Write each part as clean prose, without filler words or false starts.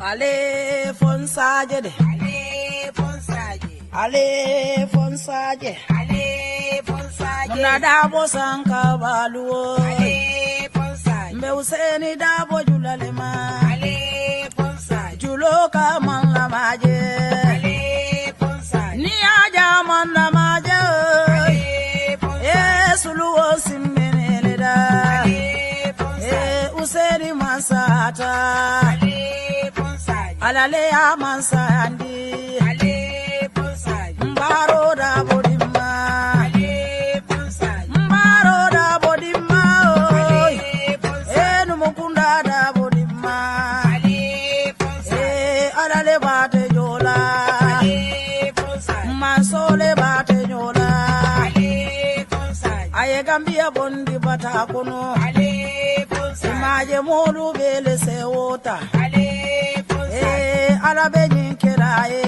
Ale fonsaje de. Ale fonsaje. Ale fonsaje. Ale fonsaje. Muna dabo sanka baluo. Ale fonsaje. Mbe useni dabo julalema. Ale fonsaje. Juloka man la maje. Ale fonsaje. Ni aja man la maje. Ale fonsaje. Suluo simbene da. Ale fonsaje. Useni masata. Ale fonsaje. Alale amansandi. Ale fonsaje. Mbaro da bodima. Ale fonsaje. Mbaro da bodima. Ale fonsaje. Numukunda da bodima. Ale fonsaje. Alale bate jola. Ale fonsaje. Masole bate jola. Ale fonsaje. Aye Gambia bondi bata kono. Ale fonsaje. Maje molu bele se wota. Ale fonsaje. Alabe nyinkera Ale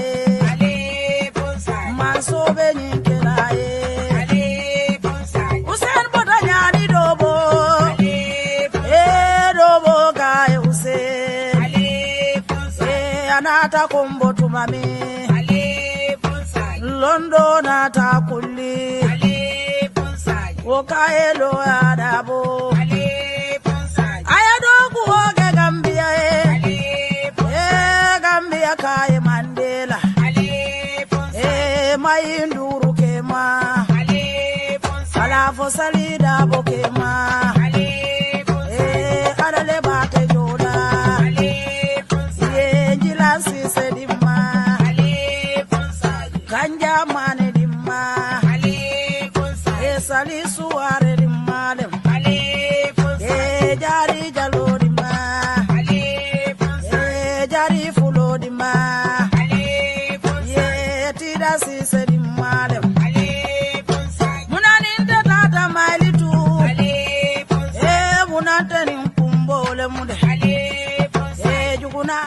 fonsaje. Manso be nyinkera Ale fonsaje. Usen bota nyani dobo. Ale fonsaje. Dobo gae Usen. Ale fonsaje. Anata kombo tumami. Ale fonsaje. Londo nata kulli. Ale fonsaje. Okae lo adabo. Ale fonsaje. Ayadogu oge Gambia Ale fonsaje. Gambia kae Mandela. Ale fonsaje. Mayinduru kema. Ale fonsaje. Alafo salida bokema. Ale fonsaje. Adale bate jola. Ale fonsaje. Jilansi sedima. Ale fonsaje. Kanja mane dimma. Ale fonsaje. Sali suare dimmalem. Ale fonsaje. Jari jalo dimma. Ale fonsaje. Jari fulo dimma. Ale fonsaje. Tida si sedimmalem. Ale fonsaje. Munaninte tata mailitu. Ale fonsaje. Munante nimpumbole mude. Ale fonsaje. Juguna.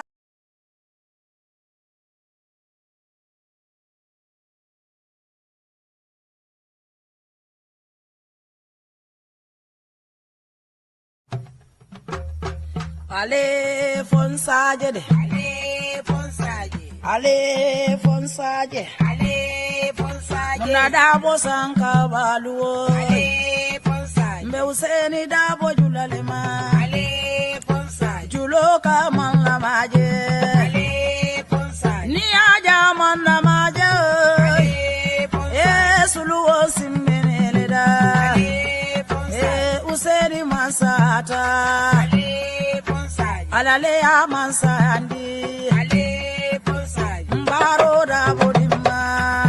Ale fonsaje de. Ale fonsaje. Ale fonsaje. Ale fonsaje. Muna dabo sanka baluo. Ale fonsaje. Mbe useni dabo julalema. Ale fonsaje. Juloka man la maje. Ale fonsaje. Ni aja man la maje. Ale fonsaje. Suluo simbene da. Ale fonsaje. Useni masata. Ale fonsaje. Alale amansandi. Ale fonsaje. Mbaro da bodima.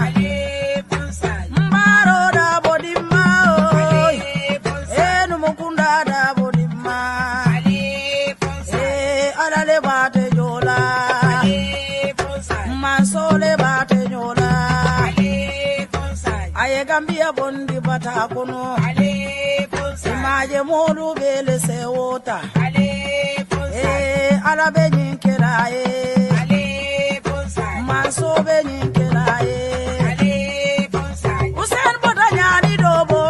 Ale fonsaje. Mbaro da bodima. Ale fonsaje. Numukunda da bodima. Ale fonsaje. Alale bate jola. Ale fonsaje. Masole bate jola. Ale fonsaje. Aye Gambia bondi bata kono. Ale fonsaje. Maje molu bele se wota. Ale fonsaje. Alabe nyinkera Ale fonsaje. Manso be nyinkera Ale fonsaje. Usen bota nyani dobo.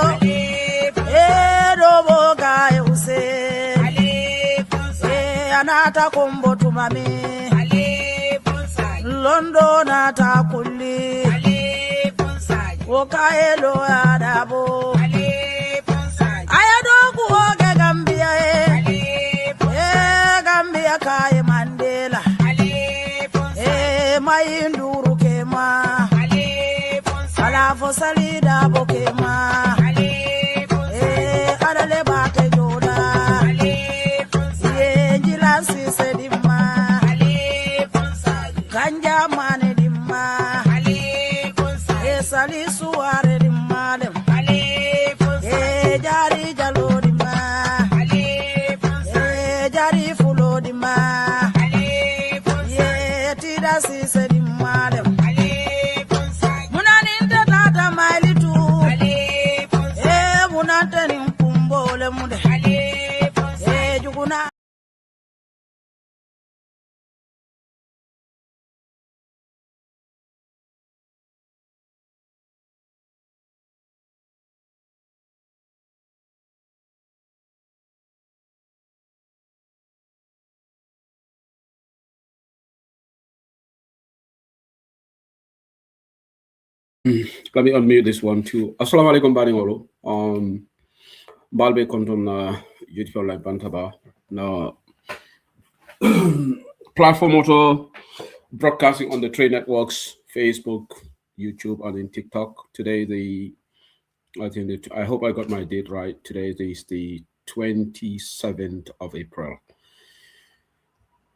Ale fonsaje. Dobo gae Usen. Ale fonsaje. Anata kombo tumami. Ale fonsaje. Londo nata kulli. Ale fonsaje. Okae lo adabo. Ale fonsaje. Ayadogu oge Gambia Ale fonsaje. Gambia kae Mandela. Ale fonsaje. Mayinduru kema. Ale fonsaje. Alafo salida bokema. Ale fonsaje. Adale bate jola. Ale fonsaje. Jilansi sedima. Ale fonsaje. Kanja mane dimma. Ale fonsaje. Sali suare dimmalem. Ale Let me unmute this one too. Assalamu alaikum baningolo. Balbe konton na YouTube like bantaba na platform auto broadcasting on the trade networks, Facebook, YouTube, and in TikTok. Today I hope I got my date right. Today is the 27th of April.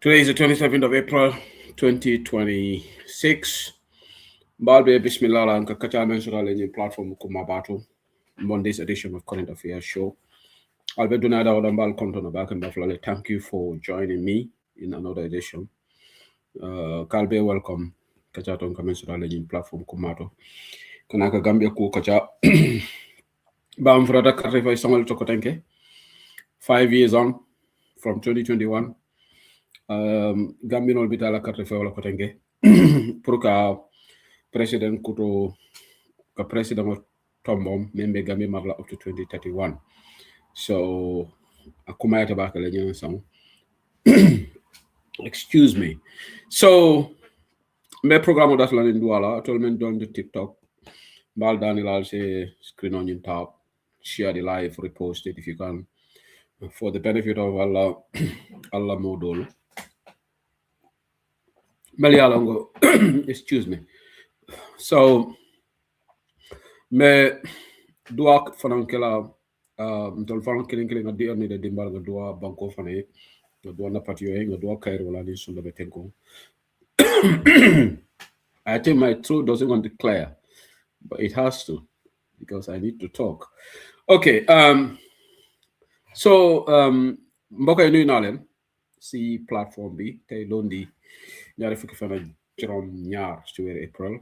Today is the 27th of April, 2026. Balbe Bismillah and Kakacha mentioned in platform Kumabato, Monday's edition of Current Affairs Show. Albert Dunada Odambal Konton back and Buffalo. Thank you for joining me in another edition. Kalbe, welcome. Kachaton Kamensura in platform Kumato. Kanaka Gambia Ku Kacha Bam Frada Karifa Samuel Tokotenke. 5 years on from 2021. Gambia no bitala Karifa Wala Kotenge. Purka President Kuto ka President of Tombom, Membe Gambia Magla up to 2031. So Akumaya Tabaka Legend song. Excuse me. So my program that's learning Douala, I told me done the TikTok. Bal Daniel I'll say screen on your top, share the live, repost it if you can. For the benefit of Allah Allah Modol. Malialango, excuse me. So me dua fanankela mtol fanan killing a dear need a dimbar dua banko fane, dua na patio dua kairo la ni sunda betenko. I think my throat doesn't want to clear, but it has to because I need to talk. Okay. So mboka inu inalen si platform bi tay londi ñaari fukki fan ak juroom ñaar ci wéru April.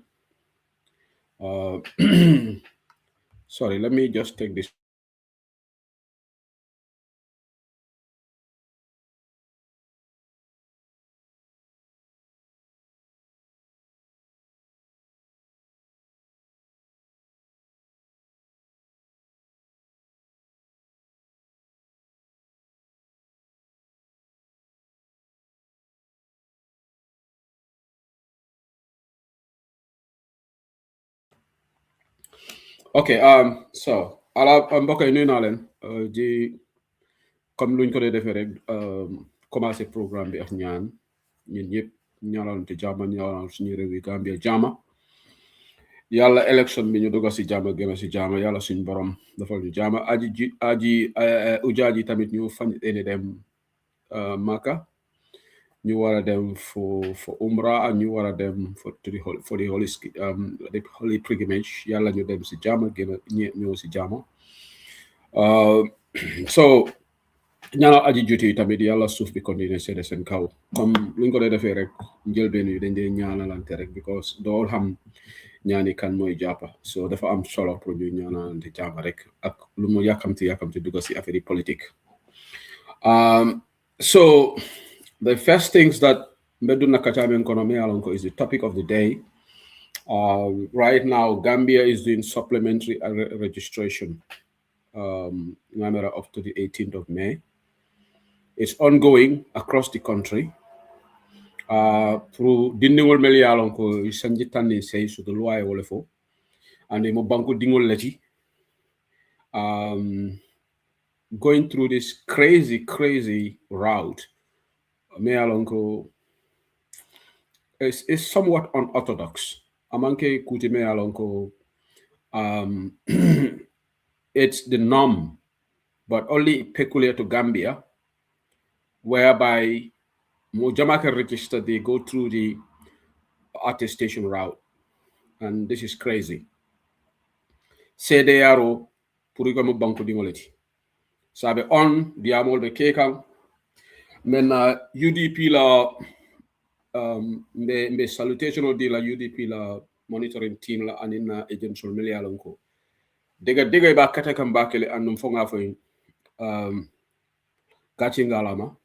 Sorry, let me just take this. Okay, so ala mbokk yi nuyu naa leen di comme luñ ko dee defee rek commencé programme bi ak ñaan ñun ñëpp ñaanalante jàmm ñaanal suñu réew yi Gambia jàmm yàlla élection bi ñu dugg si jàmm gën a si jàmm yàlla suñ borom dafal ñu jàmm aji ujaaji tamit ñu fañ ene dem Maka ñu war a dem for umra ak ñu war a dem for the holy pilgrimage yàlla ñu dem si jàmm gën a ñëw si jàmm so ñaanal aji juti tamit yàlla suuf bi continuer seede seen kaw comme luñ ko dee defee rek njëlbeen yi dañ dee ñaanalante rek because dool xam ñaani kan mooy jàppa so dafa am solo pour ñu ñaanalante jàmm rek ak lu mu yàkkamti dugg si affaire yi politique so the first things that Meduna Kachame economy alonko is the topic of the day. Right now, Gambia is doing supplementary registration up to the 18th of May. It's ongoing across the country. Through Dindingol Meli alonko Sanjitani says to the Luai Wolefo and the Mobanko Dingol Leji. Going through this crazy route. Mealonko is somewhat unorthodox. Amanke kuti mealonko it's the norm, but only peculiar to Gambia, whereby Mojamaka register they go through the attestation route, and this is crazy. CDRO purigamo banko dingoleti. Sabe on diamol be kekang. Men UDP la mbe salutation di la UDP la monitoring team la anina agent sol meli alonko dega ba kata kam bakele andum fonga fo gachi ngalama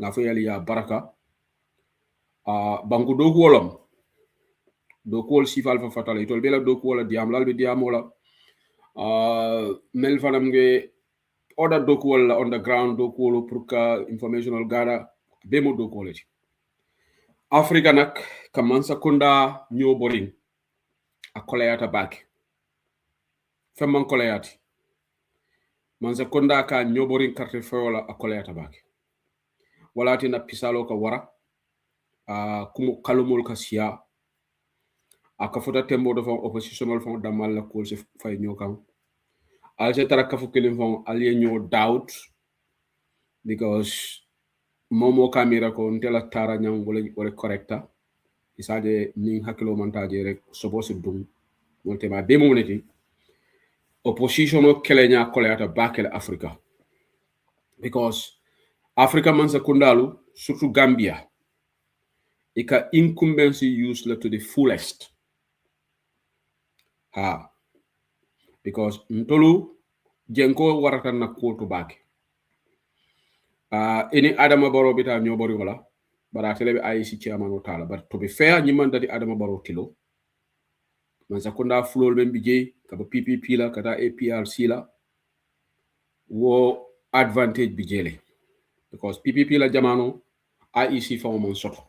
nga fo yali ya baraka banku do wolom do ko sifal fa fatale tol bela do ko wala diam lal be diam wala mel fanam nge order do ko wala on the ground do ko wala pour ka informational gada bemo do ko wala Africa nak kamansa kunda ñoo boring a koleyata bake femman koleyati man se konda ka nyoborin carte fewola a koleyata bake walati na pisalo ka wara kumu kalumul ka siya aka fota tembo do fon oppositional fon damal la ko se fay nyokan alse tara kafu kelin fon aliye nyo doubt because momo kamera ko ntela tara nyang wala correcta isaje ni hakilo montage rek sobosi dum wolte ma be moneti opposition o kelenya koleyata bakel africa because africa man sekundalu surtout gambia ika incumbency use to the fullest because ntolu jenko warata na kotu bake ini adama baro bita nyobori wala bara telebe IEC chairman o tala but to be fair nyiman dadi adama baro tilo man sakunda fulol ben bije kaba PPP la kata APRC la wo advantage bijele because PPP la jamano IEC fa mon soto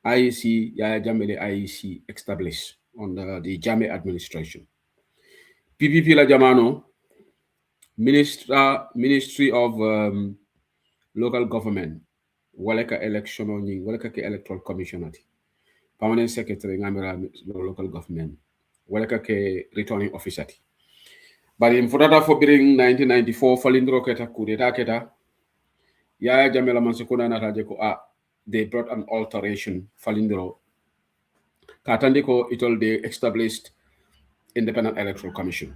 IEC ya jamele IEC established under the Jame administration PPP la jamano Ministry of Local Government waleka electional ni waleka ke Electoral Commission ati permanent secretary ngamira local government waleka ke returning officer ati but in fotata for during 1994 falindro keta coup d'etat keta ya jamela man sekona nataje ko they brought an alteration falindro katandi ko itol they established Independent Electoral Commission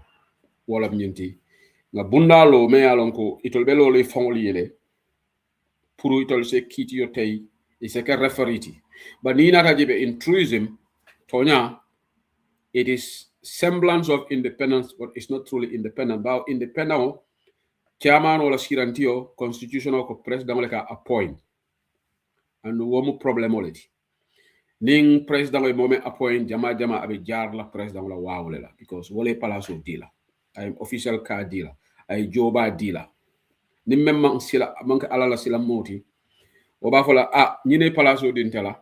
wala nyinti nga bundalo me alon ko itol belo le fongoli yele pour itol se kiti yo tay ise ka referiti but ni nata jibe intruism tonya it is semblance of independence but it's not truly independent but independent chairman wala sirantio constitutional ko president wala ka appoint and womu problem oleti ning president wala moment appoint jama abe jar la president wala wawlela because wala palaso dila ay official card dila ay joba dila ni memma sila manka alala sila moti o ba fola ñine palaso dintela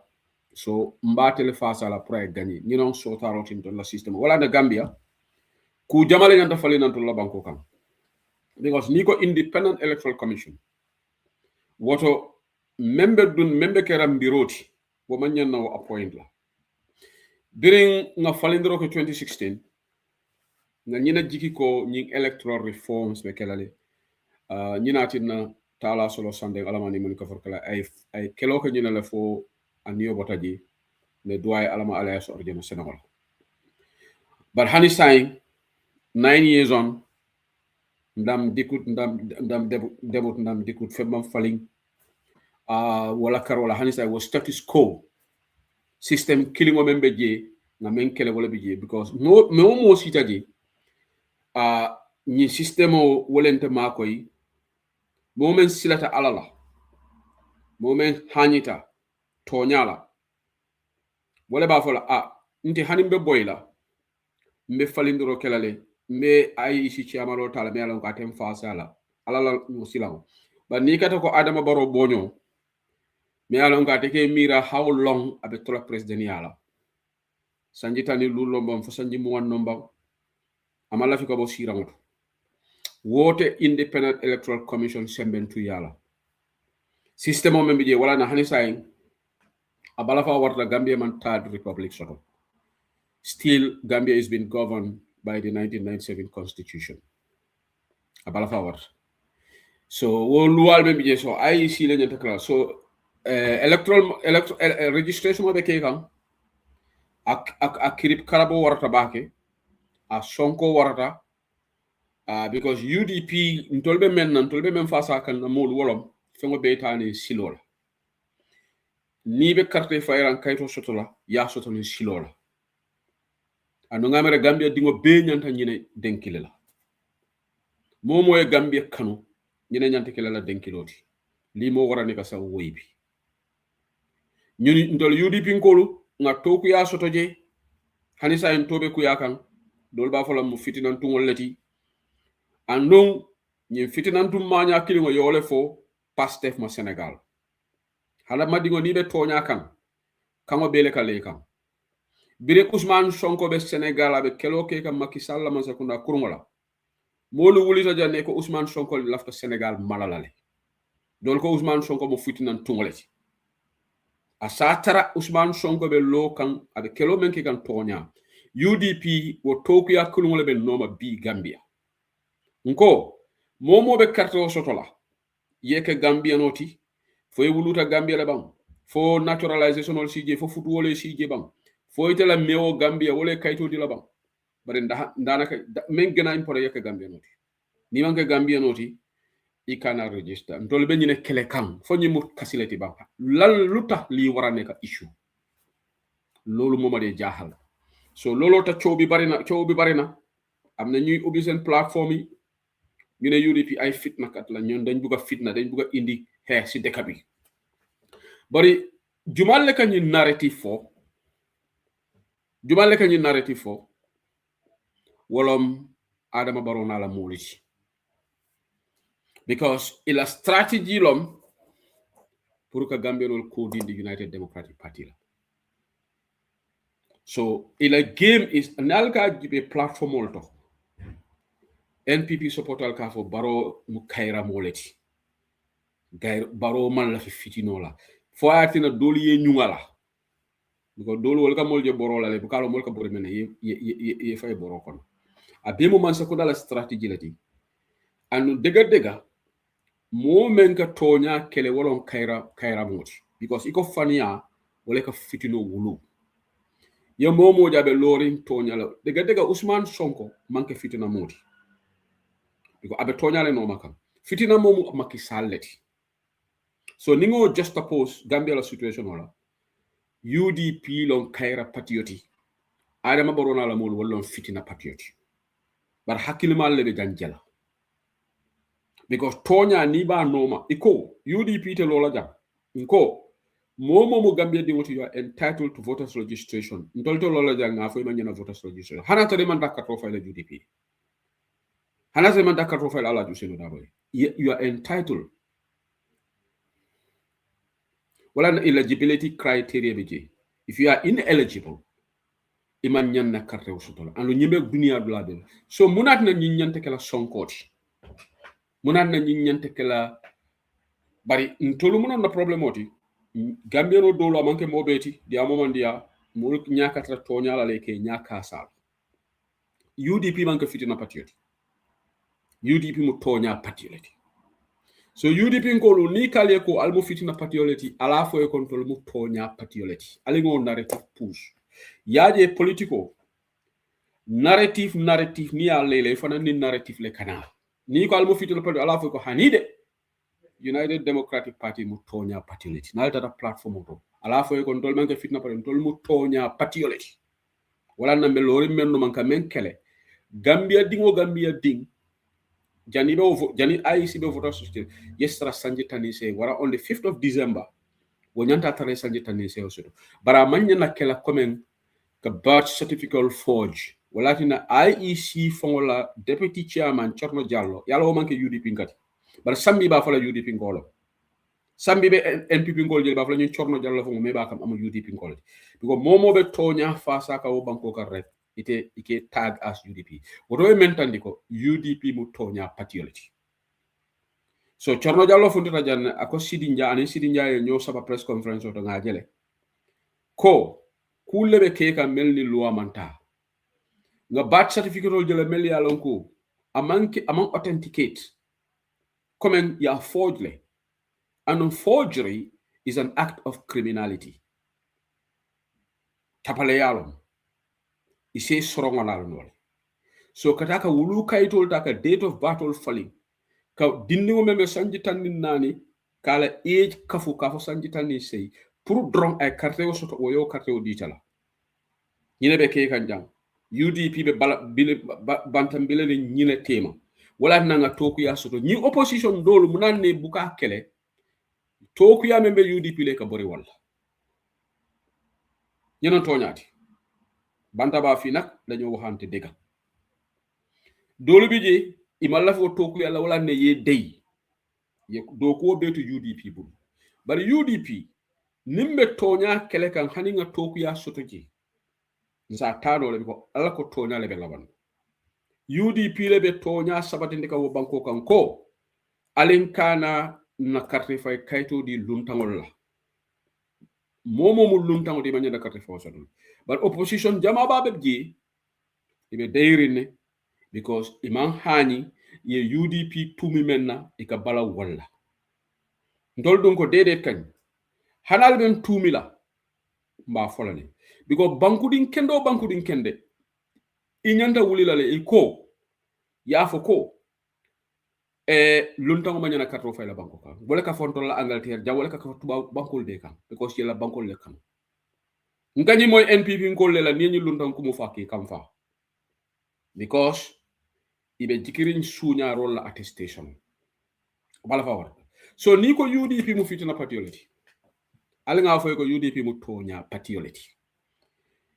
so mbatele face à la pour gagner ñi non so tarotin to la system wala na Gambia ku jamale ñanta fali nan to la banko kan because ni ko Independent Electoral Commission woto membe keram biroti bo man ñan na appoint la during nga falindro ko 2016 nga ñina jiki ko ñi electoral reforms be kelale ñina tinna tala solo sande alamani mun ko forkala ay kelo ko ñina la fo aniyo botaji le doy alama alliance origine Senegal but hani saying 9 years on ndam debut ndam dikut febam faling wala kar wala hani say was status quo system killing o membe je na men kele wala bije because mo sitaji ni system o wolente makoy momen silata alala momen hanita tonyala wala ba fola nti hanimbe boyla mbe falindiro kelale mbe ay ci ciamalo tala me alon ko atem fasala alala musilaw ba ni kata ko adama baro bonyo me alon ko ateke mira how long abe tola president yala sanjitani lullo mbam fo sanji mo wan nombam amala fi ko bo sirangoto wote Independent Electoral Commission sembentu yala system o membe je wala na hani say abala fa warta Gambia man third republic soto still Gambia is being governed by the 1997 constitution abala fa warta so wo luwal membe je so IEC la ñanta kala so electoral registration mo be ke kan ak kirip karabo warata bake a sonko warata because UDP ntolbe men fasa kan na mol wolom fengo beytani silola ni be carte fayran kayto sotola ya sotoni silola anu ngamere Gambia dingo be nyanta nyine denkilela momo e Gambia kanu nyine nyanta kelela denkiloti li mo warani ka sa woybi ñuni ndol UDP ngolu nga toku ya sotoje hani sa en tobe ku yakan dol ba fola mu fitinan tungol leti andong ñi fitinan tum maña kilingo yole fo Pastef ma Senegal hala madingo ni be toña kan kango bele kale kan bire Ousmane Sonko be Sénégal abe kelo ke kam Macky Sall man sakunda kurungola molu wulita janne ko Ousmane Sonko lafta Sénégal malalale dol ko Ousmane Sonko mo futinan tungoleti a satara Ousmane Sonko be lo kan abe kelo men ke kan tonya UDP wo tokuya kulungole be noma bi Gambia nko momo be carte sotola yeke Gambia noti fo wuluta Gambia le bang fo naturalisation ol sije fo futwole sije bang fo itela mewo Gambia wole kayto di la bang bare ndanaka men gena impore yeke Gambia noti ni manke Gambia noti i kana register ntol be ñine kele kan fo ñi mu kasileti ba lan luta li wara neka issue lolu moma de jahal so lolo ta ciobi bari na amna ñuy ubbi sen plateforme yi ñu ne UDP ay fitna kat la ñun dañ bëgg fitna dañ bëgg indi xex ci dëkk bi bari jumal le ka ñu narrative fo wolom Adama Barrow na la moli because ila strategy lom pour que Gambia nol ko di United Democratic Party la so ila game is nalka jibe platform olto NPP supportal ka fo Barrow mu kayra moleti Barrow man la fi fitino la fo atina doli ye ñungala because doli wol ka molje boro la le bu kalo mol ka boro mena ye fay boro kon a be mo man sa ko dala strategy lati anu dega mo men ka tonya kele wolon kayra moti because iko fania wala ka fitino wulu ye momo jabe lorin tonya la dega Ousmane Sonko manke fitina moti because abe tonya le no makam fitina momu Macky Sall leti so ningo just suppose Gambia la situation wala UDP lon kayra patrioti Adama Barrow na la mol wolon fitina patrioti bar hakilima le be janjala because tonya ni ba noma iko UDP te lola jam nko momo Gambia di what you are entitled to voters registration ntolto lola jang nga fo manyana voters registration hana tare man dakato file UDP hana tare man dakato file ala juseno daboy you are entitled wala eligibility criteria beje if you are ineligible iman nyanna carte usutola anu nyimbe dunia dulabel so munat na nyante kala sonkoti munat na nyante kala bari ntolu munon na problème oti Gambia no dolo manke mobeti dia momandia mo nyaka tra tonya la leke nyaka sal UDP manke fitina patrioti UDP mo tonya patrioti so UDP ko ni kale ko almo fitina patrioti ala fo e control mo tonya patrioti ali ngo narrative push yaje politico narrative ni alele fana ni narrative le kana ni ko almo fitina patrioti ala fo ko hanide United Democratic Party mu tonya patrioti na tata platform to ala fo e control manke fitina patrioti tol mo tonya patrioti wala nambe lori menno manka men kele Gambia ding jani IEC be voter system yestra sanji tanise wara on the 5th of December wonyanta tare sanji tanise osodo bara manya na kela komen ka birth certificate forge wala tina IEC fongola deputy chairman Chorno Jallo yalo manke UDP ngati bara sambi ba fala UDP ngolo sambi be NPP ngol jeli ba fala ñu Chorno Jallo fongo me ba kam am UDP ngol because momo be tonya fasa ka wo banko ka rek ike tag as UDP woto e mentandi ko UDP mu tonya patrioti so Chorno Jallo fundita janne ako Sidi Njie ñoo saba press conference to nga jele ko kulle be keka melni loi manta nga birth certificate jele mel ya lon ko among authenticate comme ya forgery and forgery is an act of criminality tapale yalom ise sorongonal nol so kataka wulu kaytol taka date of battle falling ka dinniwo membe sanji tannin nani kala age kafu sanji tanni sey pour drong ay carte o soto o yo carte o ditala ñine be ke kan jang UDP be bantam bile ni ñine tema wala nanga toku ya soto ñi opposition dolu mu nanne buka kele toku ya membe UDP le ka bori wala ñenon toñati banta ba fi nak dañu waxante dega dolu bi je imalla fo toku yalla wala ne ye dey ye do ko betu UDP bu bari UDP nimbe tonya kele kan hani nga toku ya soto ji nsa tano le ko ala ko tonya le be laban UDP le be tonya sabatinde ka wo banko kan ko alin kana na carte fay kayto di luntangol la momo mu luntango di manya na carte fay so but opposition jama babe ji ibe dayrine because iman hani ye UDP tumi menna e ka bala walla ndol dun ko dedet kan hanal ben tumi la mba folane because banku din kende inyanda wulila le iko yafo ko luntango manya na carte fay la banko kan wala ka fontol la Angleterre jawole ka tuba bankol de kan because yela bankol le kan ngani moy NPP ngol le la ni luntango mu fakki kam fa because ibe jikirin sunya role la attestation bala fa war so ni ko UDP mu fitina patriote ali nga fo ko UDP mu tonya patriote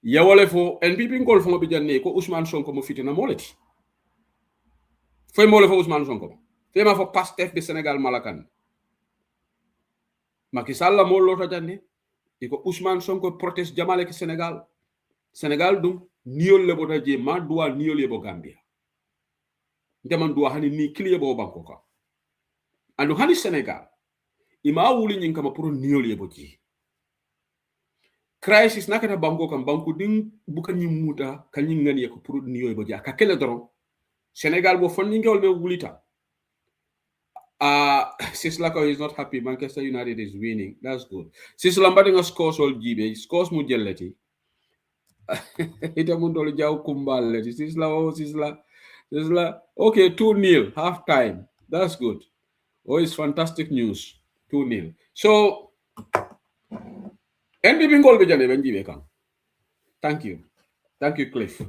yawole fo NPP ngol fo bi janne ko Ousmane Sonko mu fitina moleti foy mole fo Ousmane Sonko fe ma fo Pastef de Sénégal malakan Macky Sall mo lota janne ko Ousmane Sonko protest jamale ke Sénégal dum niol le bota je ma doa niol ye bo Gambia deman doa hani ni kliye bo banko ka anu hani Sénégal ima wuli nyin kama pour niol ye bo ji crisis nakata banko kam banko din buka nyi muta kanyi ngani ko pour niol ye bo ji ka kele doron Sénégal bo fonni ngol me wulita Sislako is not happy. Manchester United is winning. That's good. Sisla mbadinga scores all jibe. Scores mu jelleti. Ita mundolo jaw kumbal. Sisla. Okay, 2-0 half time. That's good. Oh, it's fantastic news. 2-0. So NPP ngol be jane ben jibe kan. Thank you, Cliff.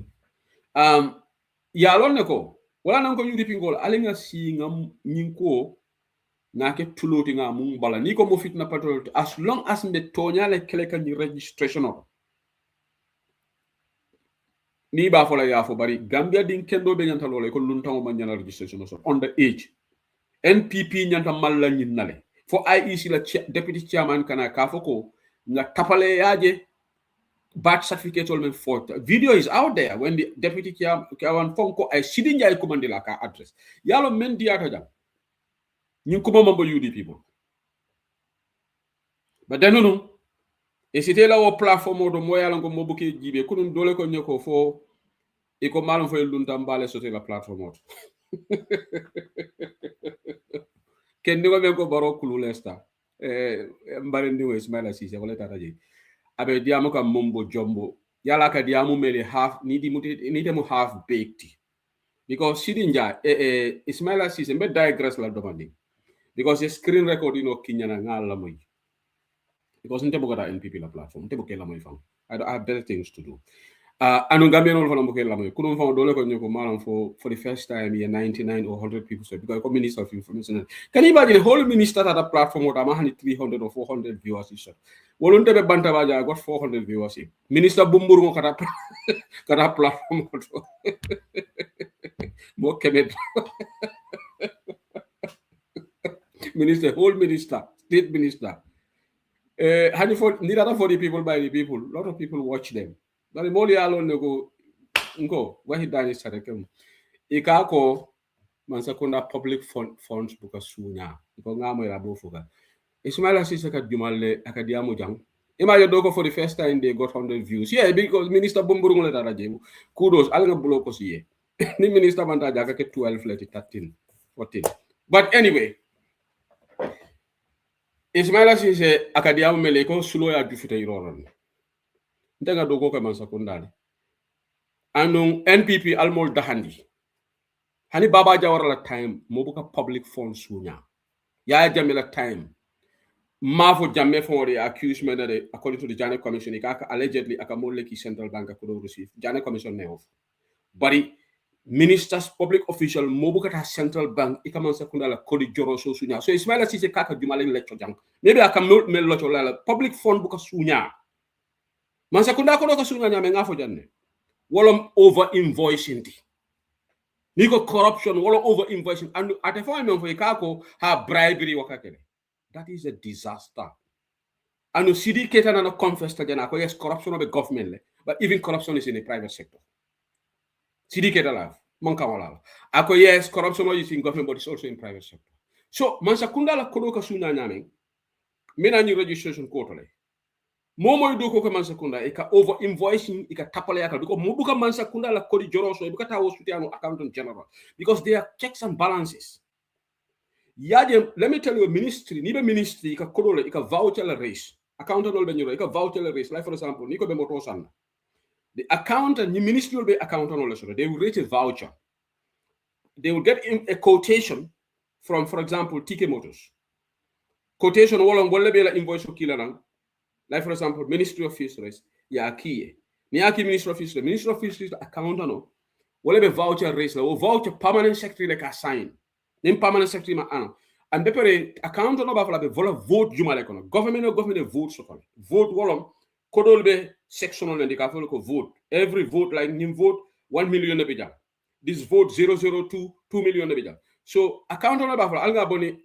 Yalon ne ko wala nan ko UDP ngol alinga si ngam nyinko nake tuloti nga mung bala ni ko mo fitna patrol as long as mbe tonya le kele kan ni registration of ni ba fola ya fo bari Gambia din kendo be nyanta lole ko luntango man nyana registration so on the age NPP nyanta malla nyinnale fo IEC la deputy chairman kana ka foko nga tapale yaje birth certificate all men for video is out there when the deputy chairman fonko ay sidinja ay commandila ka address yalo men diata jam ñing ko mambo UDP people but then no e c'était là au platform do moyala ngo mobuke jibe kunun dole ko ñeko fo e ko malum fay luntam balé sauter la plateforme ken ni ko men ko baro kulu lesta mbare ndi Ismaila Cissé wala tata ji abe diamo kam mombo jombo yala ka diamo mele half ni temu half baked because sidinja Ismaila Cissé be digress la demanding because the screen recording of Kinyana ngala moy because nte bugata NPP la platform nte bukela moy fam I have better things to do anu Gambia no fana bukela moy kunum fam dole ko nyoko malam for the first time here 99 or 100 people said because the Minister of Information can you imagine the whole minister at a platform what am 300 or 400 viewers is wolunte be banta baja got 400 viewers minister bumbur ngo kata platform mo kemet minister, whole minister, state minister. For the people by the people. A lot of people watch them. But the more alone go where he done is Sarekem. Ikako mansakunda public funds buka sunya. Iko ngamo ya bofuga. Ismaila Cissé ka jumale akadiamu jang. Ima yodoko for the first time they got 100 views. Yeah, because Minister Bumburung le tara jemu. Kudos alanga bloko siye. Ni minister manta jaga ke 12 leti 13 14. But anyway, Ismaila Cissé akadiamu mele ko sulo ya dufite iroron. Ntenga dogo ka mansakunda. Anung NPP almol dahandi. Hani Baba Jawara la time mobuka public funds sunya. Ya jamila time. Mafo jamme for the accusement that according to the Janet Commission, allegedly akamoleki Central Bank could receive. Janet Commission neof. But ministers, public official, mobukata Central Bank, ikaman sekunda la kodi joro so sunya. So Ismaila Cissé kaka jumaleng lecture jang. Maybe akamol mel locho la public fund buka sunya. Man sekunda kono ka sunya nyame ngafo janne. Wolom over invoicing. Niko corruption, wolom over invoicing. And at the point of ikako ha bribery wakakene. That is a disaster. And you see the Ketan and confess to yes, corruption of the government. but even corruption is in the private sector. CDK alive, Mankawala. Ako yes, corruption is in government, but it's also in private sector. So Mansakunda la kodoka suna nyame, mena ni registration quarterly. Momo do ko Mansakunda, eka over invoicing, eka tapale aka because mubuka Mansakunda la kodi joro so ibuka tawo sutiano accountant general because they are checks and balances. Yadem, let me tell you, ministry, nibe ministry, ika kodole, ika voucher la race. Accountant will be nyoro, ika voucher la race. Like for example, niko be motosan. The accountant, the ministry will be accountant also. They will rate a voucher. They will get a quotation from, for example, TK Motors. Quotation will be invoice for killer. Like for example, Ministry of Fisheries, ya kiye. Niaki Ministry of Fisheries, Ministry of Fisheries accountant will be voucher race. Will voucher permanent secretary like assign. Then permanent secretary ma ano. And the accountant no ba be vote juma like no. Government vote so called. Vote wolom. Kodol be sectional and the ko vote. Every vote like nim vote 1 million nebija. This vote 002 2 million nebija. So accountant ba fala alga boni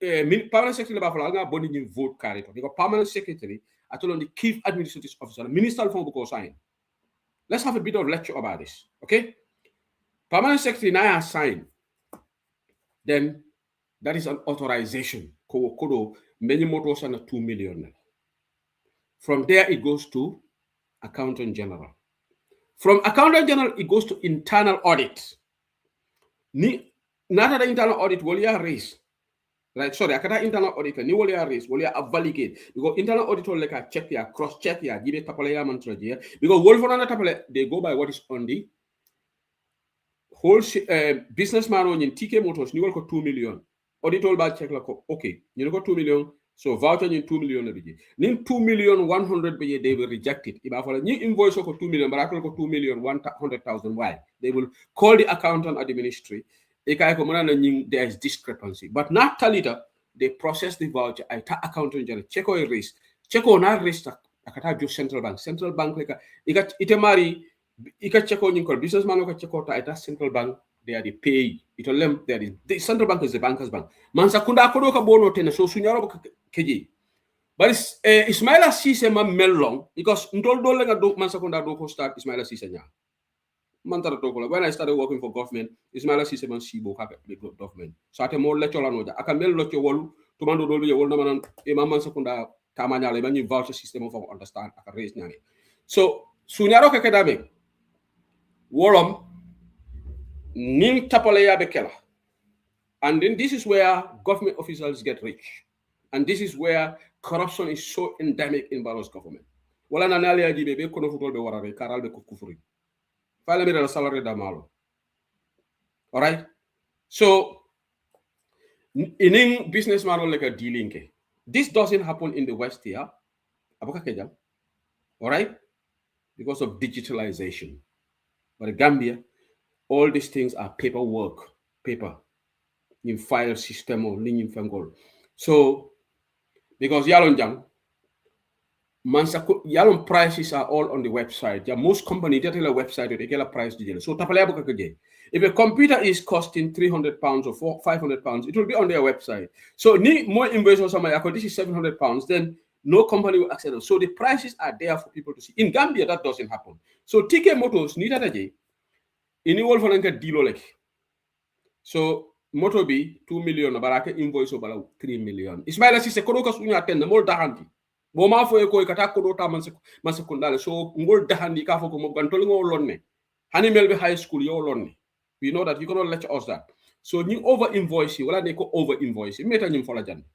permanent secretary ba fala alga boni nim vote carry to. Because permanent secretary atolo the chief administrative officer minister form ko sign. Let's have a bit of lecture about this. Okay? Permanent secretary na sign. Then that is an authorization. Kodo many motors and 2 million. From there, it goes to Accountant General. From Accountant General, it goes to internal audit. Not the internal audit, will you raise? Like, sorry, I can't internal audit, ni will you raise, will you validate? Because internal audit will like a check here, cross check here, give it tapale mantra here. Because Wolf on tapale, they go by what is on the whole businessman on in TK Motors, you will go 2 million. Audit all bad check like, okay, you go 2 million. So voucher in 2 million every day. Nin 2 million 100 by they will reject it. If I follow new invoice for 2 million, but I can go 2 million 100,000. Why? They will call the accountant at the ministry. There is discrepancy. But not later, they process the voucher. I ta accountant general check or erase. Check or not erase. I can just central bank. Central bank like it mari. You can check on your businessman. You can check out at central bank. They are the pay. It will them. There is the central bank is the banker's bank. Mansakunda kodo ka bono tena so sunyaro keji. But Ismaila Cisse ma melong because ntol dole nga do Mansakunda do ko start Ismaila Cisse nya. Mantara to ko when I started working for government, Ismaila Cisse man sibo ka big government. So ate mo lecture la noja. Aka mel lecture wolu to mando dole ye wol na manan e Mansakunda tamanya le ban voucher system for understand aka raise nyane. So sunyaro ka kedame. Wolom ning tapale ya bekela. And then this is where government officials get rich. And this is where corruption is so endemic in Barrow's government. Wala na nali aji bebe kono futol be warare karal be kufuri. Fala mi da salary da malo. All right? So in businessman like a dealing ke. This doesn't happen in the West here. Abuka keja. All right? Because of digitalization. But in Gambia, all these things are paperwork, paper, in file system or in fangol. So, because Yalon Yalon prices are all on the website. Yeah, most companies that tell a website they get a price deal. So if a computer is costing £300 or £500, it will be on their website. So need more invoice or something. This is £700. Then no company will accept it. So the prices are there for people to see. In Gambia, that doesn't happen. So TK Motors need that day. In all for a deal like so motor be 2 million baraka invoice over 3 million. Ismaila Cisse kodoka sunya ten mol dahandi. Boma fo e ko kata kodota man secondary so ngol dahandi ka fo ko mo gantol ngol lonne. Hani melbe high school yo lonne. We know that you cannot lecture us that. So you over invoice wala ne ko over invoice. Meta nyim fola jan.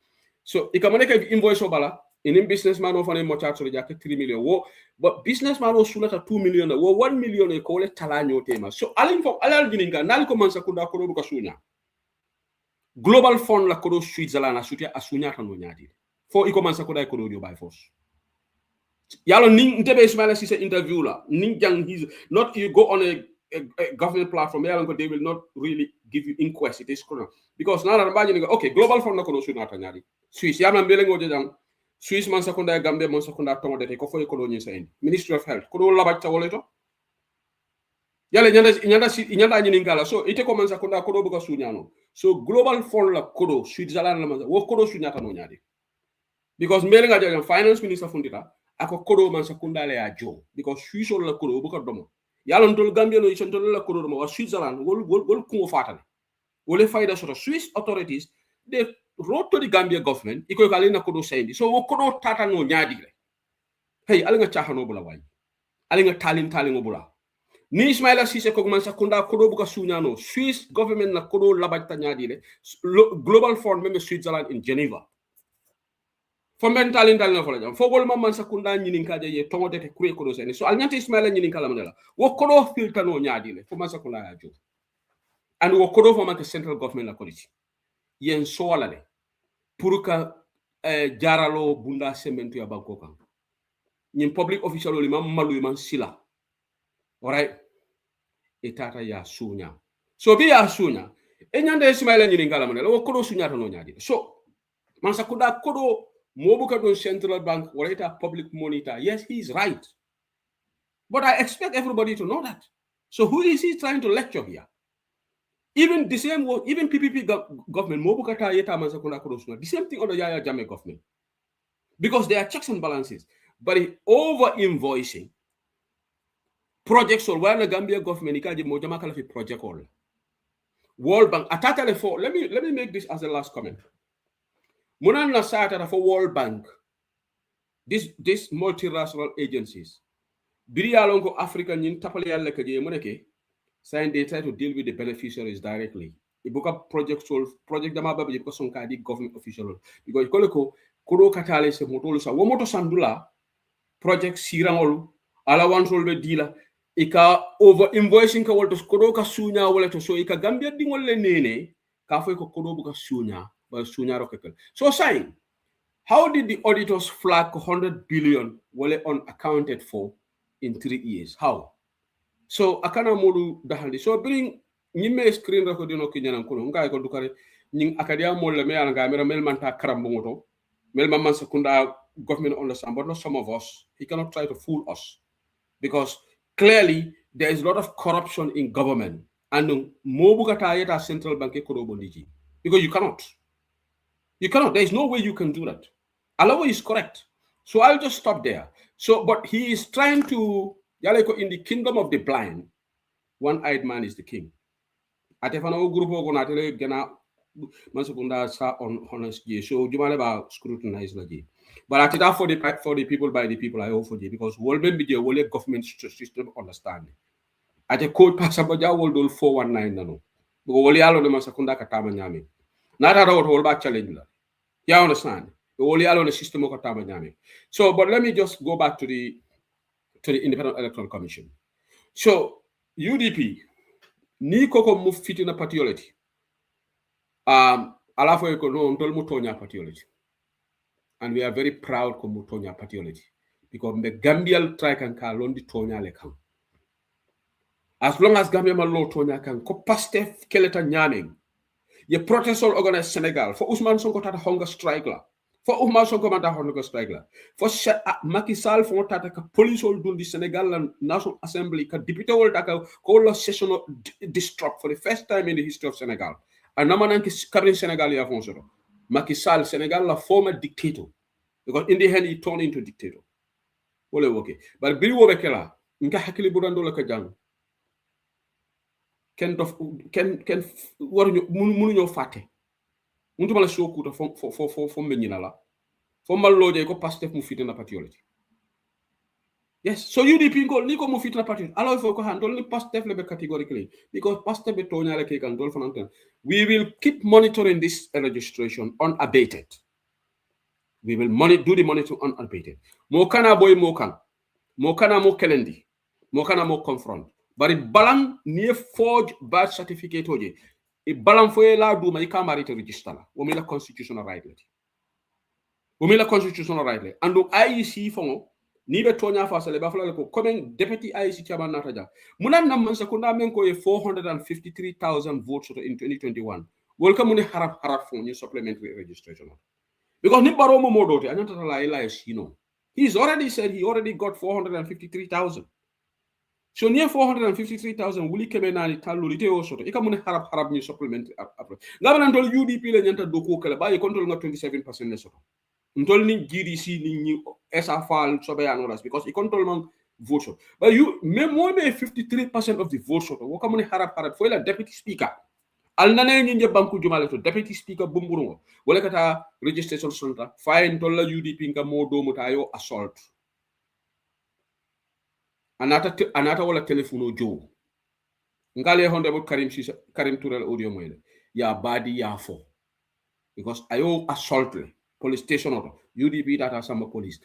So ikamoneka invoice obala in businessman of an charge so 3 million. Wo but businessman was sulata 2 million. Wo 1 million e ko le talanyo tema. So alin fo alal gininga nal ko man sakunda ko do ka sunya. Global fund la kodo Switzerland asutia asunya tano nyadi. For iko man sakoda kodo dio by force. Yalo ning ntebe Ismaila Cisse interview la. Ning jang he's not you go on a government platform yalo they will not really give you inquest it is correct. Because now okay global fund la kodo sunya tano nyadi. Swiss yama mbele ngoje jang Swiss man sakunda Gambia man sakunda tongo dete ko foy kodo nyisa indi. Ministry of Health kodo labacha woleto. Yale nyanda nyingala so ite ko man sakunda kodo buka sunya no. So global fund la kodo Switzerland la wo kodo sunyata no nyadi. Because mailing a finance minister fundita ako kodo man sakunda le ya jo because Swiss la kodo bu ko domo yalon tol Gambia no ison tol la kodo mo wa Switzerland wol ko fatale wole fayda soto Swiss authorities they wrote to the Gambia government iko kale na kodo sendi so wo kodo tata no nyaadi le hey ala nga chahano bula way ala nga talin bula ni Ismaila Cissé ko man sakunda kodo bu ka sunyano Swiss government na kodo labajta nyaadi le global fund même Switzerland in Geneva fomben talin na fola jam fogol man sakunda nyinin kaje ye tongote te kure kodo seni so alnyante Ismaila nyinin kala mandela wo kodo filtano nyaadi le fo man sakunda ya jo and wo kodo fo man ke central government la koditi yen so wala le pour ka jaralo bunda semento ya banko kan nyin public official li man malu man sila alright etata ya sunya so bi ya sunya nyande Ismaila nyinin kala mandela wo kodo sunya to no nyaadi so man sakunda kodo Mobuka don central bank or public monitor. Yes, he's right. But I expect everybody to know that. So who is he trying to lecture here? Even the same word, even PPP government, Mobuka ta yeta mansakuna korosuna. The same thing on the Yaya Jammeh government. Because there are checks and balances. But over invoicing projects or where the Gambia government ikaji mojama kala fi project all. World Bank atatale for let me make this as the last comment. Munan na sata for World Bank, this multiracial agencies. Biri alongo Africa nyin tapale yalla kaje moneke, saying they try to deal with the beneficiaries directly. Ibuka project dama babi ko sonka di government official because koleko kodo katale se motolo sa womoto sandula project sirangol ala wansol be dila ika over invoicing ka wolto kodo ka sunya wala to so ika Gambia dingol le nene ka fay ko kodo buka sunya. So saying, how did the auditors flag 100 billion were unaccounted for in 3 years? How? So akana modu dahandi. So bring nyime screen recording no kinyana kono ngai ko dukare ning akadia molle me ala ngamera mel manta karam bongoto mel man sekunda government understand but not some of us. He cannot try to fool us because clearly there is a lot of corruption in government and mobugata yeta central bank ekorobondiji because you cannot. There is no way you can do that. Alawo is correct. So I'll just stop there. So, but he is trying to, in the kingdom of the blind, one-eyed man is the king. Atefana grupo ko natele gena masukunda sa on honest ye. So jumale ba scrutinize la ji. But atita for the people by the people I offer you because world be the world government system understanding. Ate code pasabaja world 419 nano. Because wali alo de masakunda katama nyame. Nata rawot whole ba challenge la. You understand? The system of So, but let me just go back to the Independent Electoral Commission. So, UDP, ni koko move fit in a partiality. Alafo ekono ntol mutonya partiality. And we are very proud ko mutonya partiality. Because the Gambian strike and kalondi tonya lekang. As long as Gambia malo tonya kan ko pastef keleta nyaming. Ye protest all organized Senegal. For Ousmane Sonko tata hunger strike la. For Ousmane Sonko mata hunger strike la. For Macky Sall for tata ka police all dun di Senegal and National Assembly ka deputy all taka ko session disrupt for the first time in the history of Senegal. And namanan ki kabin Senegal ya fonsoro. Macky Sall Senegal la former dictator. Because in the end he turned into dictator. Wole okay. But biri wo bekela nka hakili burando la ka jang. Ken waru munu ñoo faté muntu mala sokuta fo meñina la fo malloje ko pastef mu fitina patriote yes so UDP ngol ni ko mu fitina patriote alors fo ko handol ni pastef le be categorically because pastef be toñale ke kan dol fananten we will keep monitoring this registration unabated we will do the monitoring unabated mo kana boy mo kana mo kelendi mo kana mo confront bari balang ni forge birth certificate oje e balang foye la duma i kamari to register la o mi la constitutional right le andu IEC fongo ni be tonya fa sale ba fala ko comme deputy IEC chairman nataja munan nam man sekunda men ko e 453,000 votes in 2021 welcome muni harap fon ni supplementary registration because ni baro mo modote anata la ila he's already said he already got 453,000. So near 453,000 wuli kebe nani talulite o soto ika mune harap ni supplement après ngabana ndol UDP le nyanta doko kala baye control nga 27% ne soto ntol ni GDC ni SFL sobe anoras because it control man vote shot. But you more than 53% of the vote shot. What come on harap for the deputy speaker. Al nane ni banku jumale to deputy speaker bumburu wala kata registration center fine tolla UDP nga modo mutayo assault. Anata wala telefono jo. Ngale honde bo Karim Touré audio moyle. Ya badi ya fo. Because ayo assault police station auto UDP data sama police.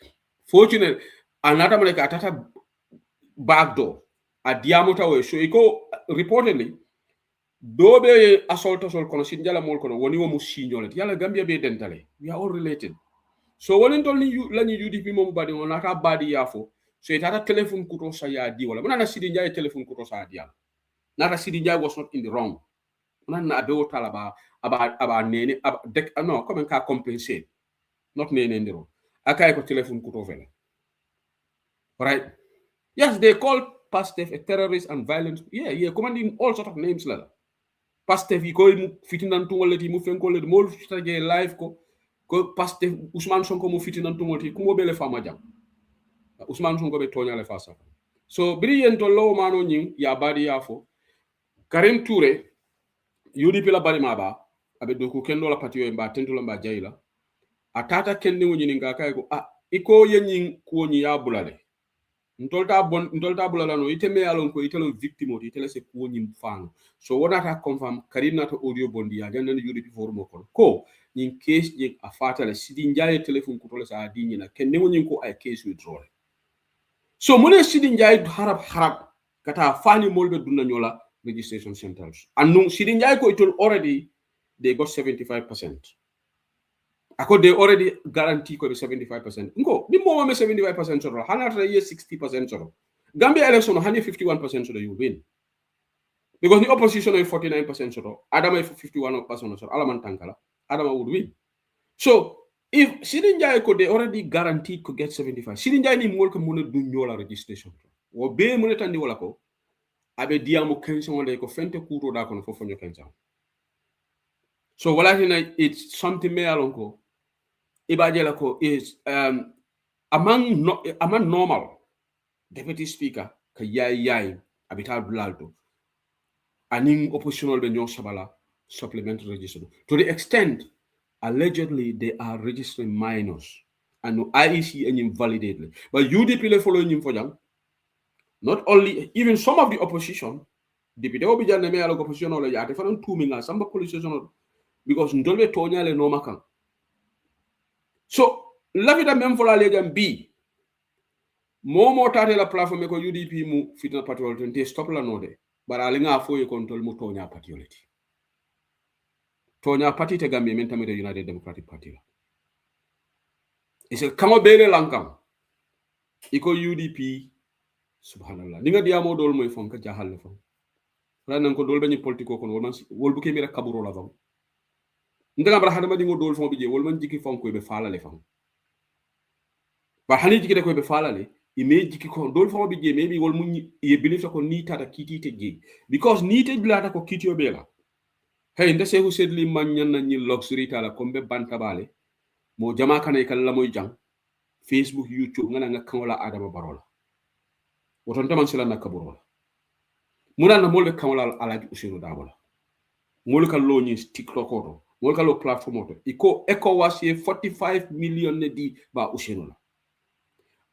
Fortunately, another like atata backdoor a diameter way so iko reportedly do be assault kono sinjala mol kono woni wo mu signole yalla Gambia be dentale we are all related so wonin tol ni lañu UDP mom badi on ata badi yafo so itata telephone kuto sa ya di wala mona Sidi Ndiaye telephone kuto sa di yalla nata Sidi Ndiaye was not in the wrong mona be o talaba aba nene no comme ka compenser not nene ndiro akay ko telephone kuto vela right. Yes, they call Pastef a terrorist and violent. Yeah, commanding all sort of names like that. Pastef iko mu fitinan tungoleti mu fenkole mo strategy live ko Pastef Ousmane Sonko mu fitinan tungoleti ko bele fama jam. Ousmane Sonko be tonya le fasa. So brilliant lo mano nyin ya badi yafo. Karim Touré UDP la bari maba abe doku kendo la patio mba tento la mba jaila. Atata kende woni ngaka ko iko yenyin ko nyi ya bulale. Ntolta bulala no ite me alon ko ite lo victime ite le se ko nyim fang so wonata confirm Karina to audio bondi ya ganda ni UDP forum ko nyin case nyin afata le Sidi Ndiaye telephone ko to le sa di na ken ne wonyin ko ay case withdrawal so mo ne Sidi Ndiaye harab kata fani molbe dunna nyola registration centers and Sidi Ndiaye ko itol already they got 75%. Ako they already guarantee ko 75%. Ngo, di mo 75% soro. Hanata ye 60% soro. Gambia election hani 51% soro you win. Because the opposition is 49% soro. Adama is 51% soro. Alaman tankala. Adama would win. So if Sidi Ndiaye ko they already guaranteed to get 75. Sidi Ndiaye ni mwol ko muna dunyola registration. Wo be muna tandi wala ko. Abe diamu kension wala ko fente kuro da kono fofo nyo kension. So wala hina it's something me alonko. Ibajela is among normal deputy speaker ka yai abital blalto aning oppositional be nyon sabala supplementary registration to the extent allegedly they are registering minors and IEC and invalidated but UDP le follow him for them not only even some of the opposition deputy obijane me alo opposition ole ya different tuminga samba police station because ndolbe tonya le no makan. So, la vida même fola legam bi. Momo tate la platform ko UDP mu fitna patrol te stop la node. Bara linga fo e control mu tonya patriolity. Tonya party te gambe men tamede United Democratic Party la. Ise kamo bele lankam. Iko UDP subhanallah. Ninga diamo dol moy fon ka jahal le fon. Ranan ko dol bañu politiko kon wol bu kemi rek kaburo la fon. Ndanga bara hadama dingo dol fon bi je wol man jiki fon ko be fala le fon. Ba hani jiki de ko be falale ime jiki ko dol fo bi je maybe wol mun ye believe ko ni tata kiti te je because ni te blata ko kiti obela hey nda se sedli man nyanna ni luxury tala ko be banta bale mo jama kanay kala moy jang Facebook YouTube ngana nga kawla adama barola woton taman sila nakaburo muna na molbe kawla alaji usiru dabola mol ka lo ni TikTok oto mol ka lo platform oto iko ECOWAS 45 million ne di ba usiru la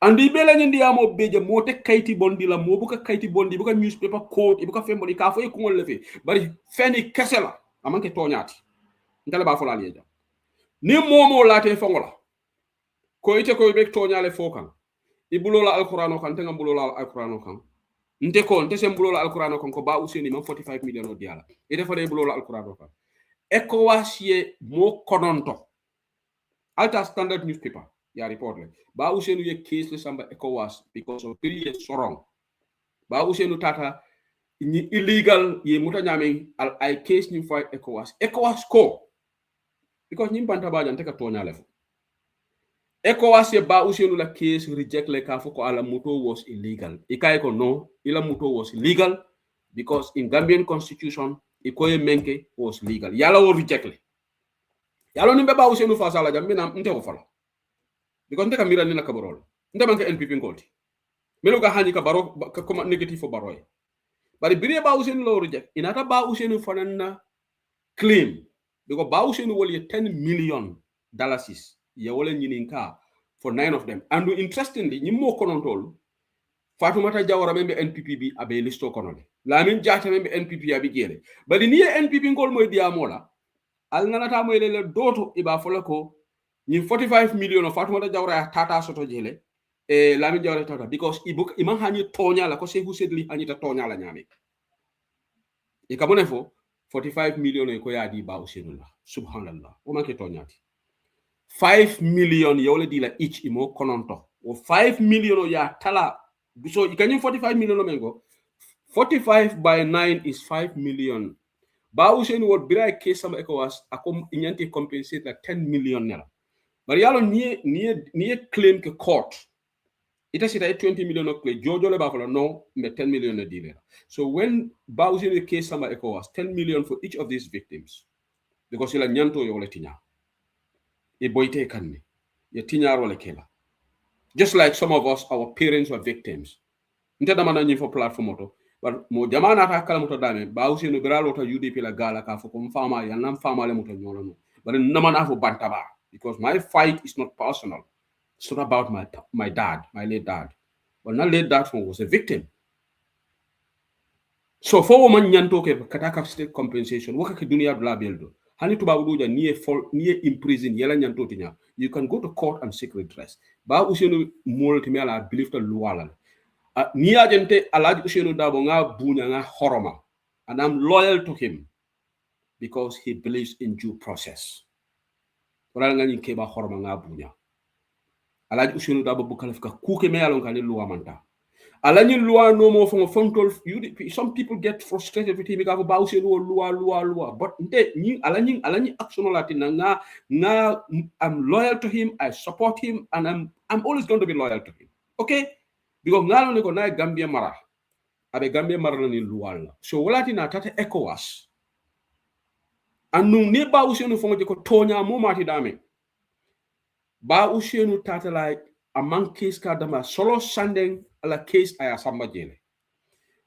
andi bela nyindi amo beje mote kayti bondi la mo buka kayti bondi buka newspaper code buka fembodi ka fo e ko lefe bari feni kesela amanke toñati ndala ba fola liya ni momo late fongola ko ite ko be toñale fokan ibulola alqur'ano kan tenga bulola alqur'ano kan nte ko nte sem bulola alqur'ano kan ko ba useni man 45 million o diala ite fa de bulola alqur'ano kan ECOWAS mo kononto alta standard newspaper ya report le ba usenu ye case le samba ECOWAS because of 3 years sorong ba usenu tata ni illegal ye muta nyame al ay case ni fight ECOWAS ko because ni banta ba jante ka tonya le ECOWAS ye ba usenu la case reject le ka foko ala muto was illegal ikay ko no ila muto was legal because in Gambian constitution ikoye menke was legal yala wo reject le yalo ni be ba usenu fa sala jambe na nte ko fala because ndeka mira ni na kaborol ndema ka NPP ngolti melo ga hani ka baro ka comme négatif fo baroy bari bire ba usen lo reject inata ba usen fanana claim because ba usen woli 10 million dollars ya wala nyininka for 9 of them and interestingly nyimo konontol Fatoumata Jawara membe NPP bi abe listo konole Lamin Jatta membe NPP abi gele bari ni NPP ngol moy diamola al nanata moy le doto iba folako ni 45 million of Fatoumata Jawara tata soto jele e Lamin Jawara tata because ibuk iman hani tonya la ko se husedli hani ta tonya la nyame e kamone fo 45 million e ko yadi ba usenula subhanallah o manke tonyati 5 million yawle dila each imo kononto o 5 million ya tala so you can 45 million mengo 45 by 9 is 5 million ba useni wot bira case sama ECOWAS akom inyanti compensate like 10 million nela bari yalo nie claim ke court ita sita 20 million of claim jojo le ba fala no me 10 million na dealer so when ba useni case sama ECOWAS 10 million for each of these victims because ila nyanto yo le tinya e boyte kanne ya tinya ro le kela just like some of us our parents were victims nte dama na nyi fo platform auto but mo jamana ta kala moto dame ba useni bralo to UDP la gala ka fo ko fama ya nam fama le moto nyolo no but namana fo bantaba because my fight is not personal. It's not about my dad, my late dad. Well, not late dad was a victim. So for woman nyanto ke kataka state compensation waka ke dunia bla beldo hani tuba uduja niye imprison yela nyanto tinya you can go to court and seek redress ba usenu multi mela believe to luala ni agente alaji usenu dabo nga bunya nga horoma and I'm loyal to him because he believes in due process wala nga nyinke ba horoma nga bunya alaji usenu dabo bukalafika kuke me yalon kan luwa manta alani loi no more from fontol some people get frustrated with him because about loi but ni alani action latina nga I'm loyal to him, I support him, and I'm always going to be loyal to him, okay, because ngalo ko na Gambia mara abe Gambia mara ni loi so wala tina tata ECOWAS anu ne ba usenu fongo ko tonya mo mati dame ba usenu tata like among case kadama solo sanding ala case aya samba jele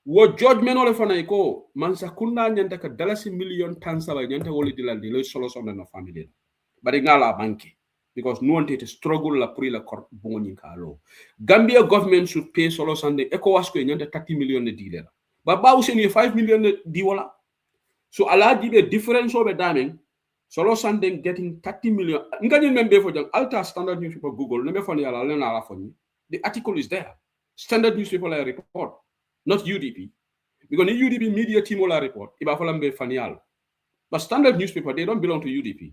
wo judgment ole fana ko mansa kunna nyanta ka dalasi million tansala nyanta wole dilal di le solo sonda na family bari ngala banki because no one to struggle la pri la boni kalo Gambia government should pay solo sande ECOWAS ko nyanta 30 million de diler ba useni 5 million di wala so ala dibe difference over daming solo sande getting 30 million ngani membe fo jang alta standard newspaper Google nembe fon yala lena la fon the article is there. Standard newspaper la report, not UDP. Because the UDP media team la report, iba falambe fanial. But standard newspaper, they don't belong to UDP.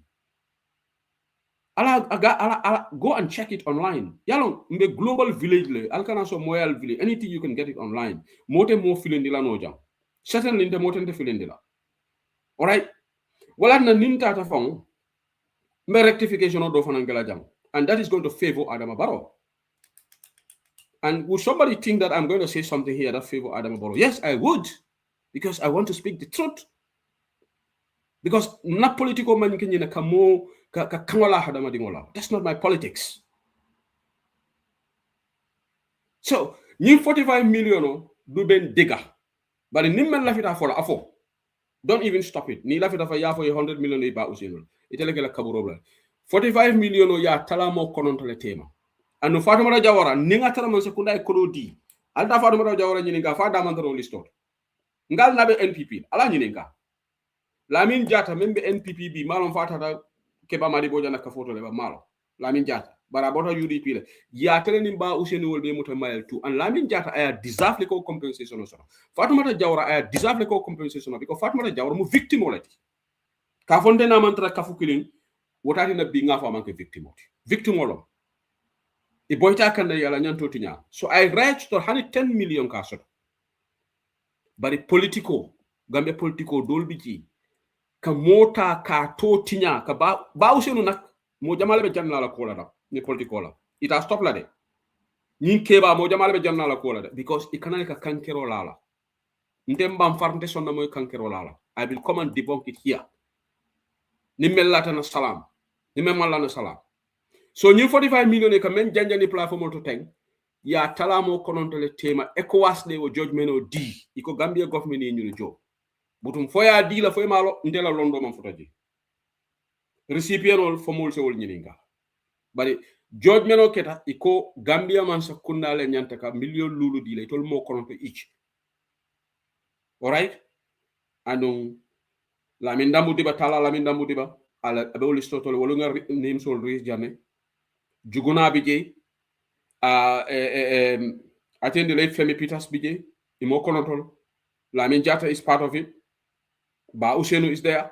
Ala, go and check it online. Yalong, in the global village, alkana so moyal village, anything you can get it online. Mote mo filindila noja. Certainly the mote nte filindila. Alright? Wala na ninta ta fong, me rectification o do fanangela jam. And that is going to favor Adama Barrow. And would somebody think that I'm going to say something here that favor Adama Barrow? Yes, I would, because I want to speak the truth. Because not political man can kamo ka kangola Adama dingola. That's not my politics. So, ni 45 million do ben digger. But in nimmen lafita for afo. Don't even stop it. Ni lafita for ya for 100 million ba usinul. Iteleke la kaburobla. 45 million ya talamo konontole tema. Anu Fatoumata Jawara ninga tara man sekunda e kolodi alta Fatoumata Jawara nyininga fa damantaro listot ngal nabe NPP ala nyininga Lamin Jatta membe NPP bi malon fatata keba mari bojana ka photo le ba malo Lamin Jatta bara bota UDP le ya tele ni ba useni wolbe muta mayel tu and Lamin Jatta aya deserve le ko compensation so Fatoumata Jawara aya deserve le ko compensation because Fatoumata Jawara mu victime olati ka fonte na mantra ka fukilin wotati na bi nga fa manke victime olo e boyta kanda yala nyanto tinya so I write to 10 million ka so bari politico gambe politico dolbi ci ka mota ka to tinya ka ba usenu nak mo jamale be janna la kola da ni politico la ita stop la de nyin keba mo jamale be janna la kola da because it kanale ka kankero lala ndembam farnte sonna moy kankero lala I will come and debunk it here ni mellata na salam ni memalla na salam So new 45 million e kamen janjani platform to teng ya talamo konontole tema ECOWAS le o judgment o di iko Gambia government ni ñu jo butum foya di la foy malo ndela londo man futaji recipient ol fomol se wol ñininga bari judgment o keta iko Gambia man sa kunale nyanta ka million lulu di le tol mo kononto each. All right, and lamin dambu diba tala lamin dambu diba ala abe wol stotol wol ngar name sol ris janne juguna bi je attend the late Femi Peters BJ imo konontol Lamin Jata is part of it. Ba Usenu is there.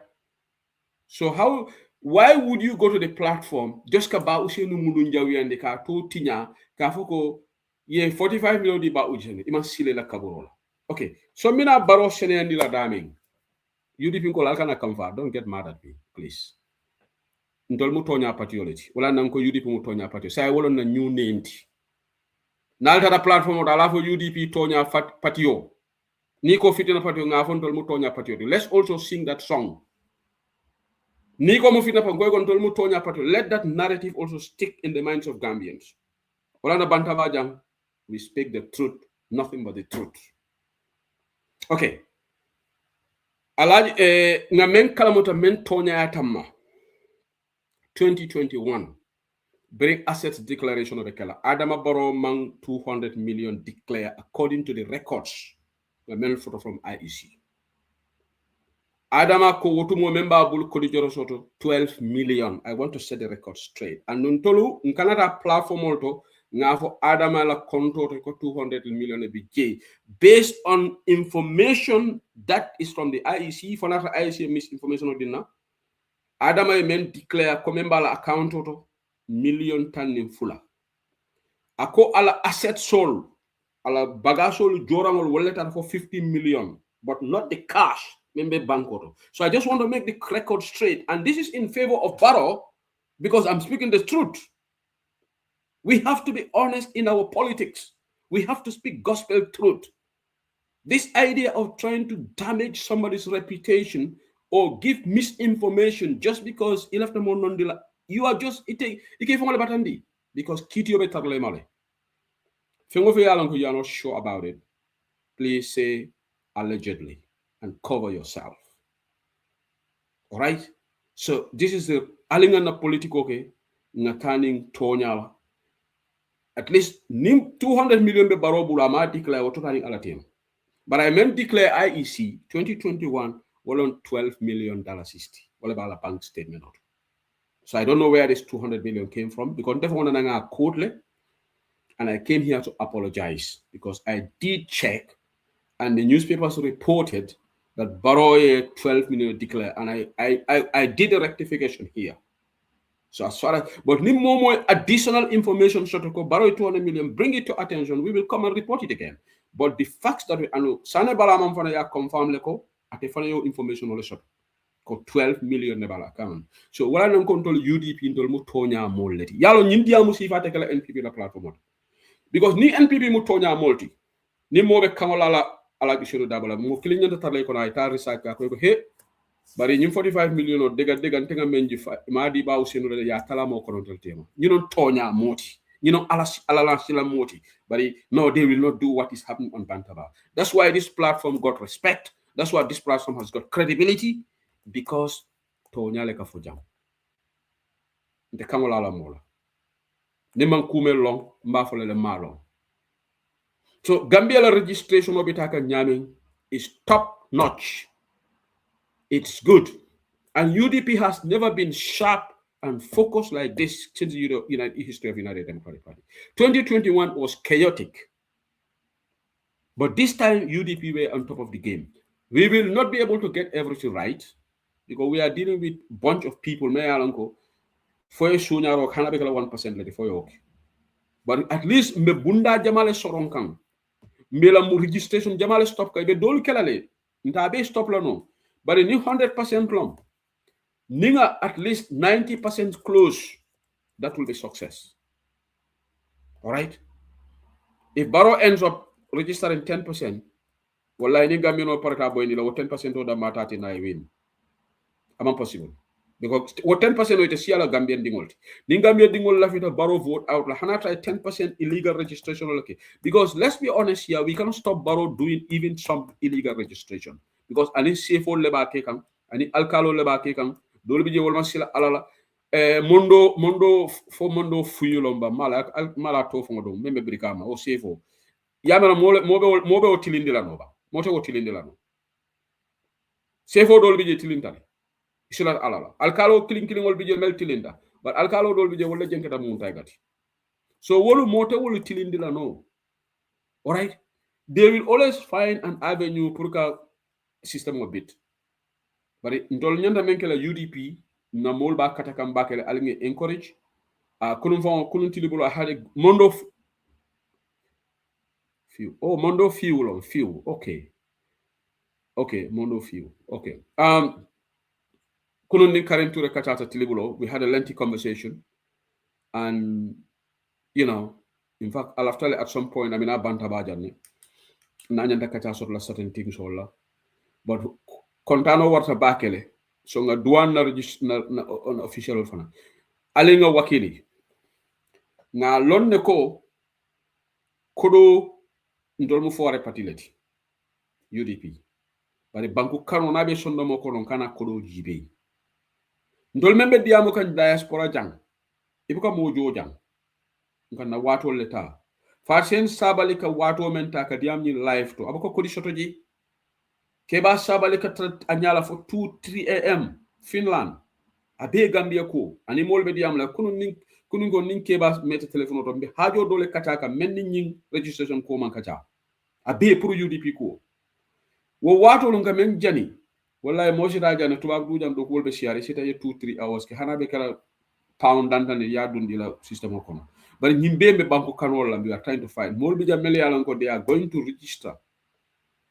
So why would you go to the platform just ka Ba Usenu mulunjawi ande ka to tinya ka foko ye 45 million di Ba Usenu ima sile la kaborola. Okay, so mina baro sene andi la daming. You dipin ko lalkana kamfa, don't get mad at me, please. Ntol mu tonya patiology. Wala nanko UDP mu tonya patio. Say wolon na new name ti. Nalta platform da la fo UDP tonya patio. Niko fitina patio nga fontol mu tonya patio. Let's also sing that song. Niko mu fitina pa goy tol mu tonya patio. Let that narrative also stick in the minds of Gambians. Wala na bantaba jang, we speak the truth, nothing but the truth. Okay. Alaji nga men kalamuta men tonya atamma 2021 bring assets declaration of the kala Adama Barrow mang 200 million declare according to the records the men photo from IEC. Adama ko wotumo member bul ko joro soto 12 million. I want to set the record straight. And nuntolu nkanata platform also ngafo Adama la konto ko 200 million BJ based on information that is from the IEC. For that IEC misinformation of dinna. Adama men declare ko member la account to million tan in fula. Ako ala asset sold ala bagasol jorangol wallet for 50 million, but not the cash. So I just want to make the record straight. And this is in favor of Barrow because I'm speaking the truth. We have to be honest in our politics. We have to speak gospel truth. This idea of trying to damage somebody's reputation or give misinformation just because you are just because if you are not sure about it, please say allegedly and cover yourself. All right? So this is the alingana political ngataning tonyala. At least 200 million be barobula ma declare ototaning alatim. But I meant declare IEC 2021 on $12 million wala bala bank statement. So I don't know where this 200 million came from because definitely a code and I came here to apologize because I did check and the newspapers reported that Barrow 12 million declare, and I did a rectification here. So as far as, but need more additional information, Barrow 200 million, bring it to attention. We will come and report it again. But the facts that we know, Sane Balamam Fana ya confirm leko, ate fana yo information ole shot. Ko 12 million ne bala account. So wala nan control UDP intol mu tonya moleti. Yalo nyindia mu sifa tekala NPP la platform. Because ni NPP mu tonya molti. Ni mo be kamola ala gishono dabala mo kilinya ta tarlay ko na ita research ko he bari ñim 45 million o dega tenga menji fa ma di ba usenu ya tala mo ko non tema ñu non tonya moti ñu non ala sila moti bari no, they will not do what is happening on Bantaba. That's why this platform got respect. That's why this platform has got credibility because tonya le ka fo jam de kamola la mola ni man kumel long mba fo le malong. So Gambia la registration obitaka nyaming is top notch. It's good. And UDP has never been sharp and focused like this since the history of United Democratic Party. 2021 was chaotic. But this time UDP were on top of the game. We will not be able to get everything right because we are dealing with a bunch of people. For 1% but at least me bunda jamale soronkan. Mbela mu registration jamale stop kay be dol kelale nta be stop la no but ni 100% long ninga at least 90% close, that will be success. All right, if Barrow ends up registering 10%, wallahi ni gamino parata boy ni la 10% of the matati na win. Am possible because what 10% o ite siala Gambian dingol ni Gambian dingol la fita Barrow vote out la hana try 10% illegal registration okay, because let's be honest here, we cannot stop Barrow doing even some illegal registration because ani CFO leba ke kan ani alkalo leba ke kan dole bi je wol masila alala mondo fuyulomba mala to fo do membe brikama o CFO yamana mobe o tilindi la no ba mote o tilindi la no CFO dole bi je tilintale isula alala alkalo kilingol bi je mel tilinda but alkalo dole bi je wala jenkata mun taygati so wolu mote wolu tilindi la no, all right, they will always find an avenue pour ka system of bit but ndol nyanda menkela UDP na mol ba kata kam bakele alinge encourage kunun tilibulo hade mondo few mondo few okay mondo few okay kunun ni Karen Ture katata tilibulo, we had a lengthy conversation and you know, in fact I'll have to at some point I mean abanta bajanne na nyanda kata sort la certain things holla but kontano warta bakele so nga duan na register na official fana alinga wakili nga lonne ko kodo ndol mu fore patileti UDP bari banku kanu na be sondo mo kono kana kodo jibe ndol membe diamo kan diaspora jang ibuka mojo jang ngana wato leta farsen sabali ka wato menta ka diam ni live to abuka kodi shoto ji keba sabali ka anyala fo 2-3 am Finland abe Gambia ko ani molbe diam la kunun go nin keba meta telephone to be hajo dole kataka menni ning registration ko man kacha abe pour UDP ko wo wato lunga men jani wallahi mo shita jani tubab du jam do ko wolbe siare sita ye 2-3 hours ke hanabe kala pound dantane ya dundi la system ko no but nyimbe be banko kanol la we are trying to find molbe jam mele yalan ko they are going to register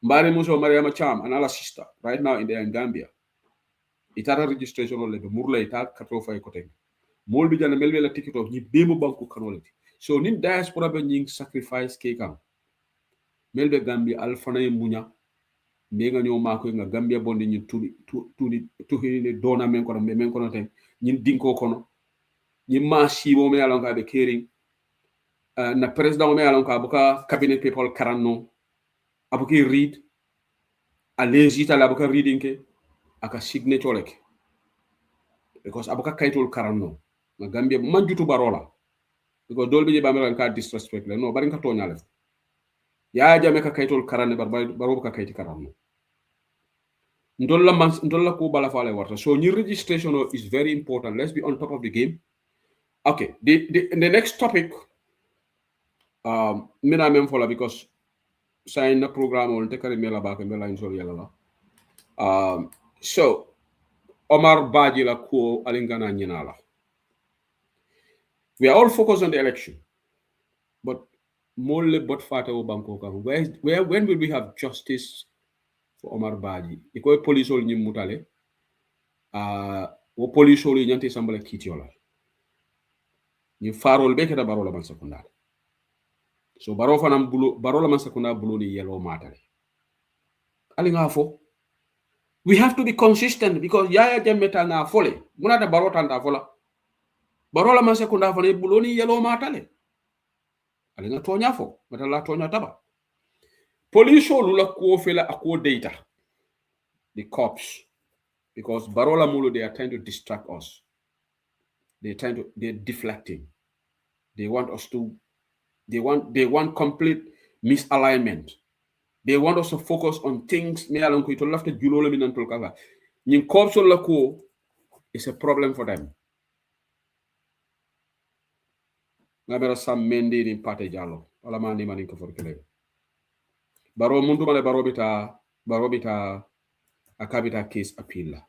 mbare muso Mariama Cham anala sister right now in Gambia itara registration o lebe murla ita katro fay ko tek molbe jana melbe la ticket of nyimbe mo banko kanol so nin diaspora be nying sacrifice ke kam melbe Gambia alfanay munya nga ñoo mako nga Gambia bonde ñi tudi ne dona men kono ten ñin dinko kono ñi masi mo me alon ka be kering na president me alon ka buka cabinet people karanno abuki read a legita la buka reading ke aka signature lek because abuka kaytol karanno nga Gambia manjutu barola because dolbe je bameran ka disrespect le no bari ka toñale ya jame ka kaytol karanne baro ka kayti karanno ndolla ko bala fale warta so new registration is very important. Let's be on top of the game. Okay, the next topic mina mem fola because sign the program on take mela back mela insol yalla so Omar Baji la ko alingana nyinala. We are all focused on the election, but more but fata o banko ka when will we have justice for Omar Baji? Iko police ol nyim mutale wo police ol nyante sambala kitiola ni farol be keta barola man sekundar so baro fanam bulo barola man sekundar bulo ni yelo matale ali nga fo we have to be consistent because yaya jemmeta na fole munata barota nda fola barola man sekundar fane bulo ni yelo matale ali nga tonya fo mata la tonya taba police ol la ko fela ako data the cops because barola mulo they are trying to distract us. They're deflecting. They want us to they want complete misalignment. They want us to focus on things me alon ko to lafte julolo mi nan tol kala nyin corruption la ko is a problem for them. Ngabera sam mendi ni pate jallo wala mandi manin ko forkele baro mundu male barobita akabita case appeal la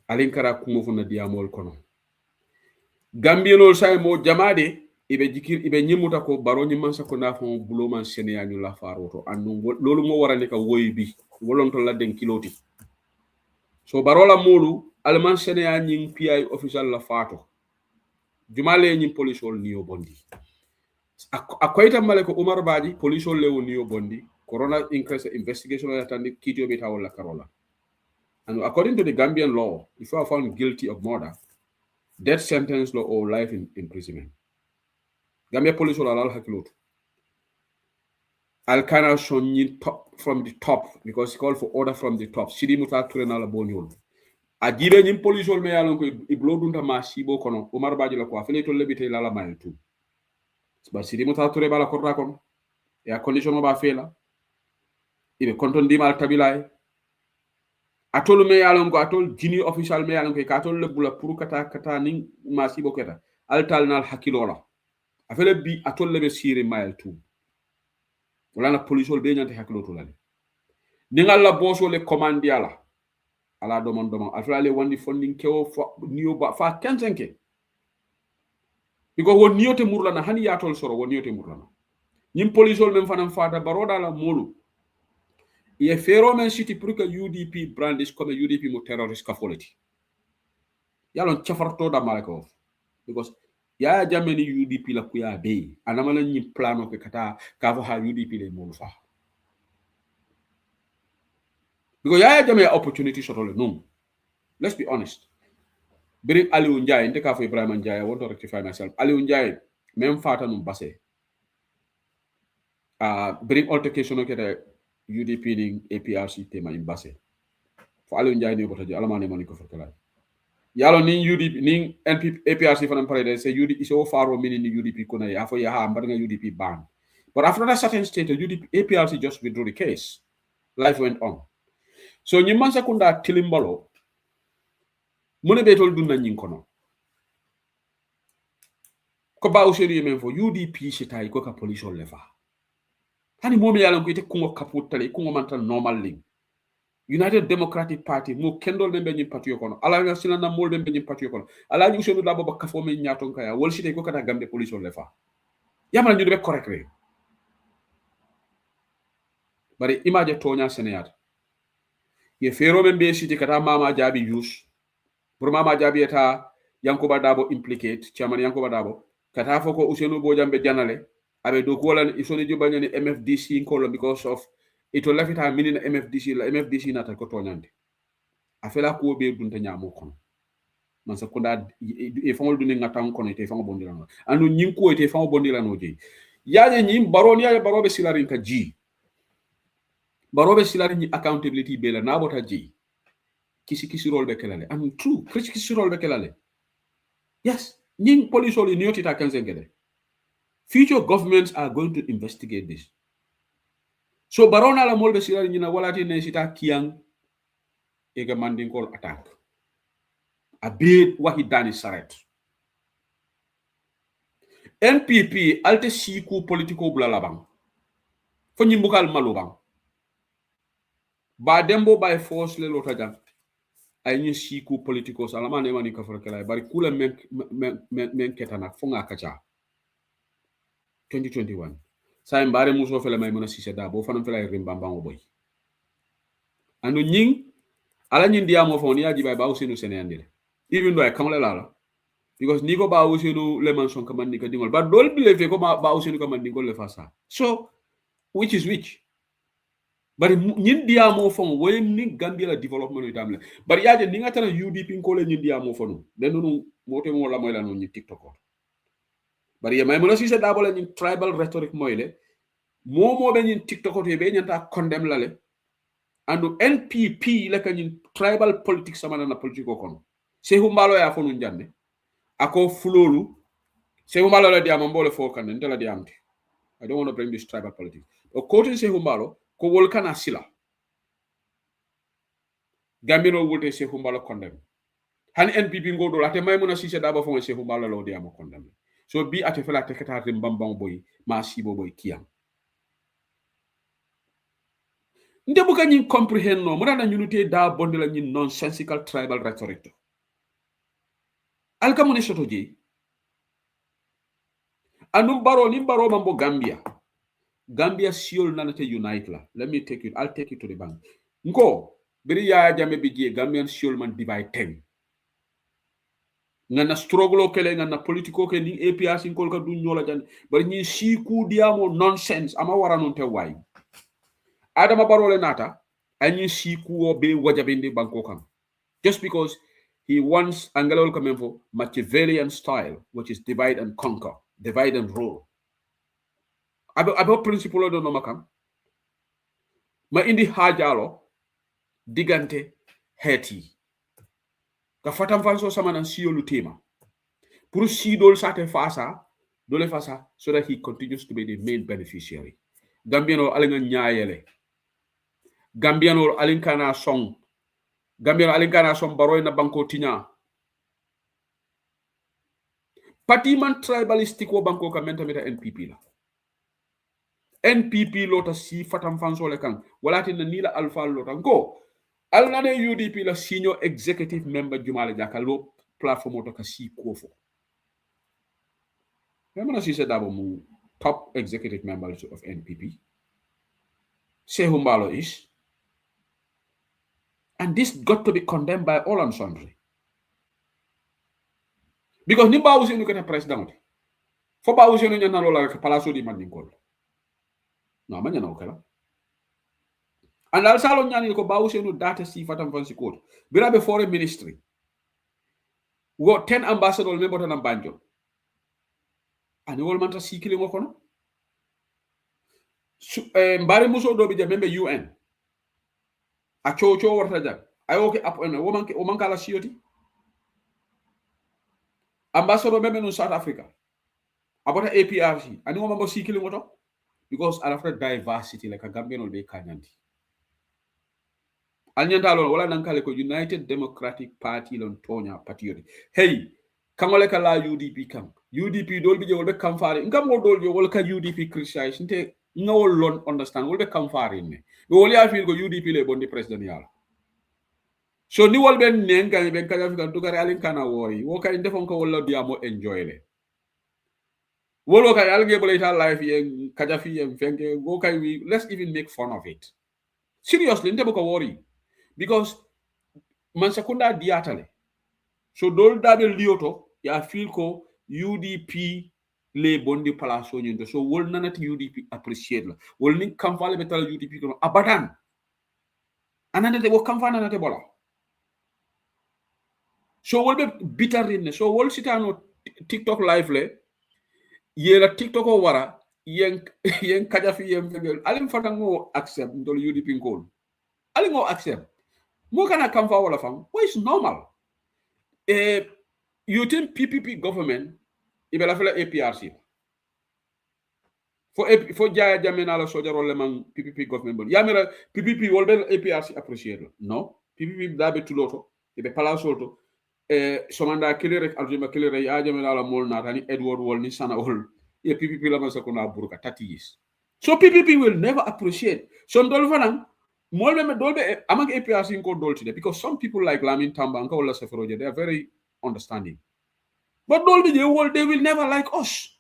alinkara kumo fona diamol kono Gambienol say mo jamade ibe nyimuta ko baro nyimansa ko na fon bulo man senya ñu la faroto andu lolu mo warane ka woy bi wolonto la den kiloti so barola molu alman senya ñing PI official la fato jumale ñi police ol niyo bondi akoyta male ko Umar Baji police ol lewo niyo bondi corona inquest investigation ya tandi kitio be tawol la karola And according to the Gambian law, if you are found guilty of murder, death sentence law or life in imprisonment. Gambia police will allow hakilot. Alkana shon top from the top because he called for order from the top. Sidi muta turenala bonyol. Ajibe nyim police will me alon ko iblodunta ma sibo kono Omar Baji la ko afele to lebite la mail tu. Ba sidi muta ture bala ko rakon. Ya condition ba fela. Ibe konton dimal tabilay. Atol me yalon ko atol jini official me yalon ko katol le bula pour kata ning ma sibo keta. Altal nal hakilola. Afele bi atol lebe siri mail tu. Wala na police will be nyante hakiloto la. Ningal la boss le commande ala. Ala domon afela le wandi funding kewo niyo ba fa kensenke. Because won niyote murlana hani yatol soro won niyote murlana. Nyim police will men fanam fata baroda la molu. Ye fero men city pour que UDP brandish comme UDP mo terrorist kafoleti. Yalon chafarto da malako. Because ya jameni UDP la kuya be anamala nyi plano ke kata ka ha UDP le molu fa. Because ya jameni opportunity shotole no. Let's be honest. Bring Aliou Ndiaye inte ka fo Ibrahima Ndiaye, I want to rectify myself. Aliou Ndiaye même fata num basse. Bring altercation ke UDP ning APRC tema in basse. Fo Aliou Ndiaye ni botaji alamane moni ko fotala. Yalo ning UDP ning NP APRC fanam parade say UDP is so far meaning UDP kuna ya fo ya ha mbarga UDP ban. But after that certain state UDP APRC just withdrew the case. Life went on. So nyimansa kunda tilimbalo mune betol dunna nyin kono. Ko ba useri men fo UDP sitay ko ka police lefa. Hani momi yalan ko ite kungo kaputale kungo mantal normal ling. United Democratic Party mo kendol be nyin parti kono ala nga silana mol be nyin parti kono ala ñu usenu dabo ba kafo men nyaton kaya wol sitay ko kata gambe police lefa. Yamal ñu be correct re. Bari image tonya seneyat. Ye fero men be siti kata mama jabi use. Pour mama jabi eta Yankuba Dabo implicate chairman Yankuba Dabo kata foko usenu bojambe janale abe do ko lan isoni jubanya ni MFDC in kolo because of it will left it meaning MFDC la MFDC nata ko tonyande afela ko be dunta nyamo kono man sa kunda e fangol dunni ngatan kono te fango bondira no anu nyim ko te fango bondira no je yaje nyim baroni yaje barobe silarin ka ji barobe silarin ni accountability be la nabota ji kisi role be kelale and true kisi role be kelale. Yes, nying police all in yotita kanzengede. Future governments are going to investigate this. So barona la molbe sila nyina walati ne sita kiang ega manding call attack. A bit wahi dani saret. NPP alte siku politiko blalabang. Fo nyimbukal malubang. Ba dembo by force le lotajang. Ay ñu siku politiko salama ne mani ka forkela bari kula men ketana fonga kacha 2021 say mbare muso fele may mëna sise da bo fanam fele rimbamba ngo boy anu ñing ala ñin dia mo fon ya jiba ba usinu senendile even though I kamala lala because niko ba usinu le manson ka man ni ka dingol but dol bile fe ko ba usinu ka man dingol le fasa so which is which. Bari ñin dia mo fon way ni Gambia la development itamle bari yaje ni ngata na UDP ko le ñin dia mo fonu den nu mote mo la moy la no ñi TikTok bari ya may mo la ci da bola ñin tribal rhetoric moy le mo be ñin TikTok to be ñanta condemn la le andu NPP la ka ñin tribal politics sama na politiko kono Sehu Mbalo ya fonu njande ako fulolu Sehu Mbalo la dia mbole fo kan ndela dia amti. I don't want to bring this tribal politics o quoting Sehu Mbalo ko wolkana sila Gambino wolte Sehu Mbalo condemn han NPP ngodo late maymuna sise daba fo Sehu Mbalo lo dia mo condemn so bi ate fela te kata mbambang boy ma sibo boy kiyam nde buka ñin comprehend no mona na ñunute da bonde la ñin nonsensical tribal rhetoric alka mone soto je anum baro ni baro mambo Gambia siol nanate unite la. Let me take you. I'll take you to the bank. Nko, beri ya jame bigi Gambian siol man divide 10. Ngana struggle kele ngana politiko ke ni APRC nkol ka du nyola jan. Bari ni siku diamo nonsense ama wara non te way. Adama Barrow le nata anyi siku be wajabinde banko kam. Just because he wants Angelo Kamenfo Machiavellian style, which is divide and conquer, divide and rule. Abo principle do no makam. Ma indi hajalo digante heti. Ka fatam fanso samanan siyo lutema. Pour sidol sate fasa, dole fasa, so that he continues to be the main beneficiary. Gambiano alinga nyayele. Gambiano alinkana song. Gambiano alinkana song baroy na banko tinya. Patiman tribalistic wo banko ka menta NPP la. NPP lota si fatam fanso le kan. Walati na nila alfa lota. Go. Alnane UDP la senior executive member Jumale Jakalo platform oto ka si kofo. Remember she said that mu top executive members of NPP. Sehumbalo is. And this got to be condemned by all and sundry. Because ni ba usi nukete president. Fo ba usi nunya nalola ke palaso di mandingol. No, manya na okela. And al salon nyani ko ba usi nu data si fatam fansi code. Birabe foreign ministry. We got 10 ambassadors member tan banjo. And all manta si kili ngokono. Mbari muso do bi member UN. A chocho warta jag. Ayo ke apone wo manka la sioti. Ambassador member no South Africa. About APRC. And you remember see killing what? Because after diversity, like a Gambian will be Kanyanti. Anyantalo, wala nankale ko United Democratic Party lon Tonya Patriot. Hey, kamoleka la UDP kam. UDP dol bi je wolbe kam faari. Ngam mo dol je wol ka UDP criticize nte no lon understand wolbe kam faari ne. Be woli afil ko UDP le bondi president yala. So ni wolbe nenga be kala fi kan tukare alin kana wori. Wo kay defon ko wala diamo enjoy le. Wolo kay alge bolita life yen kajafi yen fenke go kay we let's even make fun of it. Seriously, nte ko worry because man sekunda diatale. So dol dabe lioto ya feel ko UDP le bondi palaso nyendo. So wol nanati UDP appreciate la. Wol ni kamfale betala UDP kono abadan. Anande wo kamfana nate bola. So wol be bitter so wol sitano TikTok live le yela TikTok o wara yen kajafi yen alim fatango accept ndol UDP ngol alim o accept mo kana kamfa wala fam what is normal you think PPP government ibela fela APRC for jaya jamena la soja rolle man PPP government bon yamira PPP wolbe APRC appreciate no PPP dabe tuloto ibe palaso to somanda kilere aljuma kilere ya jamena la mol na tani Edward Wall ni sana wol ye PPP la masa kuna buruka 30 years so PPP will never appreciate so ndol fanan molbe me dolbe among APRC ko dolti because some people like Lamin Tamba and Kaola Seferoje they are very understanding but dolbe je wol they will never like us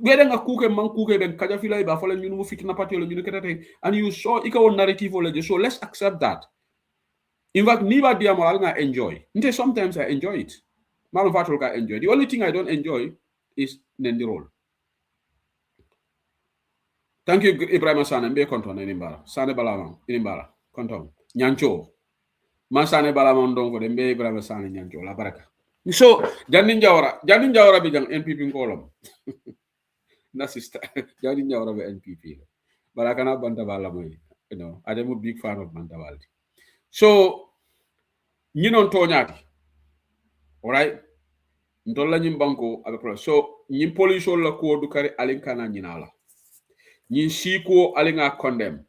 wede nga kuke man kuke ben kaja filay ba fala ñu mu fitina patio ñu ketate and you saw ikaw narrative ole so let's accept that in fact niba diamoral nga enjoy nte sometimes I enjoy it malum fatul ka enjoy the only thing I don't enjoy is nendi role. Thank you Ibrahim Sane mbe konton inimbara Sane Balama inimbara konton nyancho ma Sane Balama ndongo de mbe Ibrahim Sane nyancho la baraka so Jandin Jawara bi jang NPP ngolom na sister Jandin Jawara be NPP baraka na banta bala moy you know I am a big fan of Bantabaldi so ñi non toñati all right ndolla ñim banko avec so ñim police la ko du kare alin kana ñinala ñi siko alinga condemn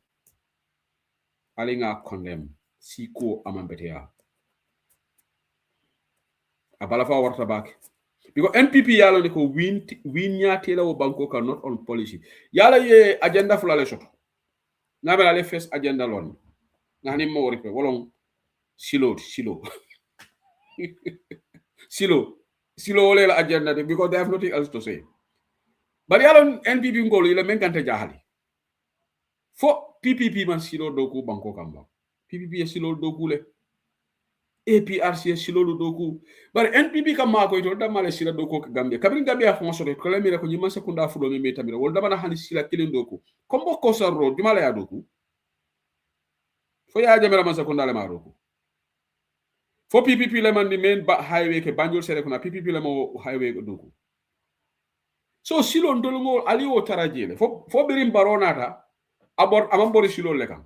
siko amambetea abala fa warta back because NPP yalo ne ko win ñati la wo banko ka not on policy yala ye agenda fulale soto ngabela le first agenda lon ngani mo wori pe wolon silo wole la agenda de because they have nothing else to say but yalo NPP ngolo ile menkante jahali fo PPP man silo doku banko kamba PPP silo doku le APRC silo doku but NPP kama ko to damale sila doku ka Gambia kabrin Gambia fo so ko lemire ko nyima sekunda fulo me tamira wol dama na hani sila kilin doku kombo ko sarro dimala ya doku fo ya jamela man sakunda le maruku fo PPP le man di main highway ke Banjul sere kuna PPP le mo highway ko duku so silo ndolungo ali o tarajele fo birim baronata amambori silo le kam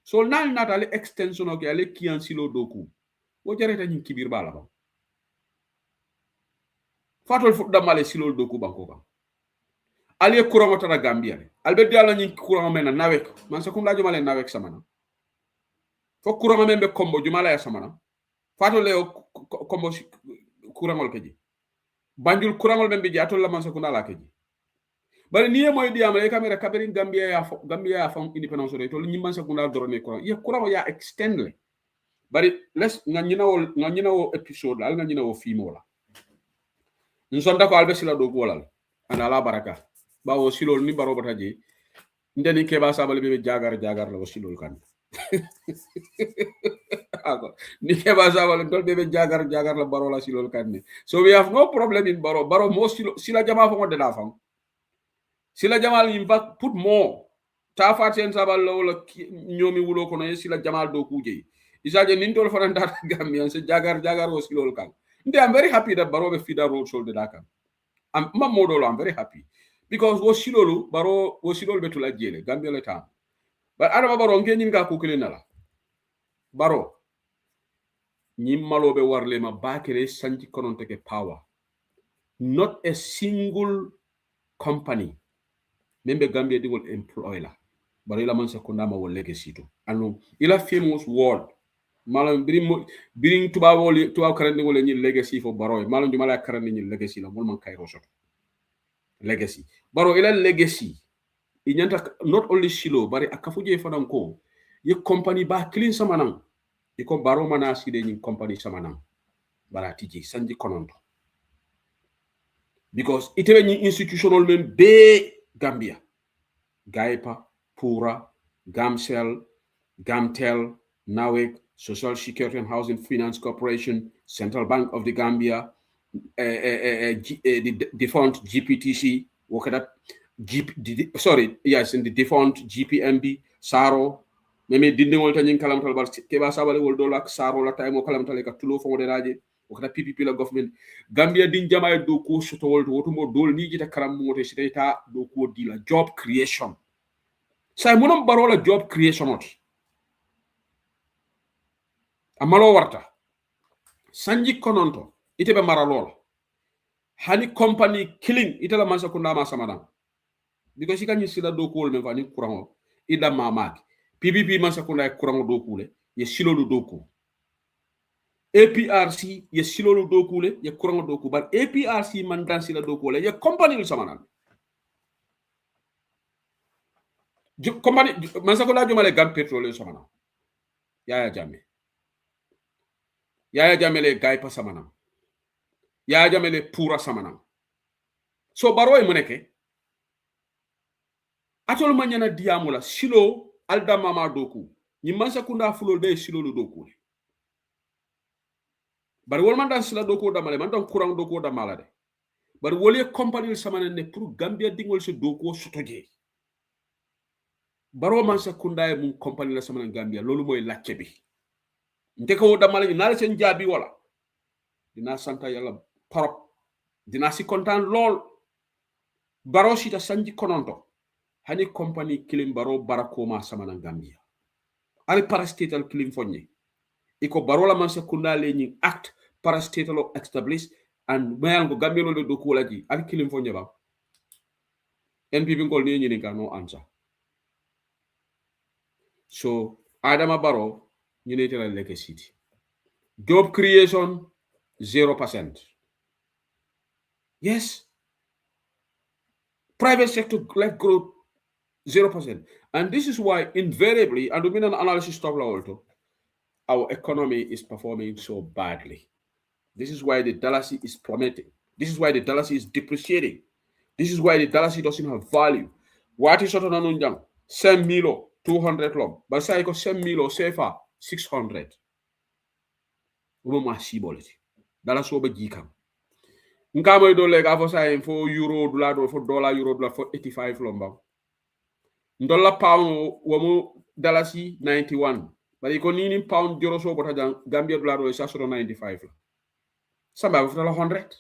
so nal nata le extension ok ale kian silo doku o jareta nyin kibir bala ba fatol fu damale silo doku banko kam ali kurango tara Gambia le albe diala nyin kurango mena nawek man sakunda jumale nawek samana fo kurango membe kombo jumala ya samana fatol le kombo kurangol keji Banjul kurangol membe jatol la man sakunda la keji bari niye moy diam le kamera kaberin Gambia ya fam independence re to li man sakunda drone ko ye kurango ya extend le bari les nga nyina wo episode al nga nyina wo fimo la nsonda ko albe sila do golal ana la baraka bawo silol ni baro bataji ndeni keba sabale be jagar la wo silol kan ni keba sabale dol be jagar la baro la silol kan ni so we have no problem in baro mo sila jama fo de la fam sila jamal in fact put more ta faten sabal la nyomi wulo ko no sila jamal do kuje isaje nin tol fanan data Gambian se jagar wo silol kan I'm very happy that baro be feeder road shoulder daka I'm very happy because wo silolu baro wo silol be tula jele Gambia le tam but adama baro ngeni nga ko kele nala baro nyimmalo be warle ma bakere sanji kononte ke power not a single company membe Gambia digol employ la baro ila man sekunda ma wo legacy to anu ila famous word malam biring tubaw karande ngol ni legacy fo baro malam di mala karande ni legacy la mol man kayro soto legacy baro ila legacy inyanta not only silo bari akafuje fanan ko ye company ba clean samanang iko baro mana side ni company samanang bara tiji sanji kononto because itewe ni institutional men be Gambia Gaipa Pura Gamcel Gamtel Nawek Social Security and Housing Finance Corporation, Central Bank of the Gambia, the defunct GPTC, in the defunct GPMB, SARO, meme dinding wol tan kalam tal bar keba sabale wol dolak SARO la tay mo kalam tal ka tulo fo de raje wakata PPP la government Gambia din jama do ko soto wol to mo dol ni jita karam mo te sita do ko di la job creation say monom barola job creation oti amalo warta sanji kononto ite be mara lol hani company killing ite la mansa kunda ma samadan because ikanyi sila do ko men fani kurango ida mamaki PPP mansa kunda kurango do kule ye silolu do ko APRC ye silolu do kule ye kurango do ko but APRC man dan sila do kule ye company lu samanan company mansa kunda jomale gan petrol lu samanan Yaya Jammeh le Gaipa samanam Yaya Jammeh le Pura samanam so baro e muneke atol manyana diamula silo alda mama doku ni mansa kunda fulol be silo lu doku bari wol man dan sila doku damale man dan kurang doku damala de bari wole company samana ne pour Gambia dingol se doku sotoje baro mansa kunda e mun company la samana Gambia lolu moy lacce bi ndeko damala ni nala sen jabi wala dina santa yalla torop dina si kontaan lol baro sita sanji kononto hani company kilim baro barakoma samana Gambia ali parastatal kilim fonye iko baro la man sekunda le ni act parastatal establish and mayal go Gambia lo do ko laji ali kilim fonye ba NPP ngol ni ni ka no answer so Adama Barrow ñu ne tela legacy job creation 0%. Yes. Private sector like growth 0%. And this is why invariably, and we mean an analysis stop also, our economy is performing so badly. This is why the dollar is plummeting. This is why the dollar is depreciating. This is why the dollar doesn't have value. What is sort of nanunjang? 10 milo, 200 lom. But say I 10 milo, safer 600. Uma sibolity. Dollar so big jikam. Nkamo do leg afo say for euro dollar do for dollar euro dollar for 85 lomba. Dollar pound womo dalasi 91 bari ko ni pound joro so bota jang Gambia dollar o sa 95 la samba fota la 100.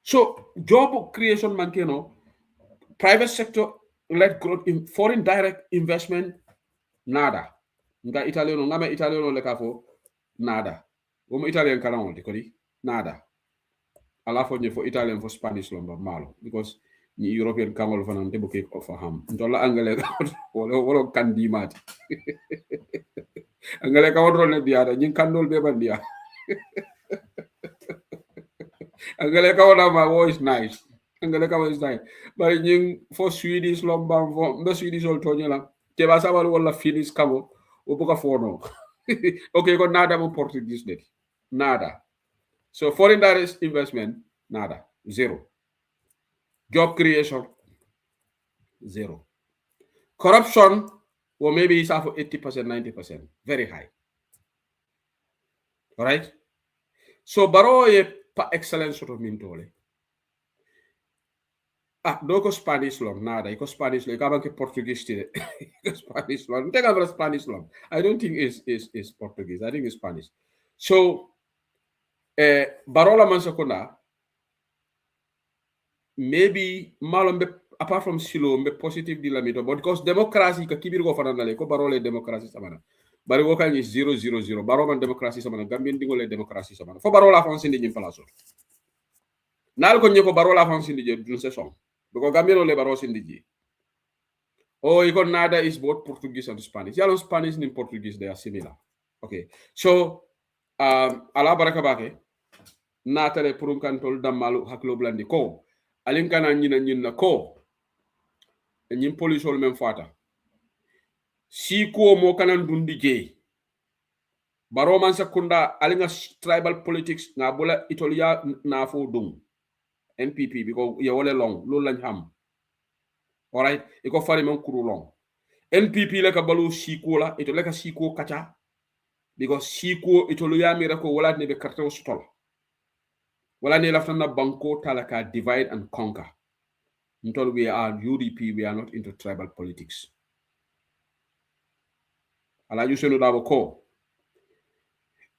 So job creation mankeno private sector led growth in foreign direct investment nada nga italiano ngame italiano le kafo nada womo italian kala on ko di nada ala fo nye fo italian fo spanish lomba malo because ni european kangol fanan te buke of ham ndola angale wala kandi mati angale ka wodro ne biada nyin kandol be bandia angale ka wona ma voice nice angale ka voice nice bari nyin fo swedish lomba fo mbe swedish ol toñela te ba sabal wala finnish kamo o buka fono okay ko nada mo portuguese de nada. So foreign direct investment nada, zero. Job creation zero. Corruption or maybe it's for 80%, 90%, very high. All right. So baro ye pa excellence sort of mintole. Doko Spanish long nada. Iko Spanish long. Ikaban ke Portuguese tide. Spanish long. Take over Spanish long. I don't think is Portuguese. I think it's Spanish. So barola mansakona maybe malombe apart from silo mbe positive di lamito but because democracy ka kibir go fanandale ko barole democracy samana bari wo kan 000 baro man democracy samana gambien dingole democracy samana fo barola fon sindi nyim palaso nal ko nyeko barola fon sindi je dun saison because gambien le baro sindi ji oh iko nada is both Portuguese and Spanish yalo Spanish and Portuguese they are similar. Okay, so ala baraka bake natale purum kantol damalu haklo blandi ko alin kana nyina ko nyim police ol men fata si ko mo kanan dundi je baro man sakunda alinga tribal politics nga bola itolia na fo dum NPP because ye wole long lo lañ xam. All right, iko fari men kuru long NPP la ka balu si ko la ito la ka si ko kacha because si ko itolia mi rako wala ne be carte o stol wala ne laftana banko talaka divide and conquer. Until we are UDP, we are not into tribal politics. Ala jusenu dabo ko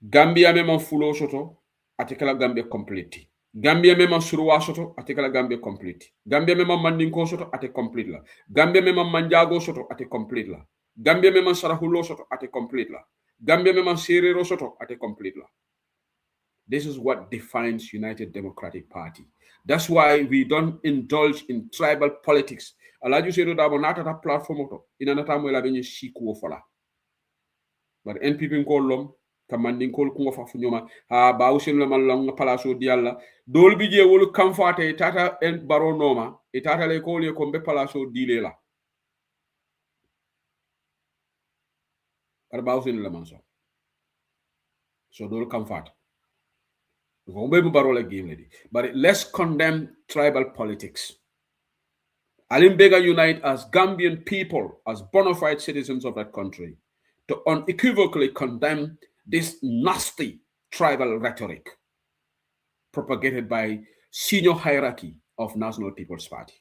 Gambia mema fulo soto atekala Gambia complete. Gambia mema suruwa soto atekala Gambia complete. Gambia mema mandinko soto ate complete la. Gambia mema manjago soto ate complete la. Gambia mema sarahulo soto ate complete la. Gambia mema serero soto ate complete la. This is what defines United Democratic Party. That's why we don't indulge in tribal politics. Alaju sedo dabo nata ta platform to ina nata mo la benye shiku fola. But NPP ko lom kamandin ko ko fa fu nyoma ha ba usen la man long palaso dialla dol bi je wolu kam fate tata en baro noma e tata le ko le ko be palaso dile la. Par ba usen la man so dol kam fate. But let's condemn tribal politics. Alimbega unite as Gambian people, as bona fide citizens of that country, to unequivocally condemn this nasty tribal rhetoric propagated by senior hierarchy of National People's Party.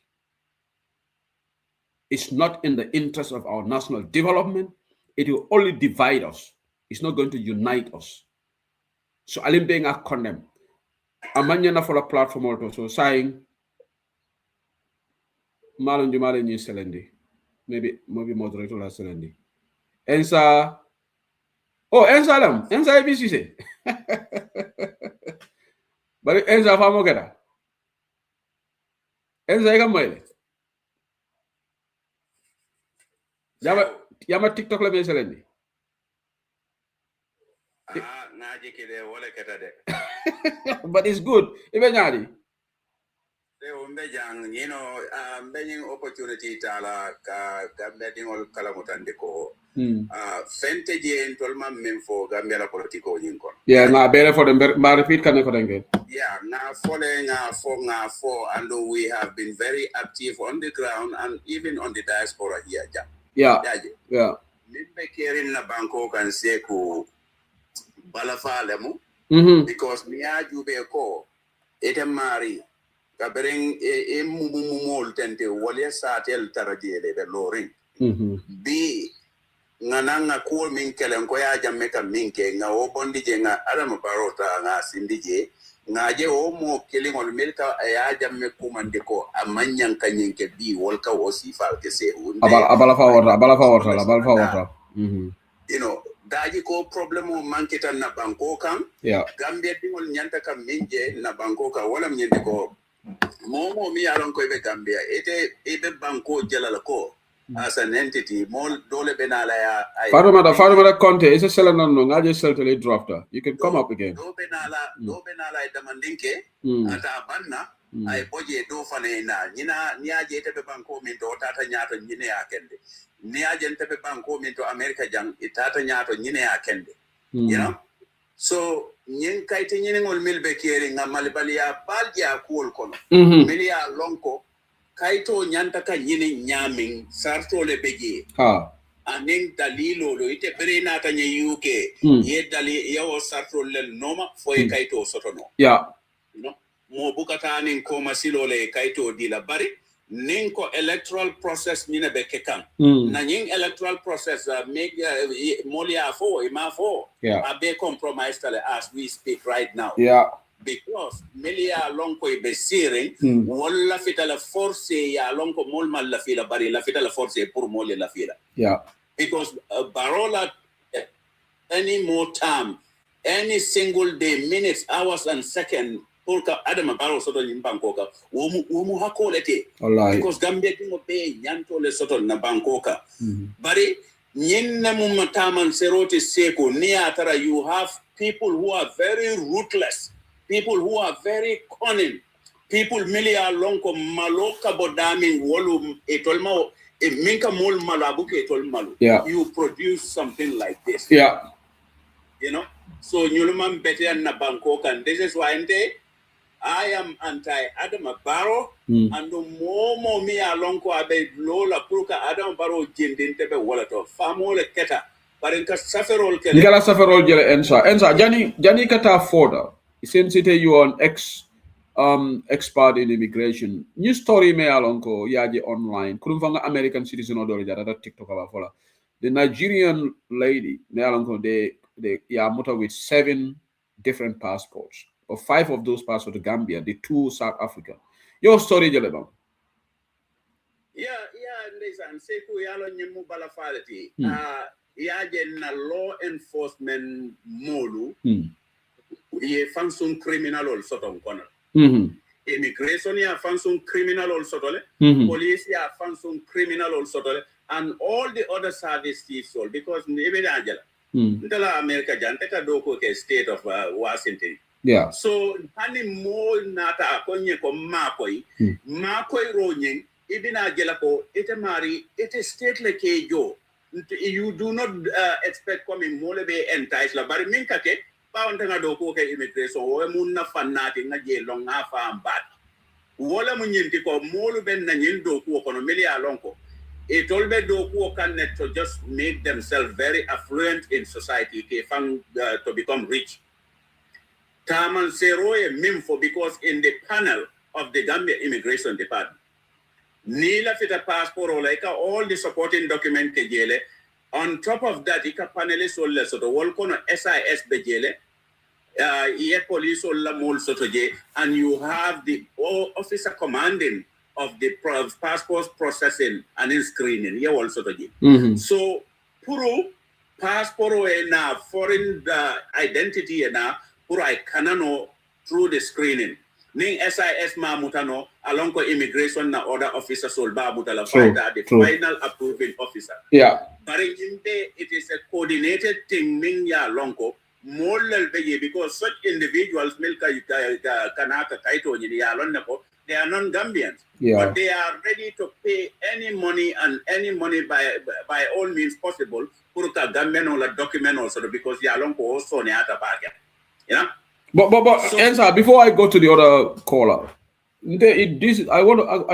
It's not in the interest of our national development. It will only divide us. It's not going to unite us. So Alimbega condemn. Amanya na for a platform also so saying malon jumale ni selendi maybe moderator la selendi ensa ensa lam ensa ebisi bari ensa famo gada ensa ega moyle yama TikTok la be selendi naji kide wole keta de but it's good even nyari you know, many opportunity tala Gambia ol kalamutande ko fente je en tolma men fo Gambia la politiko nyinkon yeah na bele for them ma repeat kan ko dengen yeah na fo and we have been very active on the ground and even on the diaspora here yeah limbe kerin na banko kan seku balafa lemu because mi ajube ko ete mari kabering mumul tente wole satel tarajele be loring bi nga ko min kelen ko ya jamme kam min ke nga o bondi je nga Adama Barrow ta nga sindije nga je o mo kelingol milka ya jamme kumande ko amanyan kanyen ke bi wolka o sifal ke se unde abala fa wata you know daji ko problem o mankita na banko kam Gambia dingol nyanta kam minje na banko ka wala nyende ko momo mi yaron ko be Gambia ebe banko jalala ko as an entity mol dole benala ya Farumada Conte is a seller no ngaje seltele drafter. You can come up again. Do benala damandinke ata banna ay boje do fane na nyina niaje tebe banko min do tata nyato nyine akende niaje tebe banko min to America jang itata nyato nyine akende you know so nyen kayti nyine ngol milbe keri ngamal baliya balja kuol kono milia lonko kaito nyanta ka nyine nyamin sarto le beje aning dalilo lo ite berena ta nye UK ye dali yawo sarto le noma foye kaito sotono no mo bukata nin ko masilo le kaito dila bari nin ko electoral process nyine be kekan na nyin electoral process make molia fo ima fo abe compromise tale as we speak right now because melia lonko be siring wala fitala force ya lonko mol mal la fila bari la fitala force pour mol la fila because barola any more time any single day minutes hours and second pour ka Adama Barrow soto ni bankoka womu hakolete because Gambia tingo be nyanto le soto na bankoka bari nyinna mu mataman serote seko ni atara you have people who are very ruthless, people who are very cunning, people milia lonko maloka bodami wolu etolma minka mol malabuke etolmalu. You produce something like this. You know, so nyuluman better na Bangkok, and this is why I am anti-Adama Barrow, and the more me alonko abe lola pruka Adama Barrow jindin tebe walato famole keta parenka saferol kele nikala saferol jele ensa jani kata foda since you on expert in immigration new story me alonko yaji online kurumfanga American citizen odoro jara TikTok aba fola the Nigerian lady me alonko they muta with 7 different passports. Or 5 of those passports to Gambia, the 2 South Africa. Your story, Jelebam. Listen, Seku Yalo Nyemu Balafality. Na law enforcement molu, ye function criminal or sort of corner. Immigration ya function criminal or sort of police ya function criminal or sort of and all the other services all because maybe Angela. Ndala America janteka doko ke state of Washington. So hani mo nata akonye ko makoi ronyen ibina jelako ite mari ite state le kejo you do not expect coming mole be entice la bari minka ke pa ontanga do ko ke immigration o munna fannati nga je longa fa ambat wala munyinti ko molu ben na nyindo ko kono meli alonko it all be do ko can to just make themselves very affluent in society ke fang to become rich. Taman Seroye Mimfo because in the panel of the Gambia Immigration Department, Nila Fita passport or like all the supporting document kejele. On top of that, ika panelist or less so the Wolkono SIS bejele, police or la mol sotoje, and you have the officer commanding of the passport processing and in screening. Yeah, also So puro passport na foreign identity na. I kanano through the screening. Ning SIS ma mutano along ko immigration na order officer solba mutala fighter the final approving officer. But it is a coordinated thing ning ya lonko more beye because such individuals milka kanaka kaito ni ya lonko they are non-Gambians. But they are ready to pay any money by all means possible for ka Gambian or document also because ya lonko also ne ata baga. Yeah, but so, Ensa, before I go to the other caller, I'm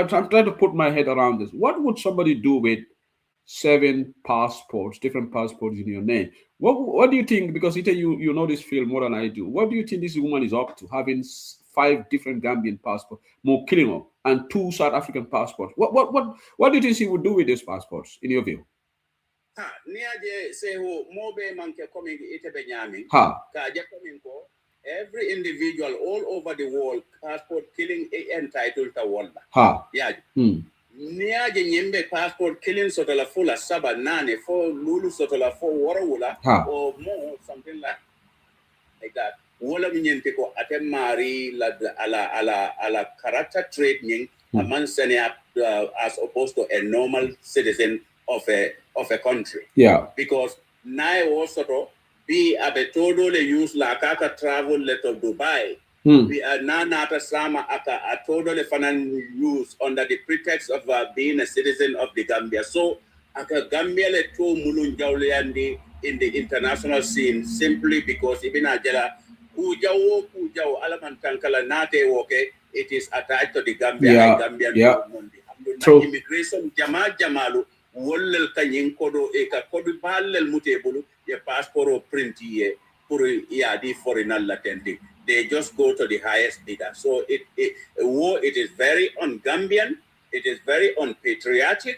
trying to put my head around this. What would somebody do with 7 passports, different passports in your name? What do you think? Because you know this field more than I do. What do you think this woman is up to? Having 5 different Gambian passports, more killing and 2 South African passports. What do you think she would do with these passports, in your view? Ha, niaje say ho mobe manke coming itebe nyami. Ha. Ka je coming ko. Every individual all over the world passport killing entitled to one. Ha. Yeah. Niaje nyembe passport killing sotola fula saba nane for lulu sotola for warawula or more something like that. Wala minyente ko atemari la ala character trait nying a man as opposed to a normal citizen of a country. Yeah. Because now also be abetodo le use la kaka travel letter Dubai. We are nata sama aka atodo le fanan use under the pretext of being a citizen of the Gambia. So aka Gambia le to mulun jawleandi in the international scene simply because ibn ajala kujawo alamantankala nate woke it is attached to the Gambia Gambian True. Immigration jamalu wollel kanyin kodo e ka kodo ballel mutebulu ye passport print ye pour ya di foreigner latente. They just go to the highest bidder. So it is very un-Gambian, it is very unpatriotic,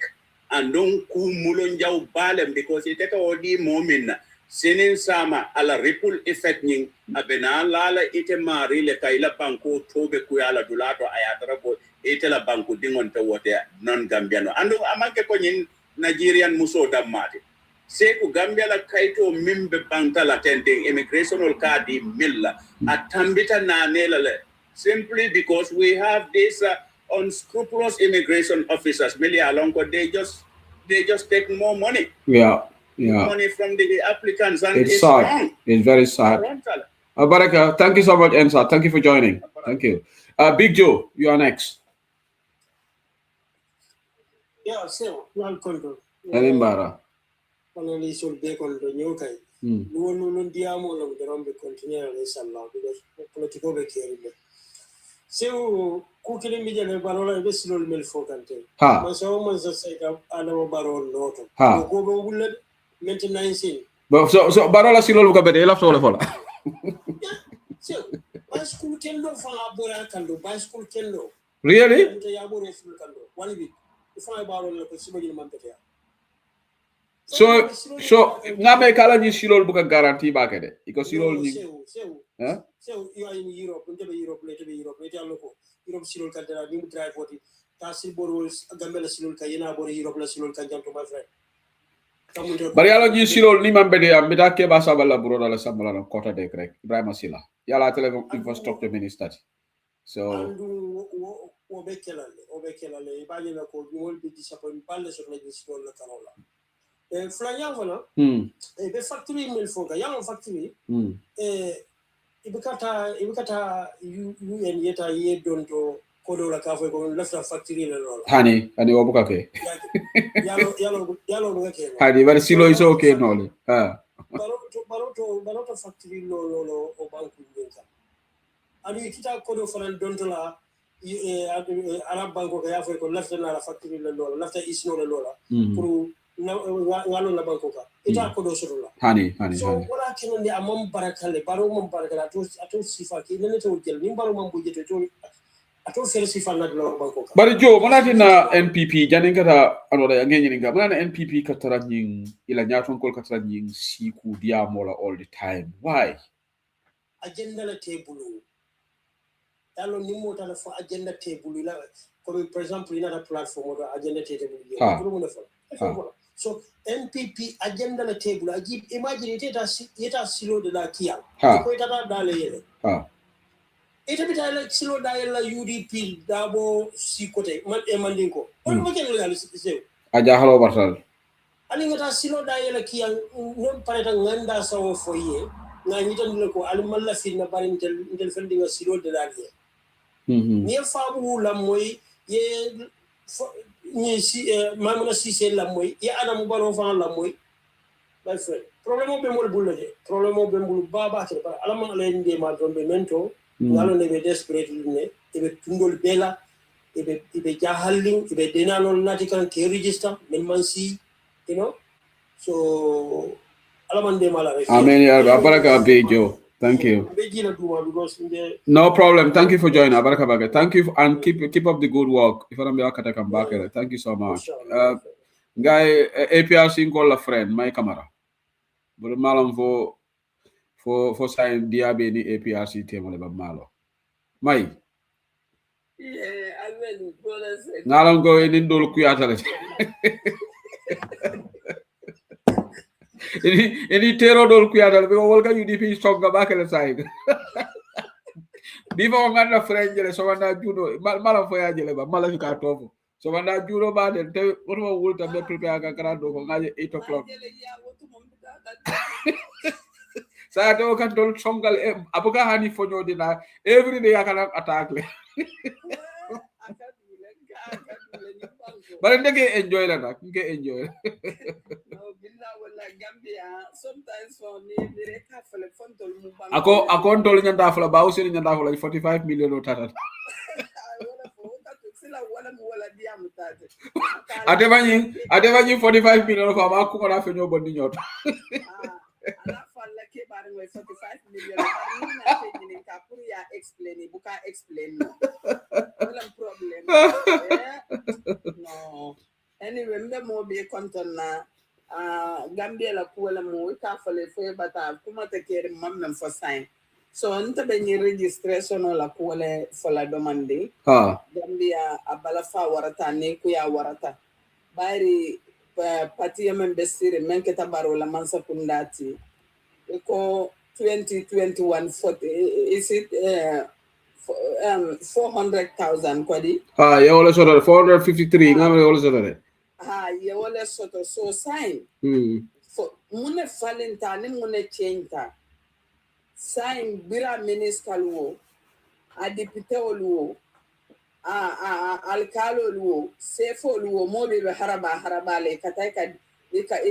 and don't ku mulon jaw balem because it take all the moment sinin sama ala ripple effect ning abena lala ite mari le kaila banko tobe kuyala dulato ayatara ko ite la banko dingon to wote non-Gambiano. Ando amanke ko nyin Nigerian muso damati. Seku Gambia la kaito mimbe banta la tending immigration or kadi milla atambita na nelale simply because we have these unscrupulous immigration officers milli alongo they just take more money. Money from the applicants and it's sad. Wrong. It's very sad. Baraka, thank you so much, Ensa. Thank you for joining. Thank you. Big Joe, you are next. Yeah, so welcome. Elimbara. Finally, should be on the new kind. No diamo long the rombe continue inshallah because political be carry. So cooking media le barola be silo mel fokante. Ma so man sa say ka ana barol noto. Ko be wulle maintenance. So barola silo ka be de la fola fola. So school kendo fa abora kando ba school kendo. Really? Ya abora school kando. One week. If I barol le ko sibo man pete. So nabe kala ni silol buka guarantee bakade because silol ni so you are in Europe Europe Europe silol kan dara ni drive woti ta silboro gambela silol ka yena boro Europe la silol kan jamto my friend bari yalo ni silol ni mambe de am bita ke ba sabala buro dala sabala na kota de rek Ibrahima Sila yala tele infrastructure minister so o bekelale ba yela ko ni wol bi disappoint balle sur la silol la kanola Flanyavana, a factory mill for a young factory, Ibicata, you and yet I ye don't Kodola Cafe left a factory in a roll. Honey, and you okay. Yellow, Honey, but Silo is okay, Nolly. Baroto factory low or bank. And you kita Kodo for an Dontola, Arab Bank of Africa left another factory in the Lola, left East Nola Lola. Ngalo la bankoka ita ko do sorola hani so wala kenen de amam barakale baro mom barakala ato sifa ki nene to jel ni baro mom bujete to ato fer sifa na do bankoka bari jo monati na NPP janinga anoda ngenyi ninga monana NPP katara nying ila nyaton kol katara nying siku diamola all the time why agenda la table yalo ni mota la fo agenda table la comme par exemple ina platform or agenda table so NPP agenda la table ajib imagine yeta silo de la kia ko itata dale yele ita bita silo da yela UDP dabo si côté man e mandinko on mo ken la se aja halo batal ani ngata silo da yela kia non pareta nganda sawo foye ngani tan ko al malla finna barintel intel fendinga silo de la kia ni famu la moy ye ni si mamuna si c'est la moy ya ana mu balo fa la moy my friend problème be mol bulle problème be mol baba ke ba ala man ala ndé ma don be mento ngalo ne be desperate ne e be tundol bela e be jahalling e be denalo nati kan ke register men man si you know so ala man de mala amen ya baraka bejo thank you no problem thank you for joining baraka baga thank you and keep up the good work if I'm back thank you so much Guy APRC call a friend, my camera. But malam for sign diabe ni APRC team le malo. Mai. Yeah, I mean, brother said. Ngalam go in indol kuyata le. Ini terror dol kuyata le because wolka UDP stronger back at the side. Before ngana friend jele so wana judo malam fo ya jele ba malam ka tofu. So wana judo ba de te wono wulta be prepare ka kara do ko ngaje 8 o'clock. Sa to kan dol songal abuka hani fonyo dina every day akana attack le. But they enjoy that. Enjoy. No, Billa wala Gambia. Sometimes for me, they have a fun to move. Ako tol nyanda fala ba usini nyanda fala 45 million o tata. Adevanyi 45 million for ma ku na fenyo bondi nyot. Ala falla ke bare 45 million. Na fenyi ka pour ya explain, buka explain. Wala problem. No. Anyway, mbe mo be konton na Gambia la kuwala mo ka fale fo bata kuma te kere mamman for sign. So nta be ni registration la kuwala fo la demande. Gambia abala fa warata ne ku ya warata. Bari parti yemen besire men ke tabaro la mansa kundati. Eko 2021 40 is it 400,000 kwadi? Ya wala sort 453 ngam wala sort ya wala sort so sign. For mune falenta ni mune change ta. Sign bira minister wo, a député wo, a alcalo wo, sefo wo mo be haraba le katay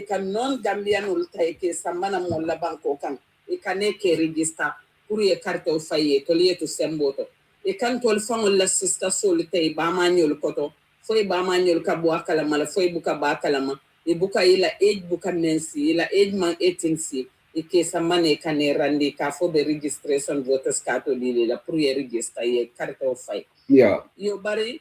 ka non Gambian ul tay ke samana mo la banko kan. Ikane ke register pour ye carte o faye to liye to semboto e kan tol fangol la sista solite ba manuel koto foi ba manuel ka bo akala mala foi buka ba akala ma e buka ila age buka mensi ila age man 18 si e ke samane kane randi ka fo de registration voters card li la pour ye register ye carte o faye yo bari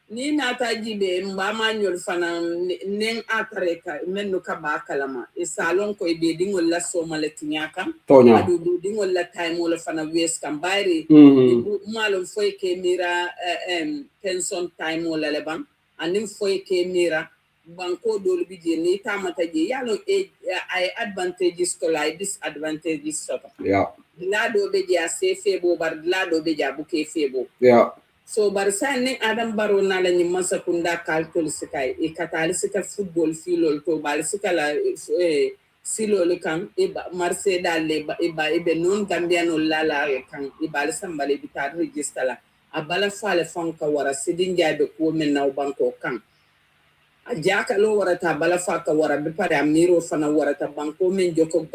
ni nata jibe mba manuel fana nen atareka menno ka ba kalama e salon ko be dingol la somale tinyaka adu dingol la time wala fana wes kam bayri malum foy ke mira pension time wala le bam anim foy ke mira banko dol bi je ni tamata je yalo ay advantages ko lay disadvantages soto la do be je ase febo bar la do be je buke febo so barsa ne adam baro na la ni masa kunda kalkol sikai e katali sika football filol to bal sika la silo le kan e marse dalle e be non gambiano la kan e bal sambale bitar register la abala fale fanka wara sidin jabe ko men naw banko kan a jaka lo warata bala faka wara be pare amiro fana warata banko men joko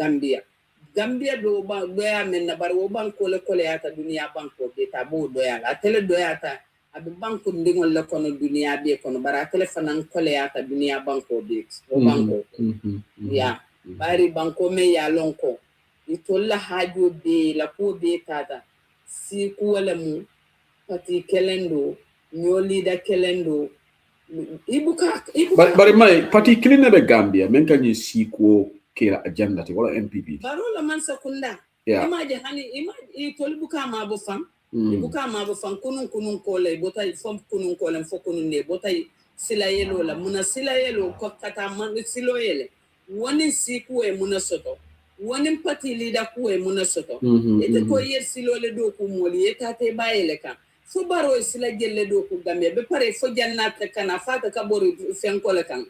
Gambia do ba doya men na bar wo banko le kole ata dunia banko be ta bo doya la tele doya ta abi banko ndingol le kono dunia be kono bara telefonan kole ata dunia banko be o banko ya bari banko me ya lonko itolla hajo be la ko be tata si ku wala mu pati kelendo nyoli da kelendo ibuka bari mai pati kelende be Gambia men kan yi si ko kira agenda te wala NPP barola man sakunda imaje hani imaje tolbuka ma bo fam buka ma bo fam kunun ko lay botay fam kunun ko lam fokunun ne botay sila yelo la muna sila yelo ko kata man silo yele woni siku e muna soto woni pati leader ku e muna soto ete ko yer silo le do ko moli eta te bayele kan fo baro sila gelle do ko Gambia be pare fo jannat kana fata ka bori fenko le kan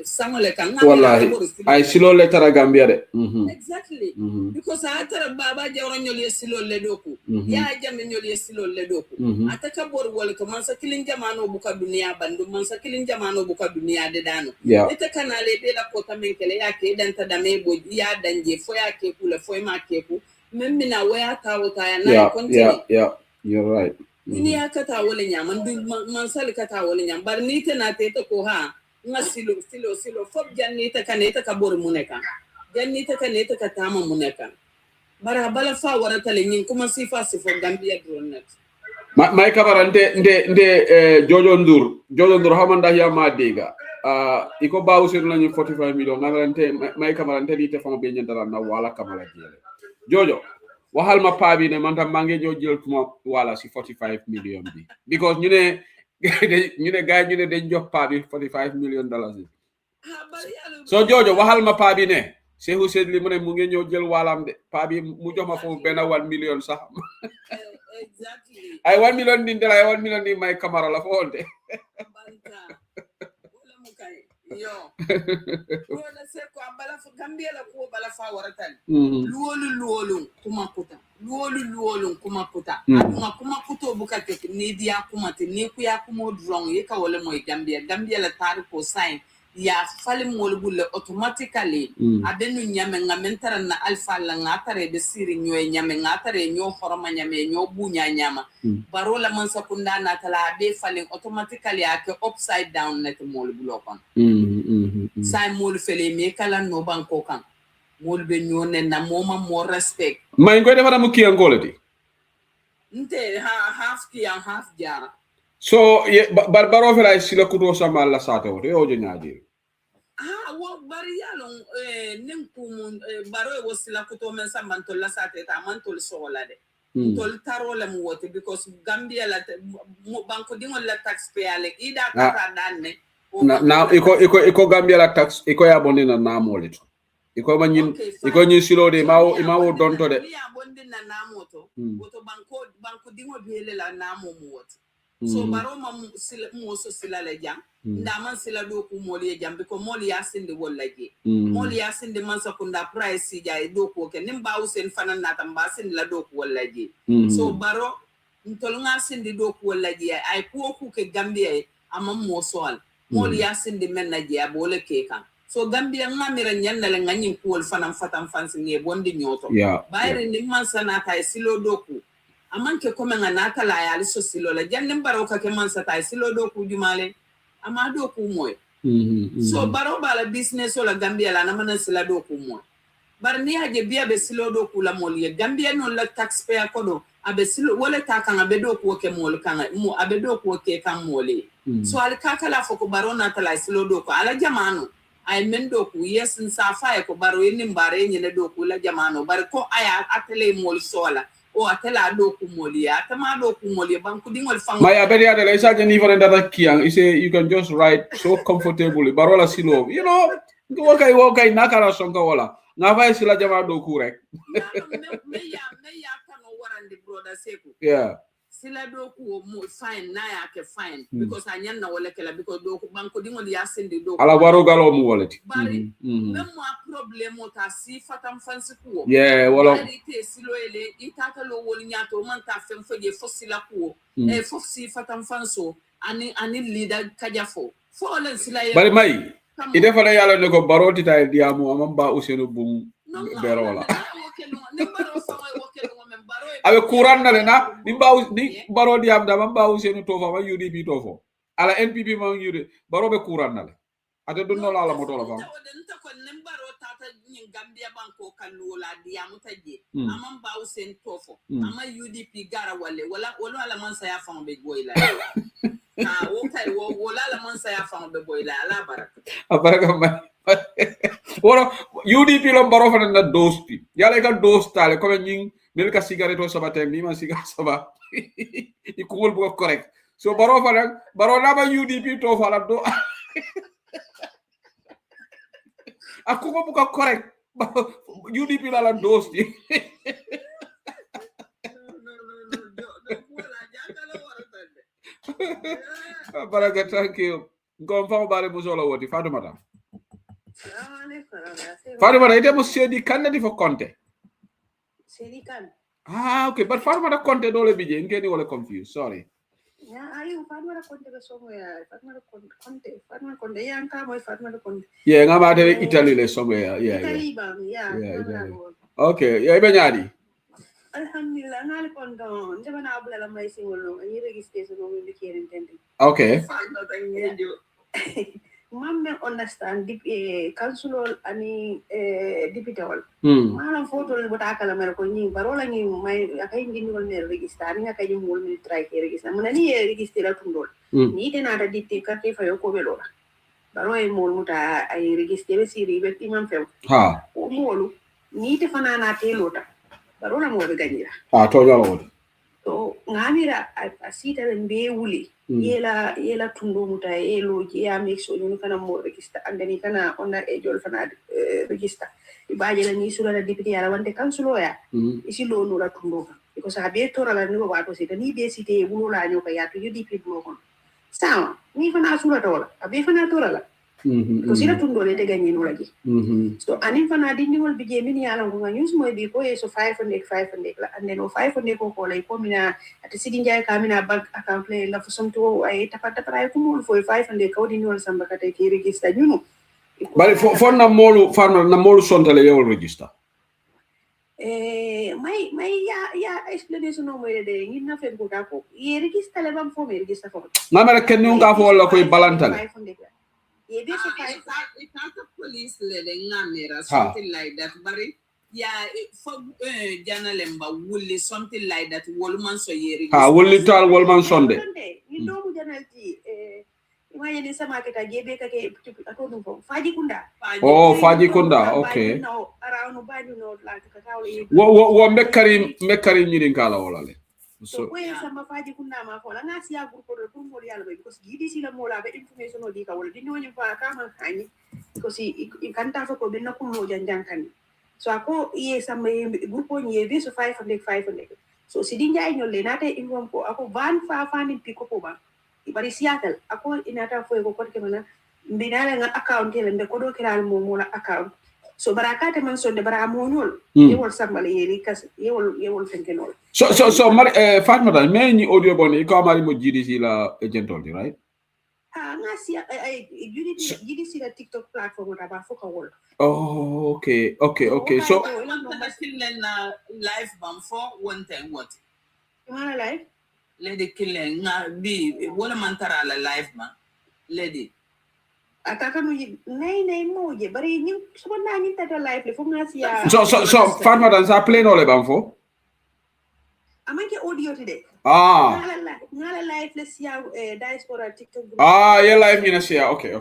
samole kan wallahi ay silo le tara Gambia de exactly because atara baba jawro nyol silo le do ko ya jamme nyol silo le do ko ataka bor wol ko man sa kilin jamano buka dunia bandu man sa kilin jamano buka dunia de dano ete kana le be la ko tamen kele ya ke dan ta dame bo ya danje fo ya ke ku le fo ma ke ku memina waya tawo ta ya na continue you're right ini akata wole nyam man sal kata wole nyam bar ni te na te to ko ha nga silo fop jannita kaneta ka bor muneka jannita kaneta ka tama muneka bara bala fa warata le nyin kuma sifa sifo Gambia dronet may kabarante nde Jojo Ndour hamanda ya ma dega iko bawu sen lañu 45 million ngarante may kamarante di te fama be ñandala na wala kamala jele jojo waxal ma pa bi ne man tam mangé ñoo jël tuma wala si 45 million bi because ñu ne gaay ñu ne dañ jox pa bi 45 million dollars so jojo waxal ma pa bi ne Sehu said li mu ne mu ngi ñoo jël walam de pa bi mu jox ma fofu ben 1 million sax exactly ay 1 million din dala 1 million ni may kamara la fo de yo wala se ko ambala fu gambia la ko bala fa waratan luolu kuma kuta aduma kuma kuto bukate ni dia kuma te ni ku ya kuma drong ye ka wala moy gambia la tar ko sign ya fale mol bulle automatically adenu nyame ngamentara na alfa la ngatare be siri nyoy nyame ngatare nyo horoma nyame nyo bunya nyama barola man sakunda na tala be fale automatically ake upside down net mol bulo kon say mol fele me kala no banko kan mol be nyone na moma mo respect may ngoy defara mu kiyan golati nte half kiyan half jara so baro fela sila kuto sama la sate wote o jonyaadi wo bari yalon nim kumun baro e wasila kuto men sambanto la sate ta mantol sola de tol tarola mu wote because gambia la banko dingol la taxpayer le ida kata danne na iko gambia la tax iko ya bondina na molito iko manyin iko nyi silo de mawo donto de ya bondina na moto woto banko dingol bele la na mo wote so baro ma so sila le jam ndaman sila do ku moli jam biko moli yasinde wollaje moli yasinde man sakunda price ja do ko ke nimba usen fanan na tamba sin la do ku wollaje so baro ntol nga sinde do ku wollaje ay ko ku ke gambia amam mo soal moli yasinde men na je abole ke kan so gambia ngamira nyanna le ngani ku wol fanan fatam fansi ne bondi nyoto bayre ni man sanata silo do ku amanke ko men anata la ya so silo la jannem baro ka ke man sata silo do ku jumale amado ku moy so baro bala business la gambia la na man sila do ku moy bar ni haje biya be silo do ku la moliye gambia non la taxpayer ko do abe silo wala ta kan abe do ku ke mol kan mo abe do ku ke kan moli so al kakala foko baro na ta la silo do ku ala jamano ay men do ku yes sa fa ko baro ni mbare ni ne do ku la jamano bar ko aya atele mol sola o atela do ku molia tama do ku molia banku dingol fang my aberia de la isa ni for data kiang you say you can just write so comfortably barola silo you know wokai nakara songa wala nga fay sila jama do ku rek me ya kano warandi brother seku sila do ku mo fine na ya ke fine because anyan na wala kala because do ku banku dingol ya sindi do ala waro galo mu walati bari même moi problème ta si fatam fansi ku wala te silo ele itata lo wol nyato man ta fem faje fosila ku fosi fatam fanso ani leader kajafo fo len sila bari may ide fa yalla ne ko baroti tay diamu amamba usenu bum berola abe kuran na lena ni baro diam da mamba usenu tofa ma UDP tofo ala NPP ma yude baro be kuran na le ade do no la moto la fam ko nembaro tata nyin gambia banko kallo la diamu taje amamba usen tofo ama UDP gara wala ala man sa ya fam be goyla okay wala la man sa ya fam be goyla ala baraka ma wala UDP lo baro fa na dosti yalla ka dostale ko nyin mel ka cigarette o sabate mi ma cigarette saba ikul bu correct so baro na ba UDP to fa la do aku ko bu ko correct UDP la dosti baraka thank you ngom fa bare bu solo woti Fatoumata ite mo sedi kanadi fo konte Sedi kan. Okay, but Fatoumata Conte dole bije ngeni wala confused, sorry. Ya, ayo Fatoumata Conte be somewhere. Fatoumata Conte yang ka boy Fatoumata Conte. Yeah, ngama de Italy le somewhere. Yeah. Italy bang, yeah. Okay, ya ibe nyadi. Alhamdulillah, ngal kondo. Ndeba na abula la mai singolo, ni registration no mi keren tende. Okay. Mamme understand councilor ani deputewol manam fotol bota kala mer ko ni barola ni may akay ngi ngol mer register ni akay ngol mi try ke register mun ni register la tundol ni de nata ditti carte fayo ko belola baro e mol muta ay registre siri be imam few ha o molu ni te fanana telota baro la mo be ganira to jalo to ngamira asita be wuli yela tundo muta eloji ya mix o ñu kana mo registre andani kana onda e jol fana registre ibaje la ni sura la député ala wante kansulo ya isi lo no la tundo ko sa be tora la ni wato sita ni be site wulo la ñoko ya to UDP bulo kon sa ni fana sura tola abe fana tora la ko sila tundo le de gagné no laji so anin fana dindi wol bije min yala ko nganyus moy bi ko so 500 la ande no 500 ko lay ko mina ati sidi njay ka mina bank account play la fo somto ay tapata para ko mo fo 500 ko dindi wol samba kata ki register ñunu bari fo na molu sontale yewol register may ya explanation no moy de ngi na fe ko ko ye register le bam fo me register fo ngamara ken ñu nga fo wala koy balantale it can't police something like that, but for Janalemba Wooly, something like that, Wolman so yeri. Wooly tal Wolman Sunday. You know, Janalti, imagine some market I gave a Fajikunda. Oh, Fajikunda, okay. Now, around Ubadu, no, like what Mekarim in Kala. So where some of Fajikunda for an Asia group or a Pumorial because Giddy see the more information or Dika will didn't know you for a common kind because he can't have a Kobenakumo Janjan. So I call some group on ye this 500. So sitting in your Lenate in one for a van far finding Picopoba. But it's Seattle, a call in a for a Kokamana, Binala account and the Kodokiral Momola account. So Barakata Manson de Baramonol, you will somebody because you will think all. So Fatma, many audio boni come out with GDC la agent only, right? GDC the TikTok platform about Foka World. Oh, okay. So live bam for one time what? You wanna live? Lady killing be one mantara live man. Lady. Atakamu nay moje bari ñu so na ñu tata live le fo nga sia so Fatma dan sa play no le bam fo amake audio today ngala live le sia diaspora TikTok yeah live ni na sia okay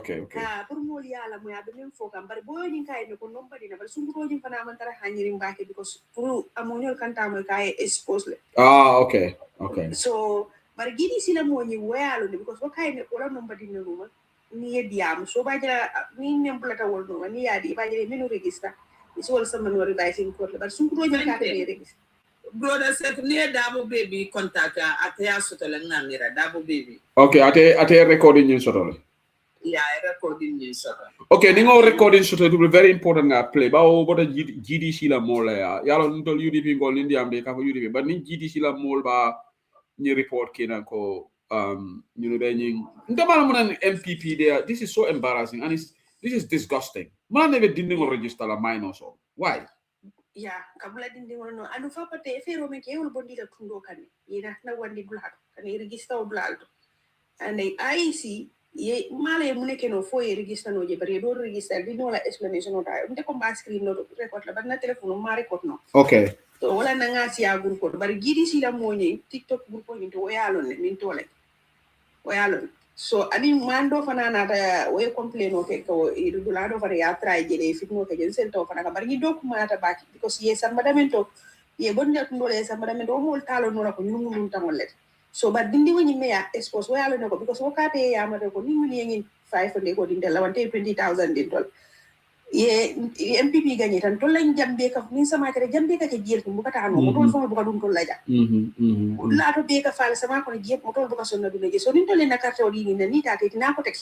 pour mo yala mo ya be même fo kam bari bo ñu kay ko nomba dina bari sungu roji fana man tara hanyiri mbake because pour amonyo kanta mo kay expose le okay so bari gidi sila mo ñi wayalo because ko kay ne ko la nomba dina ruma ni diam so baja ni nemplata wol no ni yadi baja menu register is wol sama no revising court but sun ko jël ka be register brother set ni dabo baby contact atya sotole ngamira dabo baby okay ate recording ni sotole recording ni sotole okay ni ngo recording sotole to be very important nga play ba o boda GDC la mol ya yalo ntol UDP ngol ni ambe ka ko UDP but ni GDC la mol ba ni report kina ko you know then MPP there. This is so embarrassing and this is disgusting. Man never didn't register a minor so why? Yeah, kabula didn't know anu fa pate fero me ke ul bondi la tundo kan ina na wandi blad kan register blad and I see ye male mune ke no fo register no je bari do register di no la explanation no da nde ko ba screen no record la ban na telephone ma record no okay so wala na nga siya group ko bari gidi si la mo ni TikTok group ko ni to yalo ne min to like wayalo so ani mando fana na ta way complain o ke ko idu lado fara ya try jele fitno ke jel sen to fana ka bari document ta baki because ye san madamento ye bonja ndole san madamento o mol talo no ko nyum nyum tamolet so ba dindi woni me ya expose wayalo ne ko because wakate ya mate ko ni muni ngi 500 ko dinde la wante 20000 din tol ye MPP gagné tan tol lañ jambe ka ni sama kare jambe ka ke jir ko bukata no mo tol fama buka dum tol la ja la to be ka fal sama ko jep mo tol buka sonna du leje so ni tol na carte o di ni ta te na ko tek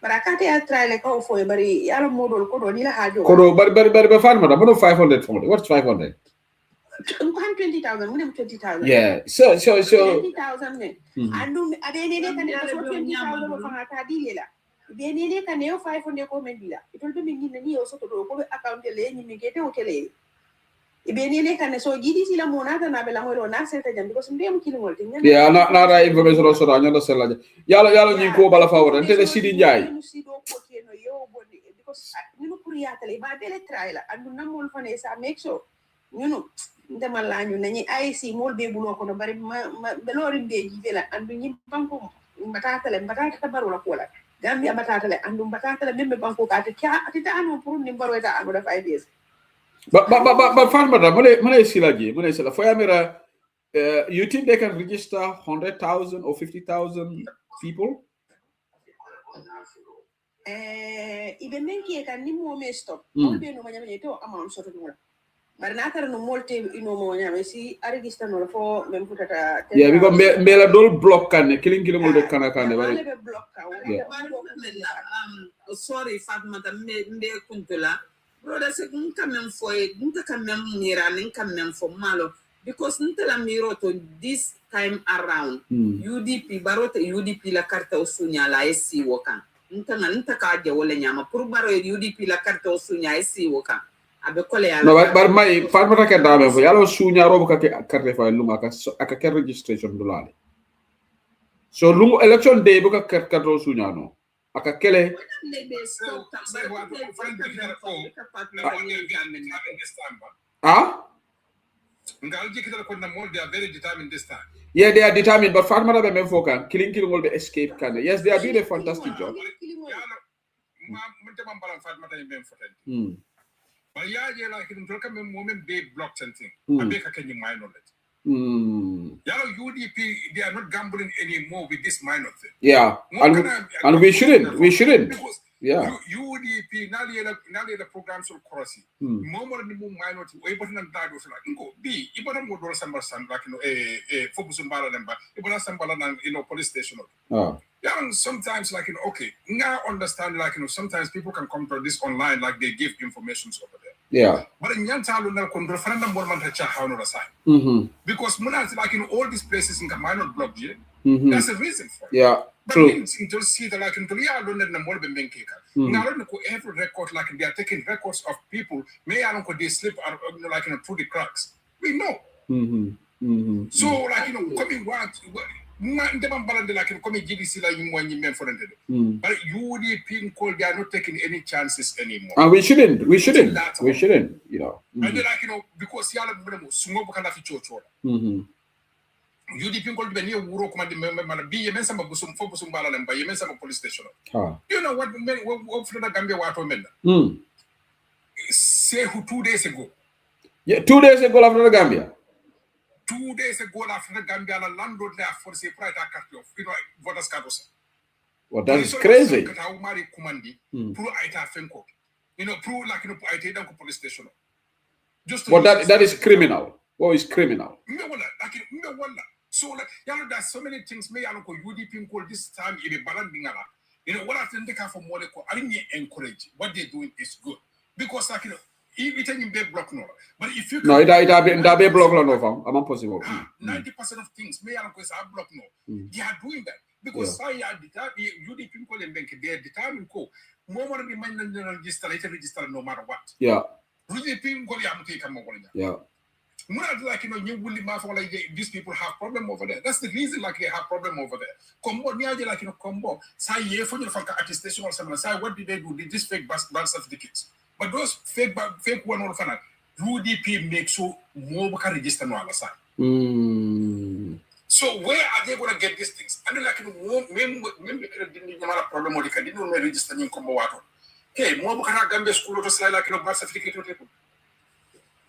barakate ya traile ko fo e bari yalla modol ko do ni la hajo ko do bari ba farma da mo 500 fo what's 500 120,000 mo 20,000 yeah so 20,000 ne andu adene ne kan so 20,000 ko fa ta di lela benene kan yo 500 ko men bila itol be min ni yo so to ko account le ni mi gete o tele benene kan so gidi sila monata na bela ngoro na seta jam because ndem kilo ngol tin yeah na ra information so da nyanda sela yalo ni ko bala fawra tele sidi njay because ni no kuriya tele ba bele traila andu namol fane sa make sure ñunu ndemal la ñu nañi IC mol be bulo ko no bari belori be ji bela andu ñi banko mbata tele mbata tabaru la ko la Gambia batatale andum batatale membe banko ka ati ta anu pour ni mbaro eta anu da 5 years. But Fatmata, mune sila foyamira. You think they can register 100,000 or 50,000 people? Even menki kan ni mo me stop. All be no manyame to amount sort of more. But natar no molte ino mo nyame si a register no for mem putata. Yeah, because mela dol block kan killing killing all kana block sorry Fatmata me kuntula. Brother se nunca men foi nunca kamem mira nunca men for malo. Because ntela miro to this time around UDP barote UDP la carta osunya la esi wokan nta ka je wole nyama pour baro UDP la carta osunya esi wokan abe kole ya no bar mai farmata ka dame fo yalo sunya robo ka carte fa lunga ka ka registration dulale so lungo election day buka carte osunya no aka kele they are very determined this time. Yeah, they are determined, but Farmara be menfoka killing will be escape can. Yes, they are doing a fantastic job. But yeah, like in Tulka moment they blocked something. I make a can you mind on it. UDP, they are not gambling anymore with this minor thing. Yeah, and we shouldn't. Because yeah. UDP now the programs will cross it. More than the minority, we put them that was like go B. Even more dollars and like focus on Bala number. Even some Bala police station. Yeah, and sometimes like okay, now understand like sometimes people can come to this online like they give information over there. Yeah. But in Yantalu now can referendum more man how no aside. Because Munas like all these places in the minor block here. That's the reason for it. Yeah. But true. To see that like in Tulia London and more than now every record like they are taking records of people, may I don't they slip out like through the cracks. We know. So like coming what like coming GDC like you men for but UDP call they are not taking any chances anymore. And we shouldn't, you know. And like because yalla sumo kana fi chocho. UDP called be near Wuro command member be yemen sama busum fo busum bala lamba yemen sama police station. You know what for the Gambia wato men. Say who 2 days ago. Yeah, 2 days ago after the Gambia. 2 days ago after the Gambia la landlord there for say private card of voters card. Well, that is crazy. Pro aita fenko. Pro like aita dan police station. Just but that is criminal. What is criminal? So like there's so many things me UDP call this time in a balance what I think they can for more I didn't encourage what they're doing is good because like it ain't big block no but if you no it be block no fam I'm impossible 90% of things me is a block no they are doing that because I UDP call them bank they are determined co more than the man register no matter what UDP call yeah like you will like these people have problem over there. That's the reason like they have problem over there. Combo like combo. Say ye for your attestation or something. Say what did they do? Did this fake birth certificates? But those fake one or fan UDP make so more register no other side. So where are they gonna get these things? And like maybe didn't problem or they didn't register in combo water. Hey, more Gambia school to slide like birth certificate.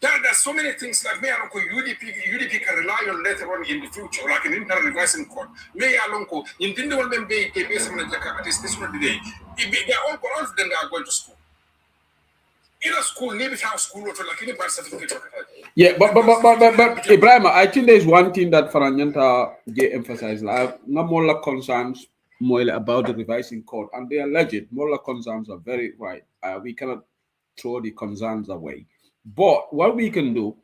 There's so many things like me along UDP can rely on later on in the future, like an internal revising court. Me along in the one them be based on the attestation today. They're all of them are going to school. In a school, maybe how school or like any birth certificate. Yeah, but Ibrahim, I think there's one thing that Faranyanta emphasized. Like no more concerns more about the revising court, and they are legit. More concerns are very right. We cannot throw the concerns away. But what we can do,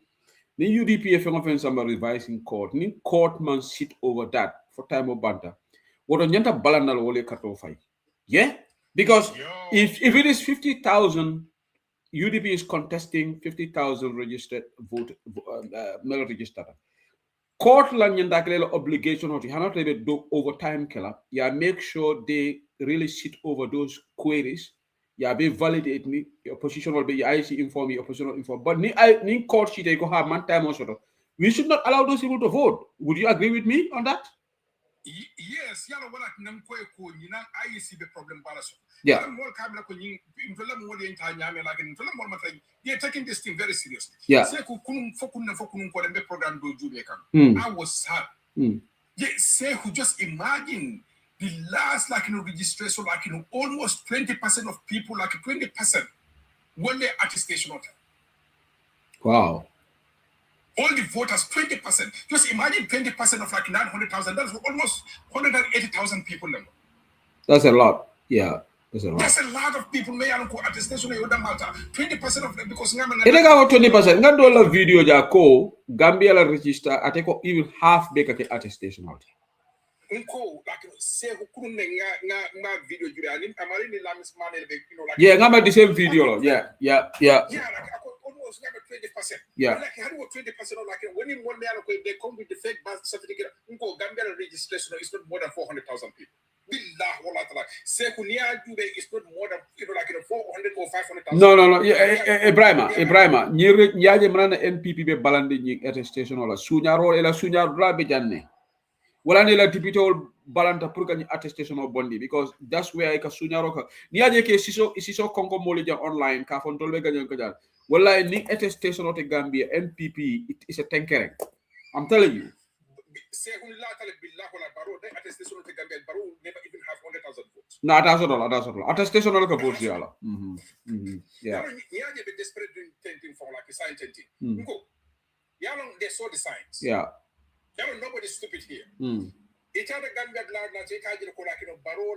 the UDP if you some revising court, the court man sit over that for time of banter. What on yanta balanal wole katofai. Yeah? Because if it is 50,000, UDP is contesting 50,000 registered vote mail registered. Court la nyanda kele obligation of hana tebe do over time killer. Yeah, make sure they really sit over those queries. Yeah, be validate me. Your position will be your IC inform your position inform. But ni court sheet go have man time also. We should not allow those people to vote. Would you agree with me on that? Yes, yalla wala nam ko ko ni na IEC be problem balaso. Yeah. More kamera ko ni intola mo de ta nyame la ken intola mo mata they taking this thing very seriously. Yeah. Say ko kunun fokun ko be program do jube kan. I was sad. Yeah, say who just imagine the last registration almost 20% of people 20% when they attestation of. Wow. All the voters, 20%. Just imagine 20% of 900,000. That's almost 180,000 people. That's a lot. Yeah, that's a lot. That's a lot of people. May I attestation of matter. 20% of them because I think about 20%. Nga dollar video jako Gambia la register. I think even half beka ke attestation out. Unko say nga video jure ani amari ni la mismanagement yeah, nga the same video. Yeah. Almost 20%. Yeah. Like how 20% of when you want they come with the fake birth certificate. Unko Gambia registration is not more than 400,000 people. Billah wala tala. Say kunia jube is not more than 400 or 500,000. No. Ibrahima. Nyaje mrana NPP be balande ni attestation wala sunyaro ela sunyaro drabe janne. Wala ne la tipitol balanta pour que ni attestation o bondi because that's where I ka sunyaro ka niaje ke siso konko moli jam online ka fon tolbe ganyan ko jar wala ni attestation o te Gambia NPP it is a tankereng. I'm telling you. Say billah wala baro the attestation o te Gambia baro never even have 100,000 votes. No, attestation o ka votes yala. Yeah. Niaje be desperate doing for sign tenting. Ngo yalong they saw the signs. Yeah. Nobody's stupid here. It's other Gambia glad na take ajiro ko baro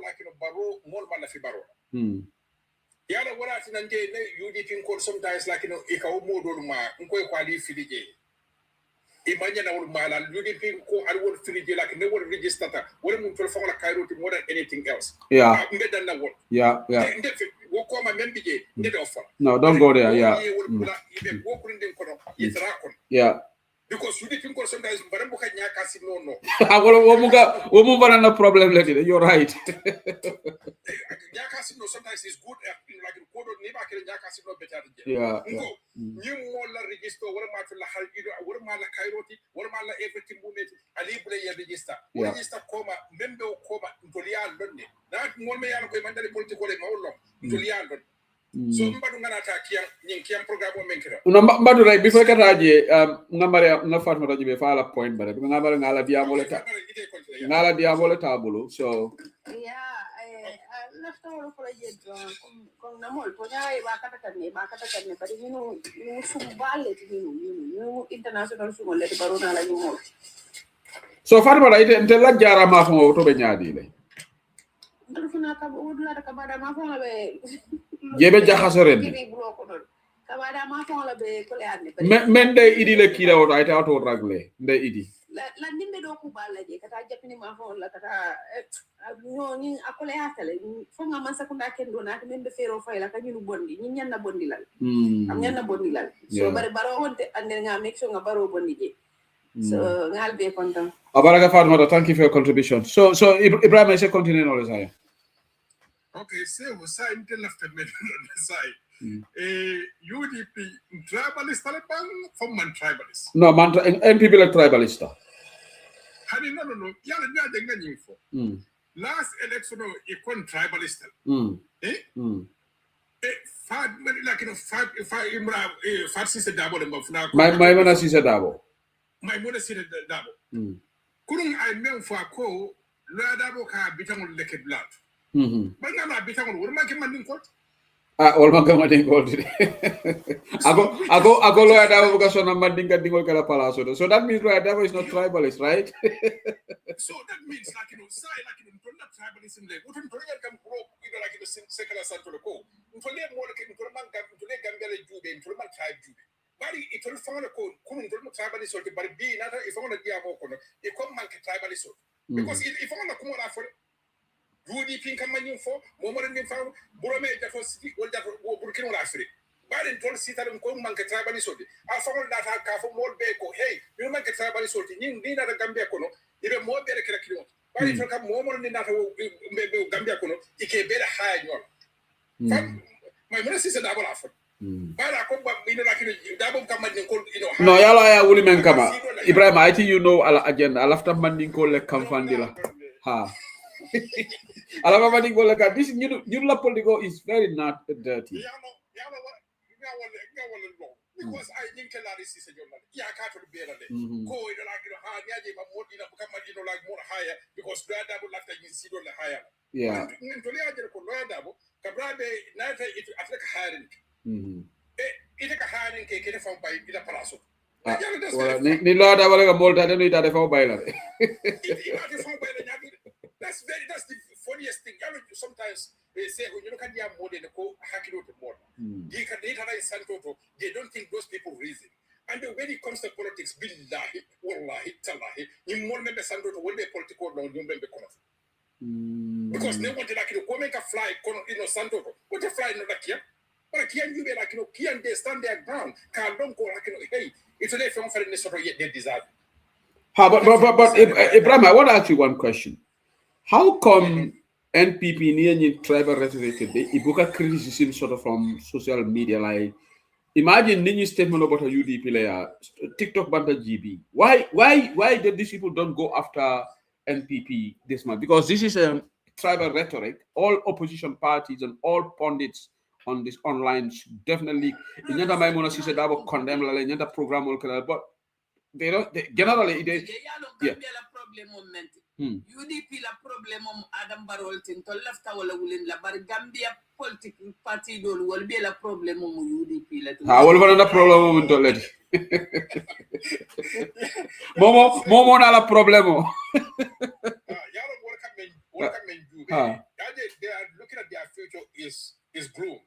more man fi baro. Yala wala tinanje ne UDP ko sometimes ikaw mo do ma ko kwali filije. Imagine na wol mala UDP ko al wol filije ne wol register ta wol mun tol fawla Cairo more than anything else. Yeah. Mbedan na wol. Yeah. Wo ko ma membije ndede offer. No, don't go there. Yeah. Yeah. Because you didn't go sometimes, but I'm looking at no. We'll banana problem later. You're right. Casino sometimes is good at code of neighbor casino better. Yeah. You more register, what am I to what am I Cairoti, what am I everything movement, a libre register. Register comma, member comma, Tolia London. That more may I recommend the political Tolia London. So mbadu ngana takia nyinkiam program menkira. Mbadu right before kataje nga Fatma taji be fala point bare ngabare ngala diamole tabulu so yeah lafta wala ko je kon namol to nyaay ba kata kanne bari ñu sumbale ñu international sumo le barona la ñu mo so Fatma right ente la jara ma fo to be nyaadi le ndul funa ka wudula ka bada ma fo la be jebe jaxasoren kabada ma fon la be ko le adne men day idi le kila o ay ta to ragle ndey idi la nimbe do ko balla je kata japini ma fon la kata no ni akole hatale fo nga man sakunda kendo na te membe fero fay la ka ñu bondi ñi ñanna bondi lal am ñanna bondi lal so bari baro wonte ande nga make sure nga baro bondi je so ngal be content abaraka Fatma, thank you for your contribution. So Ibrahim, I say continue all the time. Okay, so we say until left a minute on the side. UDP tribalist Taliban from man tribalist. No, man NPP like tribalist. Hani no. Yala niya denga nyinfo. Last election ikon tribalist. Fad fad sister dabo de mafuna. My mona sister dabo. My mona sister dabo. Kurung I men for ko la dabo ka bitamul leke blood. Bangama bitangol wor ma ke mandin court wol ma gama den court ago lo ada buka sona mandin ka dingol kala palaso so that means right that is not tribalist, right? So that means not tribalism le utun to yer kam pro secular santo ko to le mo ke to man gam to le gambele jube to man tribe jube bari it will follow ko kunun to tribalist so bari bi na if on dia mo ko no e kom man ke tribalist because if on ko mo la for UDP kan manyin fo momo den fa burome jato city wol jato burkina wala afri baren tol sitalum ko man ka tribali sodi a fawol data ka fo mol be ko hey mi man ka tribali sodi ni na da gambia kono ibe mo be rekla kilo bari to kam momo den data be gambia kono ike be da haya nyol fam may mo sisa da bola afri bara ko ba mi na kilo da bom kam man ko no yala ya wuli men kama Ibrahim I think you know ala agenda alafta man ko le kam fandila Ha. Alabama this new la political is very not dirty. Because I think a lot is a journal. Yeah, I can't be a day. Go in like more higher because that would like to see on the higher. Yeah. It's a hiring cake from by the Palasso. That's the funniest thing. Sometimes they say when you look at the more than the hacking out the more. They don't think those people reason. And when it comes to politics, billahi, wallahi, tallahi, you more member Sandro to when they political no you member because they want to like go make a fly, Sandro. What a fly no like here. But can you be like can they stand their ground? Can't don't go like hey, it's a day from for the sort of yet they deserve. But Ibrahim, I want to ask you one question. How come NPP near tribal rhetoric ibuka criticism sort of from social media like imagine new statement about a UDP layer TikTok banda GB. Why did these people don't go after NPP this month? Because this is a tribal rhetoric. All opposition parties and all pundits on this online definitely condemn the program but they don't generally UDP la problem Adam Barol tin to left wala wulin la bar Gambia political party dol wol be la problem UDP la ha wol bana problem to let momo na la problem they are looking at their future is gloom.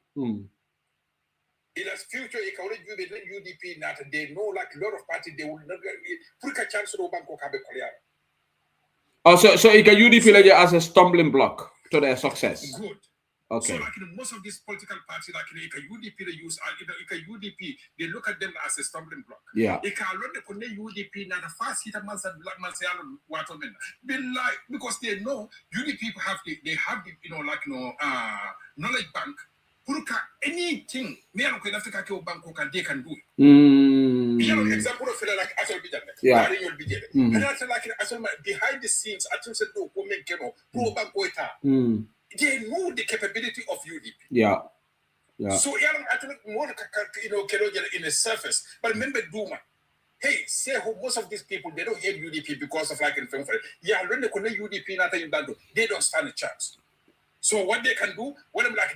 In a future, it can only be UDP not they know like a lot of parties they will not put a chance to Banco Cabe Korea. Oh, so it can UDP as a stumbling block to their success. Good. Okay. So like most of these political parties, like UDP they use UDP, they look at them as a stumbling block. Yeah. They can learn the UDP now the fast hit man said black man say watermen. Because they know UDP have the knowledge bank. Anything they can do it. Example of like Azerbaijan. Yeah. And that's like behind the scenes, they know the capability of UDP. Yeah. So more in the surface. But remember Duma. Hey, say most of these people they don't hate UDP because of like in film. Yeah, when they connect UDP, they don't stand a chance. So what they can do,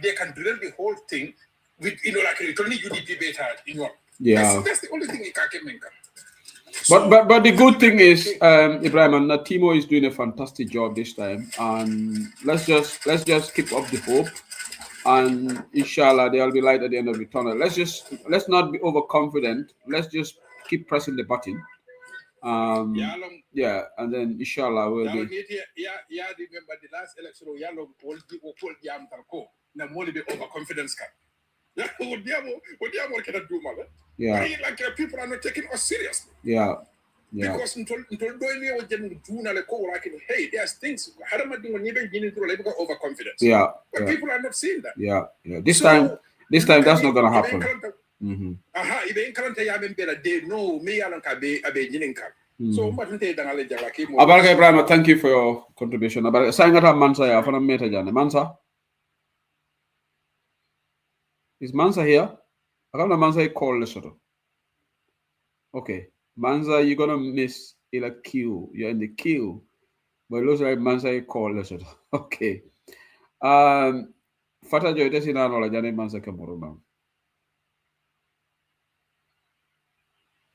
they can drill the whole thing with it's only UDP beta Yeah. That's the only thing you can make. But the good thing is, Ibrahim and Timo is doing a fantastic job this time, and let's just keep up the hope, and inshallah there'll be light at the end of the tunnel. Let's not be overconfident. Let's just keep pressing the button. Yeah, and then inshallah we'll be. Remember the last election, be overconfidence. Yeah. Like people are not taking us seriously. Yeah. Because hey, there's things overconfidence. Yeah. But people are not seeing that. Yeah. This time that's not gonna happen. They know me So Abaraka Ibrahim, thank you for your contribution. Sangata Mansa ya fana meta jana. Mansa? Is Mansa here? I can't Mansa call Lesotho. Okay. Mansa, you're gonna miss in a queue. You're in the queue. But it looks like Mansa call Lesotho. Okay. Fata jo ite sina no la jana Mansa kemuru na.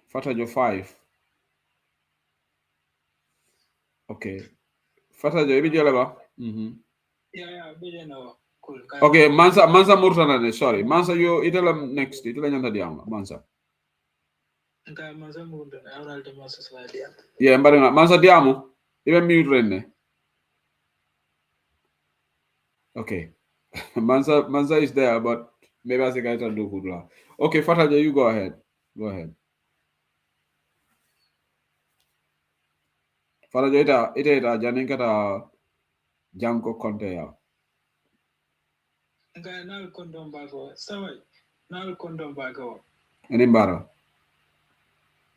Fata jo 5. Okay. Fata jo ibi jola ba? Yeah, cool. Okay, Mansa Murtana, sorry. Mansa you itala next. Itala nyanta diam Mansa. Mansa Murtana, awalta Mansa Sladia. Yeah, mbarenga Mansa diamu. Even mute renne. Okay. Mansa is there, but maybe as a guy can do good. Okay, Fata jo, you go ahead. Go ahead. Fata jo ita janinka Janko Conte ya. Nal kondom bago. Sawai. Nal kondom bago. Enimbara.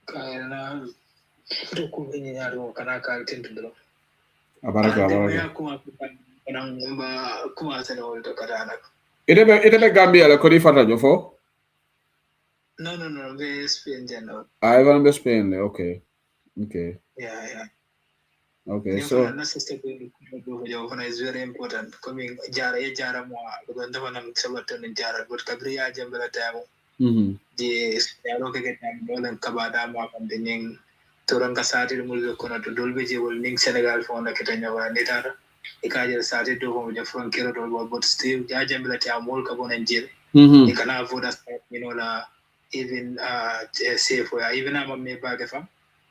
Kaya na doku benye nyaro kana ka tintu. Ite Gambia la kodi fata jofo? No, be Spain general. I want to Spain, okay. Yeah. Okay, so is very important. Coming jara mo because the one sabaton in jara but kabriya jambala tamo. The yaro ke tam dolan kabada ma kan dinin turang ka sati mul ko na to dolbe je wol ning Senegal fo na ketanya wa netara ikaje sati do ko je from kero do but still ja jambala tamo ka bonan je e kana voda la even safe or even am me bag fam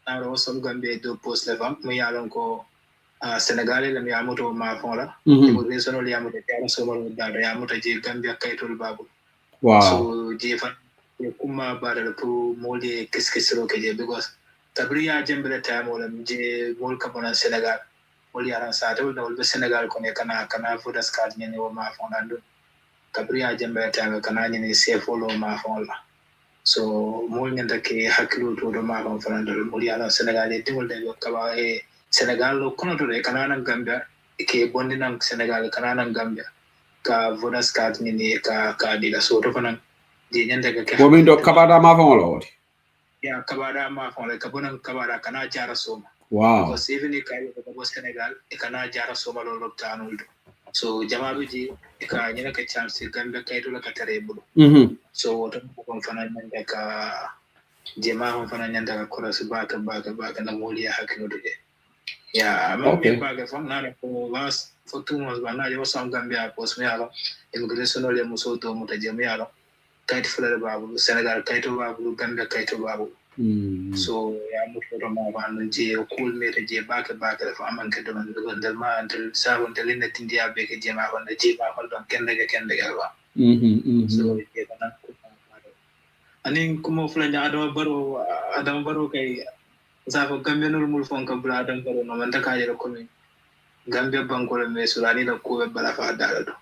na ro som gambe do post le fam mo yalon ko Senegal le mi amuto ma fola e ko resono le amuto ya so mo da ya amuto je gambia kaytol babu so je fa kuma bara pour molde qu'est-ce que je because tabriya jembele time wala je mol kabona Senegal mol yaran sa to do Senegal ko ne kana vodas card ne o ma fonda do tabriya jembele time kana ne safe lo ma fonla so mol nyanta ke hakilo to do ma fon fonda mol yaran Senegal e dimol de kaba e Senegal lo kono to e kana nan Gambia ke bondi nan Senegal kana nan Gambia ka vodas card ne ka dila so to fanan di nyanta ke Womindo kabada ma fon lo wati. Yeah, kabada ma fon le kabona kabada kana jara soma. Wow. Because even if I go Senegal, kana jara soma lo loptano do. So jamaru ji ka nyina ka chance Gambia kayto la katare budu. So to ko fana nyanda ka jema ko fana nyanda ka koras baka na moli ya hakino do. Yeah, I'm me baka fam na ko last for 2 months ba na yo sam Gambia post me alo immigration le muso to mutajemi alo. Kayto fulare babu Senegal kayto babu Gambia kayto babu so ya muto do mo ban je cool mete je baka fa man ke do ndal ma antel sabon tel ne tindia be ke je ma ban je ba hol don kende ga ba so je kana anin kuma fulanya adama baro kay za ko Gambia no mul fon kam bla adam baro no man ta kaje ko min Gambia banko le me sulani na ko be bala fa dala do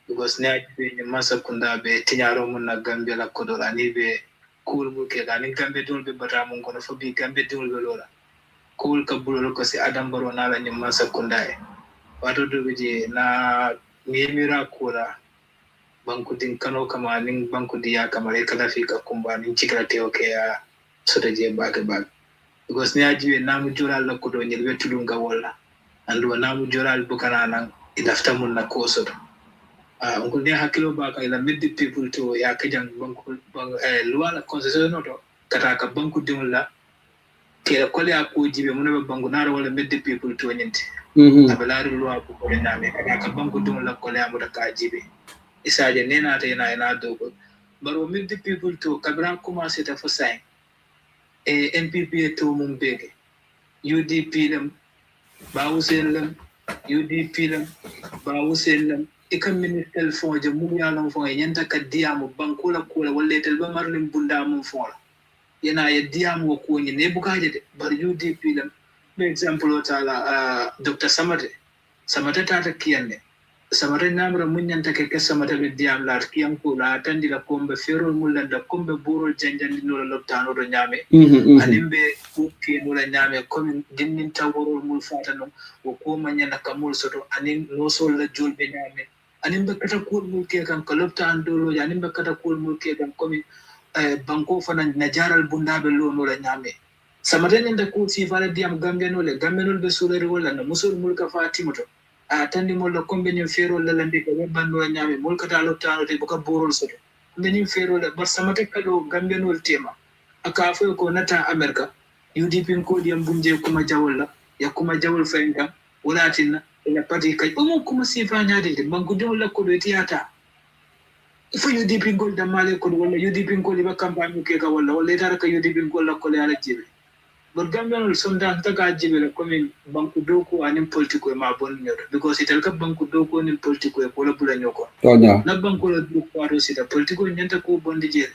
because ne be masa kunda be tinyaro mun na Gambia la ko do ani be cool mulke ganin Gambia dol be bata mun ko fo bi Gambia dol be lola cool ka bulo ko si adam baro na la ni masa kunda e wato do je na mira kula banku din kano kama nin banku diya kamar kala fi ka kumba nin cikra te okay ya so da je ba because ne ajiwe namu joral la ko do nyel be tudun ga wala andu namu joral bukana nan idafta mun na ko so on ne hakilo ba ka ila mid people to ya kajang banku loi la constitution no to kata ka banku dimla ke ko le ko jibe mun be banku na wala mid people to nyinti abalari loi ko le na me kata ka banku dimla ko le amuda ka jibe isaje nena ta ina dogo baro mid people to kabran commencer ta fo sai NPP to mum bege UDP lam bawuselam UDP lam bawuselam ikam ministel fon je mu yalon fon yenta ka diamu bankula kula walle tel ba marlim bunda mum fon yana ya diamu ko ni ne bukaje de bar UDP lam for example tala Dr. Samate tata kiyande Samate namra munyanta ke Samate be diam lar kiyam ko la tandi la kombe ferol mulanda kombe burol janjandi no la loptano do nyame animbe ke no la nyame comme dinnin tawrol mul fatano ko manyana kamul soto anin no sol la julbe nyame animbe kata ko mul ke kan ko loptan do lo animbe kata ko mul ke kan comme banko fana najaral bundabe lo no la nyame Samate nda ko si fala diam Gambia no be solere wala no musul mul ka fatimoto atandi mollo kombe ni fero la lande ko bando nyame mol kata loptano te buka borol soto ni fero la bar Samate kado Gambia no tema aka fo ko nata America UDP ko diam bunje kuma jawol ya kuma jawol fenga wala tinna la parti kay o kuma sifa nyaade de banko jawol la ko do tiata ifo UDP gol da male ko wala UDP ko liba campagne ke ka wala tara ka UDP gol la ko le ala jibe but Gambia no sonda ta ka jibe la comme banko doko anim politiko ma bon nyodo because itel ka banko doko ni politiko ko la bula nyoko na banko la doko aro sita politiko nyanta ko bondi je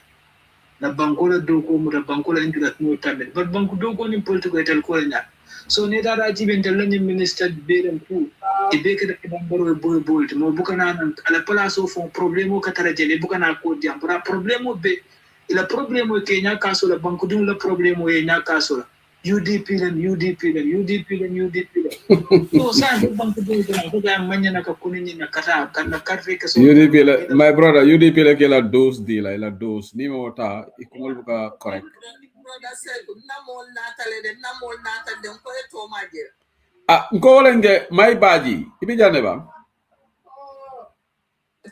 na banko la doko mu da banko la indira no tambe but banko doko ni politiko itel ko nya so ne dara jibe tel la ni minister berem fu e be ke da baro boy mo bukana nan ala place au fond problème ka tara jele bukana ko diam para problème be ila problème ke nya kaso la banko dum la problème e nya kaso UDP len no sa do bank do ga manya na ka kunini na kata kan na karfe ka so UDP la my brother UDP la ke la dose di la dose ni mo ta ikungol buka correct brother said namol natale de namol natal de ko e to maje nko wolenge my baji ibi jane ba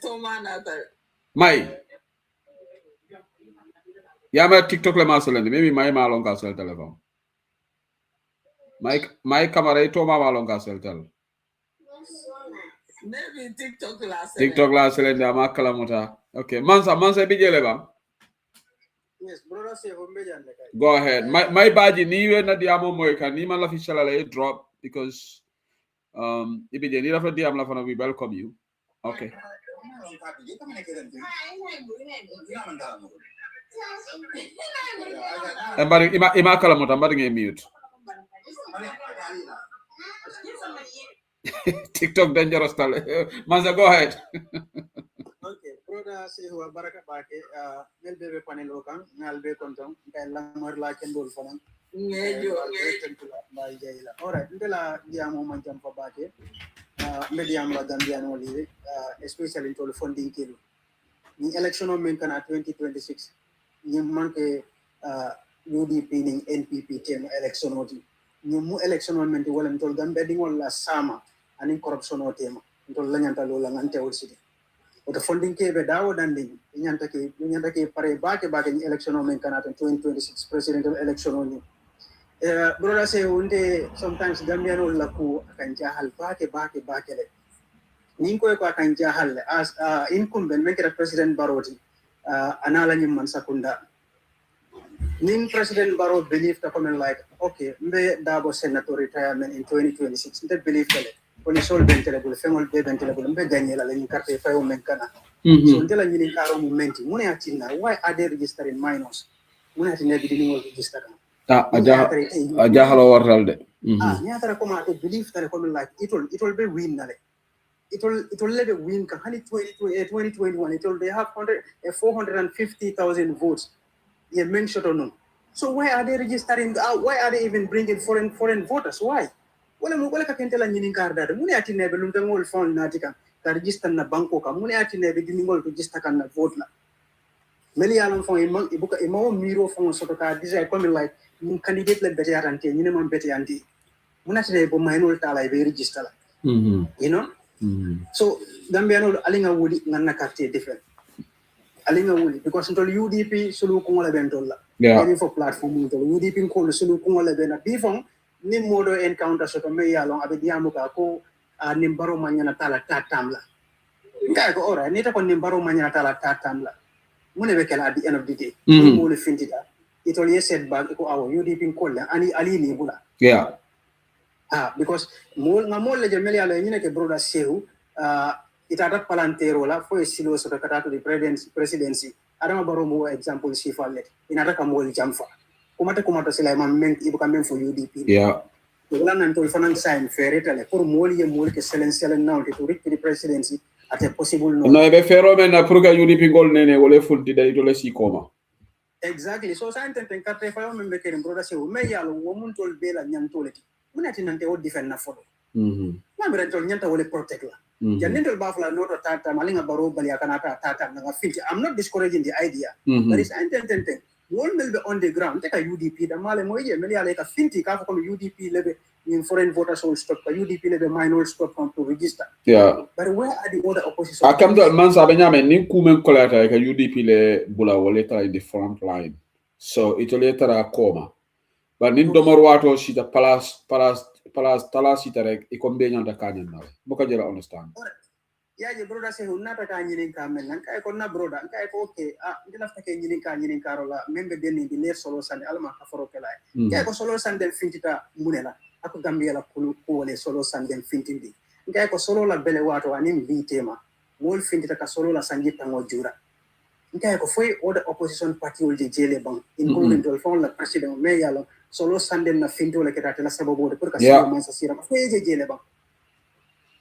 to natal my yama TikTok la masalende maybe my malon ka sel telephone my camera to ma malon ka sel tel maybe TikTok la selende ama kala mota okay mansa bi jele ba yes brother say hombe jande kay go ahead my baji ni we na diamo moy kan ni man la fi chalala drop because ibi je ni la fa diam la fa we welcome you okay mbari ima kala mota mbari nge mute TikTok dangerous tal manza go ahead okay brother say wa baraka bake mel bebe panel o kan ngal be konton kay lamar la ken dol fanan ngejo la jeyla ora ndela diamo man jam fa bake mediam la gambiano li especially to funding kilo ni election o men kana 2026 ni manke UDP ni NPP tem election oti ni mu election o men wala tol gambe di wala sama ani corruption o tema tol la nyanta lo la ngante wol sidi o to funding ke be dawo dandi nyanta ke pare bake ni election o men kana 2026 presidential election o ni brother say unde sometimes gambiano la ku akan jahal bake le ninko ko akan jahal as incumbent make president baroti anala nyim man sakunda nin president baro believe to come like okay mbe dabo senator retirement in 2026 they believe tele oni sol bentelebul femol be bentelebul mbe gagner la ni carte fayo men kana so ndela nyini karo momenti mune atina why are they registering minors mune atina bidini wol register aja halo wartalde nyatara ko ma to believe tele come like it will be win nale it will let a win ka hani 2021 it will they have 450,000 votes yeah mentioned or no so why are they registering why are they even bringing foreign voters why wala ka kentela nyini karda mune atine be lumta ngol fon natika ka register na banko ka mune atine be dini ngol register kan na vote la meli yalon fon ibuka imawo miro fon soto ka design come like mun candidate le bete atante nyine man bete anti mune atine bo maynol tala be register la you know so gambiano alinga wuli nganna carte different alinga wuli because until UDP sulu ko ngala ben dolla maybe for platform until UDP ko sulu ko ngala ben bifon ni modo encounter so to me yalon abe diamu ka ko nimbaro manyana tala tatam la ngai ko ora ni ta ko nimbaro manyana tala tatam la mune be kala at the end of the day mo le fintida it all yes said back ko awo UDP ko la ani ali ni bula because mo le jamel yalo ni ne ke broda sehu itata palantero la fo silo so kata to the presidency adama baro mo example si fallet inata ka mo jamfa kumata sila man men ibuka men for UDP wala nan to fanan sign ferretale pour moli ke selen now to reach the presidency at a possible no be fero men na pour ga UDP gol nene wala fulti day to le si koma exactly so sa intenten carte fa men be ken broda se me yalo wo mun tol be la nyam toleti munati nante o defend na fodo mambira tol nyanta wala protect la janindol bafla noto tata malinga baro bali akanata tata nga finti I'm not discouraging the idea but it's intenten won will be on the ground take a UDP da male moye meli ala ka finti ka ko UDP lebe in foreign voters all stop ka UDP lebe minor stop to register but where are the other opposition akam do man sa benyame ni kumen kolata ka UDP le bula woleta in the front line so it letara koma but nin domor wato sita palas tala sita rek e ko be nyanta kanyen na boka jera understand yaje broda se hunata ka nyinin ka men nan kay ko na broda kay ko okay ndina fake nyinin ka rola membe denni di ler solo sande alma ka foro kala kay ko solo sande fintita munela ako gambia la ko wole solo sande fintindi kay ko solo la bele wato anim bi tema mol fintita ka solo la sangi tango jura kay ko foi order opposition party ol de jele bang including tol fon la president me yalo solo sande na finto la ketata la sababu de pour ka solo man sa sira foi je jele bang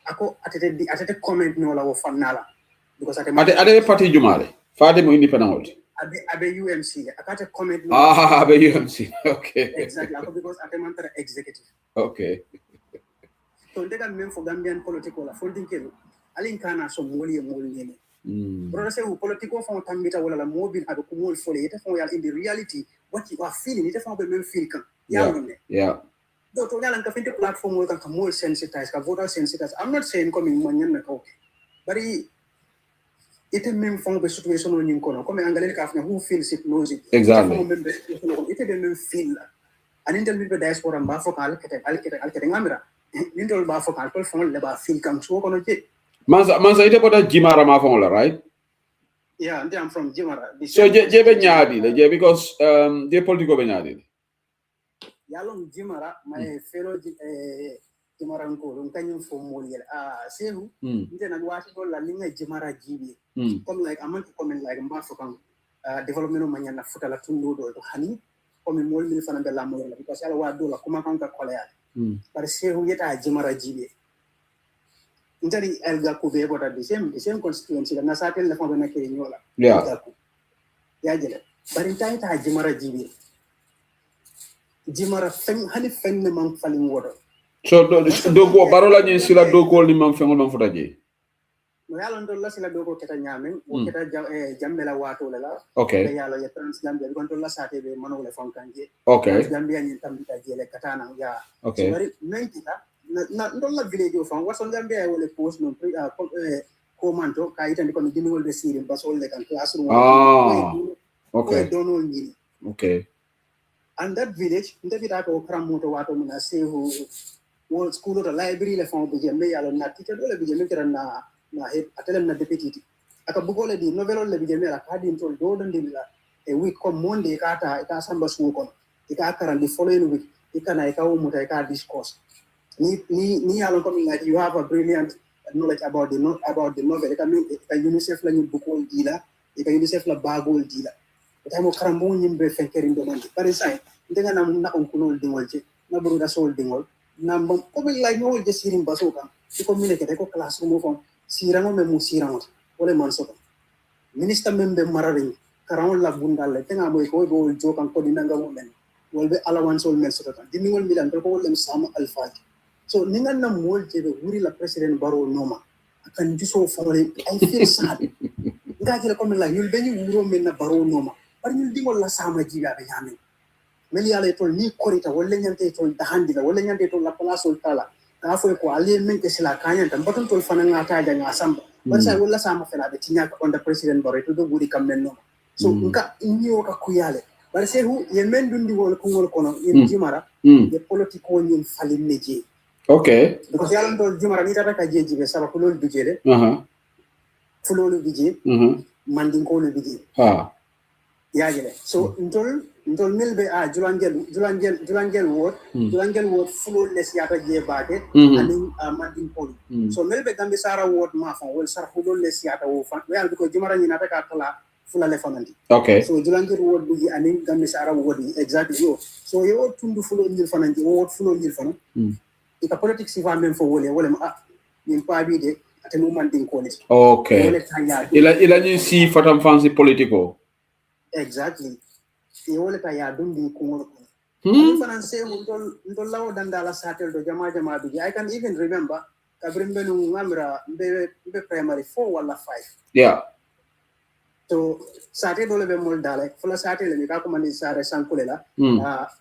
ako atete comment no la wo fannala because ate party jumale faade mo independent abe UMC akata comment abe UMC okay exactly because atemantara executive okay to ndega men for Gambian political la folding kelo alin kana so moli nyene brother say political for tambita wala la mobile abe ko mol fole ite fon yal in the reality what you are feeling ite fon be men feel kan yeah do to yalla ka finte platform wala kan more sensitized ka voter sensitized. I'm not saying coming manyan na okay but ite même fond be situation no nyin kono comme angale ka fna who feels it knows it exactly ite be même feel anin tel be diaspora ba fo kal kete ngamira nindol ba fo kal tol fon le ba feel kam so kono je mansa ite bota jimara ma fon la right yeah and I'm from Jimara so je be nyaadi le je because je politico be nyaadi yalong Jimara my fellow Jimara ko don kanyum fo moliyel sehu nte na wati do la linga Jimara jibi comme like amant comment like mba fo kan development no manya na futala tundo do to hani comme mol mi fana be la mo la because yalla wa do la kuma kan ka koleya par sehu yeta Jimara jibi intari elga ko be bota the same constituency la nasatel la fo be na ke nyola ya jele bari tay ta Jimara jibi Jimara fen hani fen ne man falin wodo so do barola nyi sila do ko ni man fengol man futaje no yalla ndo la sila do ko keta nyamen o keta jammela wato la okay yalla ya trans gambia gon to la sate be manole fonkanje okay gambia ni tambita jele katana ya okay so bari mentita na ndo la village o fon waso gambia wala post non komanto ka itandi ko dimi wolbe sirim basol le kan classroom okay dono ni okay and that village ndebita ko kramoto wato na sehu wol school to library le fon buje me yalla na teacher dole buje me kira na head atelem na deputy aka bugole di novelo le buje me la kadi to do don la a week comme monday ka samba su ko ka karan the following week ikana ka umuta ka discourse ni yalla ko like you have a brilliant knowledge about the novel ka UNICEF la ñu bukol dila ka UNICEF la bagol dila tamo karambo nyimbe fenkerin do mandi par exemple ndega na on kunol dingol ci na buru da sol dingol na mbam ko be lay no je sirim basoka ko mine ke ko classroom ko sirango me musiramo wala man soko minister membe marari karamol la bundal le tenga moy ko go jokan ko dinanga mo men wolbe alawan sol men sota dimingol milan ko wolem sama alfa so ninga na mol je be wuri la president baro noma akan juso fawle I feel sad ngaki ko men la yul be ñu wuro men na baro noma par ñu dingol la sama jiga be yamin meli ala tol ni korita wala nyante tol dahandila wala nyante tol la place ol tala ka fo ko ali men ke sila kanya tan batun tol fana ngata ja nga samba ban sa wala sama fela be tinya ko onda president bare to do guri kam men no so nka inyo ka kuyale bare se hu ye men dundi wol ko ngol kono en Jimara ye politiko ñin falim meje okay because yalla ndol Jimara ni tata ka jeji be saba ko lol bijele fulolu bije mandin ko le bije yagele so ntol milbe julangel word full les yata je bade ani mandin poli so milbe gambe sara word ma fa wol sara full les yata wo fa yalla ko Jimara ni nata ka tala fula le famandi okay so julangel word bi ani gambe sara word exactly yo so yo tundu full ni fanandi word full ni fana ika politics si va même fo wole ma ni pa bi de atemu mandin ko ni okay ila ni si fatam fancy politico exactly wole ta ya dundi ko ngol français ndo law dandala satel do jama bi I can even remember kabrimbe no ngamra be primary 4 wala 5 yeah so satel do le be mol dala fula satel ni ka ko mandi sare sankulela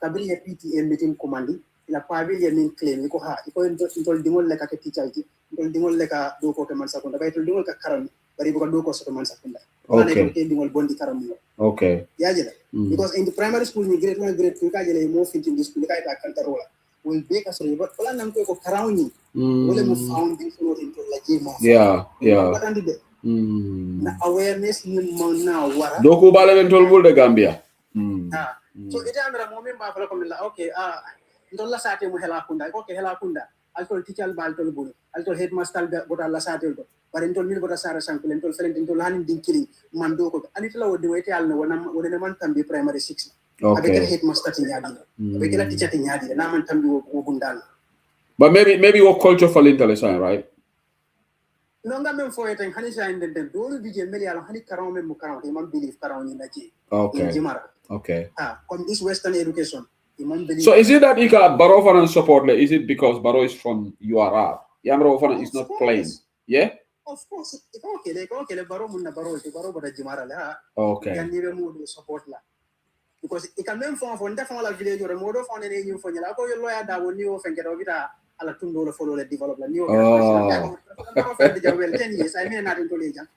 kabri PTA meeting commandi la pavilion min claim ko ha ko ndol dingol le ka teacher ji ndol dingol le ka do ko man sakunda bay to dingol ka karam bari bu ko do ko so man sakunda okay ko dingol bondi karam okay yajela because in the primary school ni grade 1 grade 2 ka jele mo finti in school ka ta kantarola will be ka so but wala nan ko karawni wala mo founding for into la jema yeah batandi de na awareness ni man na wara do ko bala ben tol bulde Gambia so ite amra mo min ba fala ko la okay ndolla sate mo hela kunda ko ke hela kunda altol teacher bal tol bulu altol headmaster bota la sate do bare ndol min bota sara sankul ndol felen ndol hanin din kili man do ko ani tala wodi wete alno wona man tambi primary 6 avec le headmaster ti nyadi avec la teacher ti nyadi na man tambi wo bundal but maybe what culture for intelligence right Nonga men for it and Hanisha and the do be Melial Hani Karam and Mukaram, Imam believe Karam in Naji. Okay. In Jimara. Okay. From this Western education. So is it that Ika Barofan and support? Is it because Baro is from URR? Yamrofan is not plain. Yeah? Of course. Okay, Baro Muna Baro, Baro, but Jimara. Okay. Can never move support. Because it can then form for definitely village or a model for any new for your lawyer that will new and get over a la $2 follow the development. New 10 years. I mean, not into legend.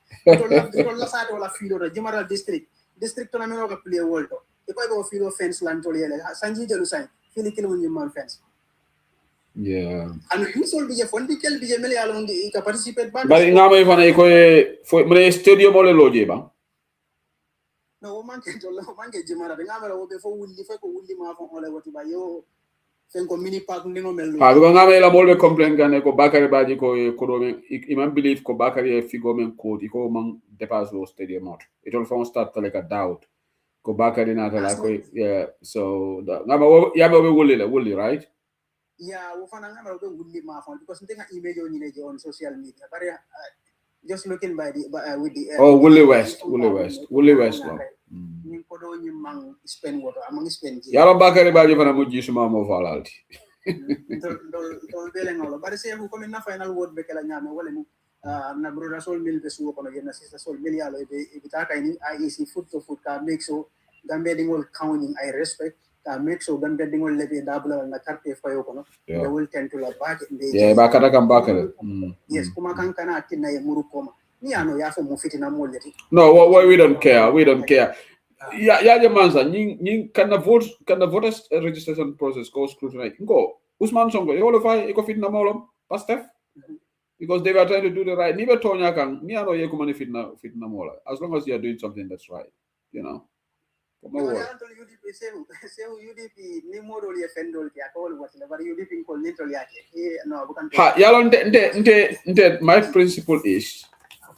General district to America play a world. If I go feel fence land to Sanji Jerusalem, Philippine fence. Yeah. And you should be a political be a along the participate. But in Nama for my stadium or a no man can get Jimara. The number will be for Willie Feko Willie Mark on all over to buy you. Fenko mini park Nino Melo. I will not all the complaint can go back everybody go Imam believe go back a figure code, you go among the Paso Stadium out. It will start like a doubt. Go back in like yeah. So the number Yama right? Yeah, we found a Willie Mark because they have image on social media. But just looking by the with the Willie West. Spend water among spend. Yalla bakari ba jofana mo gisuma mo falalti. But say who come in na final word be kala nyame wala mu na brother sol mil be suwo kono yenna sister sol mil yalo e bitaka ni IEC foot to foot ka make so gambe dingol counting I respect ka make so gambe dingol lebe dabla na carte fayo kono they will tend to la back yeah ba kata kam bakale yes kuma kan kana atina e muru koma ni ano ya fo mo fitina mo leti no we don't care yeah manza ning can the voters registration process go scrutiny go Usman Sonko you all iko fitna molom pastef because they were trying to do the right nibe tonya kan ni ano ye kuma ni fitna mola as long as you are doing something that's right you know UDP ni modo li fendol ki akol what never UDP ko literally yake no bukan yalo nte my principle is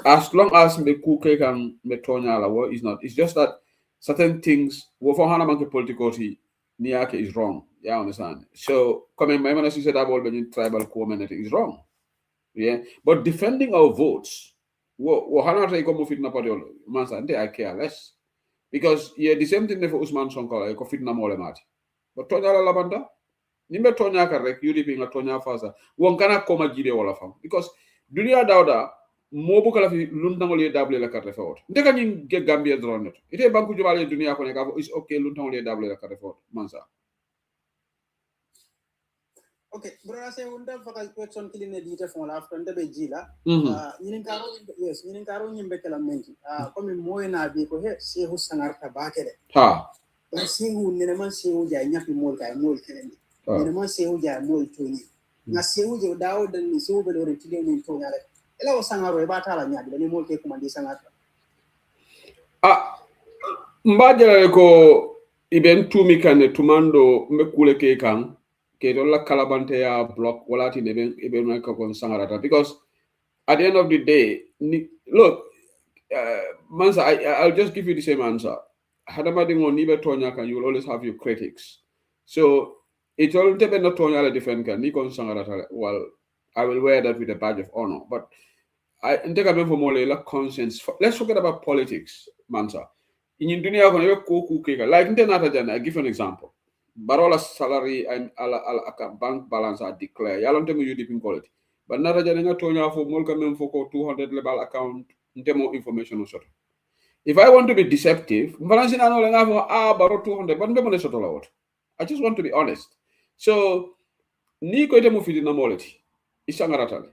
as long as me kuke kan me tonya la what is not it's just that certain things wo for hana manke political ni yake is wrong yeah understand so coming my man said about the tribal community is wrong yeah but defending our votes wo hana tay ko mo fitna padol man sa nte I care less because yeah the same thing for Usman Sonko ko fitna mole mati but tonya la labanda nimbe tonya ka rek UDP nga tonya fasa won kana ko ma jide wala fam because dunia dawda mo bu kala fi luntangol ye dable la carte fort ndeka ñi ge Gambia drone ite banku jumale dunia ko ne ka is okay luntangol ye dable la carte fort mansa okay brother say unda fakal question kiline dite fon la after ndebe jila ñinin karo ñimbe kala menki comme moy na bi ko he Sehu Sangarta bakele Sehu ne man Sehu jaay ñapi mol kay mol kelen ne man Sehu jaay mol toni na Sehu je dawo dan ni Sehu be do retile ni to ñale ela o Sangaro e batala ñaadi dani mol ke commande Sangarta mbajale ko iben tumi kane tumando mbe kule ke kan ke do la kalabante ya block wala ti ebe na ko Sangarata because at the end of the day look Mansa I'll just give you the same answer hadama dingo ni be tonya kan you will always have your critics so it all depend on tonya la defend kan ni kon Sangarata well I will wear that with a badge of honor but I think I'm for more like conscience let's forget about politics Mansa in dunia ko ne ko ku ke like ndenata jana I give you an example Barola salary and ala bank balance are declare yalon temo UDP quality but nata jana nga tonya fo mol ka mem fo ko 200 level account ntemo information on shot if I want to be deceptive balance na no la nga fo baro 200 but mbemo ne soto la wot I just want to be honest so ni ko temo fidi na moleti Sangarata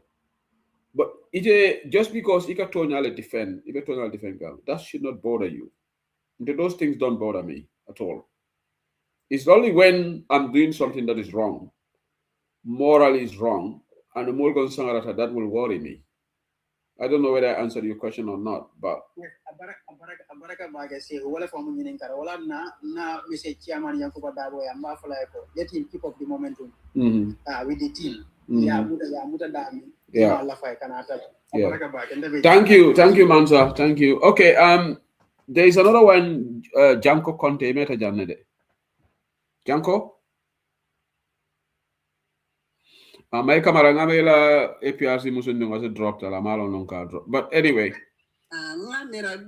but it just because ika tonya le defend that should not bother you those things don't bother me at all. It's only when I'm doing something that is wrong, morally is wrong, and the more Sangarata, that will worry me. I don't know whether I answered your question or not, but Abaraka baga say wala for mo nyinen kara wala na Mr. Chairman Yankuba Dabo ya mafala ko let him keep up the momentum with the team ya muda dami yeah la fay kana ta abaraka baga thank you Mansa thank you okay there is another one Janko Conte meta janne de Janko May camera ngame la APRC musun nunga se drop la malo nunca drop. But anyway.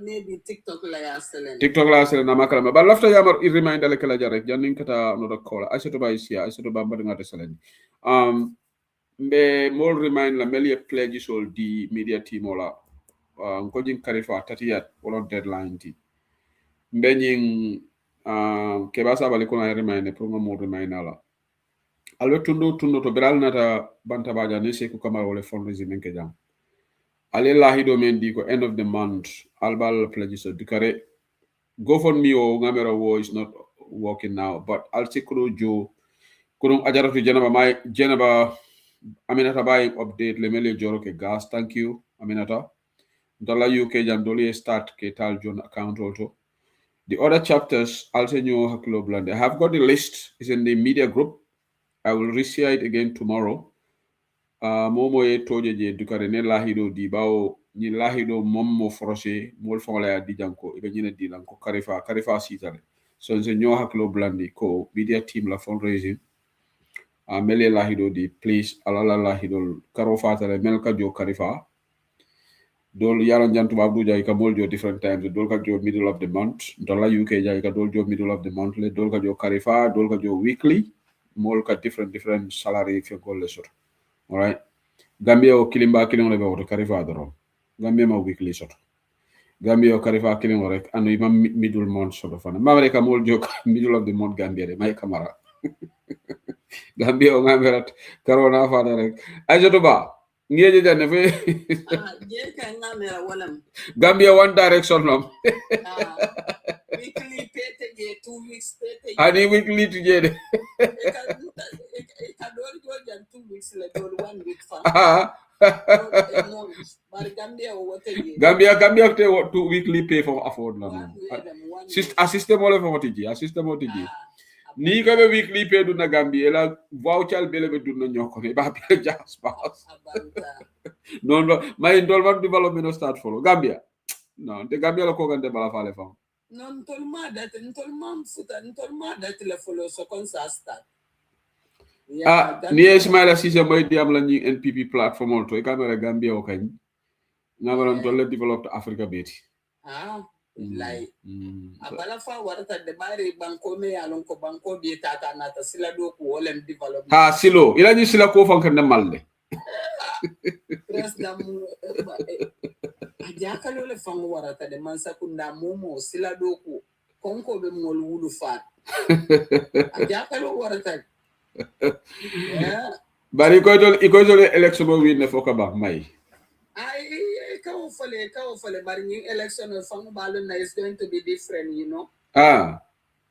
Maybe TikTok la ya selen. TikTok la selen na makala. But lafta yamar reminder le kala jarek janin kata no call. I said to buy sia, I said to bamba ngata selen. Mbe more remind la melia pledges all the media team ola. Ngojin karifa 30th wala deadline ti. Mbe nying kebasa bali kuna remind pour mo remind la. Alwe tundo to beral nata banta baja ne se ko kamar wala fundraising menke jam. Ale lahido men di ko end of the month albal pledges dukare GoFundMe o ngamera wo is not working now, but I'll take jo kurung ajaratu Jenaba Aminata buying update lemele joro ke gas. Thank you Aminata. Dollar UK jandoli start ke tal John account also. The other chapters also new hakilo blend. I have got the list. It's in the media group. I will reshare it again tomorrow. Momo e toje je dukare ne lahido di bao ni lahido mommo frosé mol fonla ya di janko ibe nyine di lanko karifa sitale so nse nyo haklo blandi ko media team la fundraising mele lahido di please alala lahido karo fatale melka jo karifa dol yaran jantu babdu jay ka mol jo different times dol ka jo middle of the month dollar UK jay ka dol jo middle of the month le dol ka jo karifa dol ka jo weekly mol ka different salary fi ko le sot. All right. Gambia o kilimba kilin rebe o karifa doro. Gambia ma weekly sot. Gambia o karifa kilin rek anu ima middle month sot fana. Ma reka mol jok middle of the month Gambia de may kamara. Gambia o ngamerat karona fada rek. Ajoto ba ngeje janne fe. Je ka ngamera walam. Gambia one direction nom. Weekly pete je 2 weeks pete. Ani weekly to je de. Eka dol jo jan 2 weeks le dol 1 week fa. Gambia te 2 weekly pay for afford la no. System ole for tiji, system o tiji. Ni ko be weekly pay du na Gambia la voucher bele be du na nyoko ne ba be jas pass. Non my involvement development start follow Gambia. No, the Gambia la ko gande bala fale fam. Non tolma dat le follow so kon sa start. Ni Ismaila Cisse moy diam la ñi NPP platform to e kamera Gambia o kañ ngamaron tolle developed Africa beti like abala fa warata de bari banko me alon ko banko bi tata nata sila do ko wolem develop silo ila ñi sila ko fankan de malde president ajakalo le fam warata de man sakunda momo sila do ko konko be mol wulu fa ajakalo warata. Bari ko dol election mo win foka ba may kaw fale bari ni election fang balon na is going to be different, you know.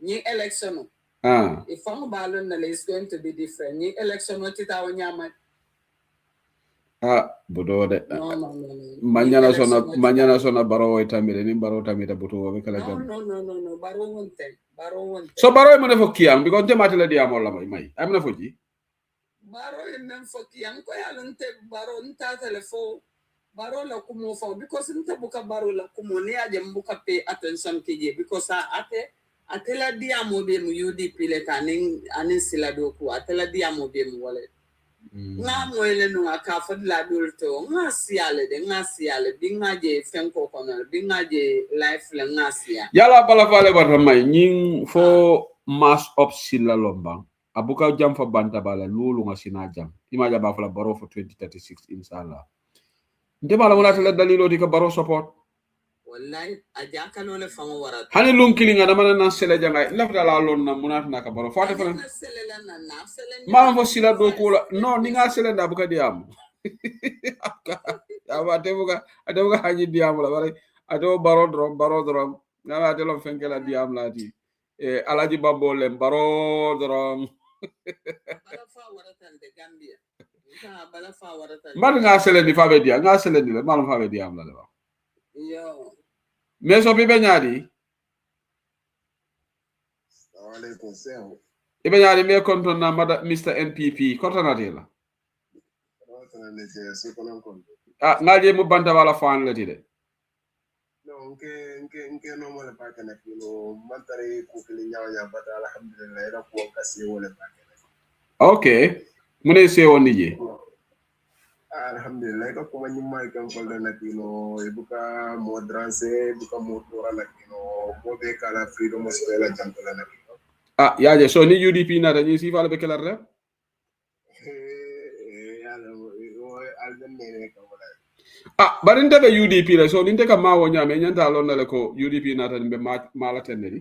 Ni election if fang balon na is going to be different. Ni election tita nyama bodo de no. Manyana sona baro itamire ni baro tamita boto we kala no baro wonte so baro mo defo kiyam because te matela di amol la may am na foji baro en fo kiyam ko yalonte baro nta telefo baro la kumo fo because nta buka baro la kumo ne aje mbuka pay attention kije because ate la di amobe mu UDP le kanin anin sila do ko ate la di amobe mu wala nga moyle no aka fod la dolto nga siale binga je fenko kono binga je life la nga sia yala bala fale barta may ñing fo mass up sila lomba abuka jam fa banta bala lulu nga sina jam imaja ba fala baro for 2036 inshallah nde bala wala tala dalilo di ka baro support wallahi ajakalo le famo warata hani lun kilinga na mana na sele janga lafta la lon na munat na ka baro fata fala ma fo sila do ko no ni nga sele da buka diam aba tebuka haji diam la bare ado baro drom na ade lo fenkela diam la di alaji babbo lem baro drom bala fa warata de Gambia bala fa warata man nga sele di fa be dia nga sele di le man fa be diam la le ba yo mais so bibe ñaadi Assalamualaikum sen ibe ñaadi me konton na Mr NPP kontonati la ngaje mu banta wala fan la ti de no nke no mo le pakene no mantare ko kili nyaaw bata alhamdulillah ra ko kasi wala pakene okay Mune se woni je. Alhamdulillah ko kuma nyima kan falda nakino ibuka modranse buka motora nakino mode kala freedom of spela jantala nakino. Ah, yaje so ni UDP na dañi si fala be kelar Ah, barin tabe UDP la so ninte ka mawo nyame nyanta lonna le ko UDP na tan be mala tenedi.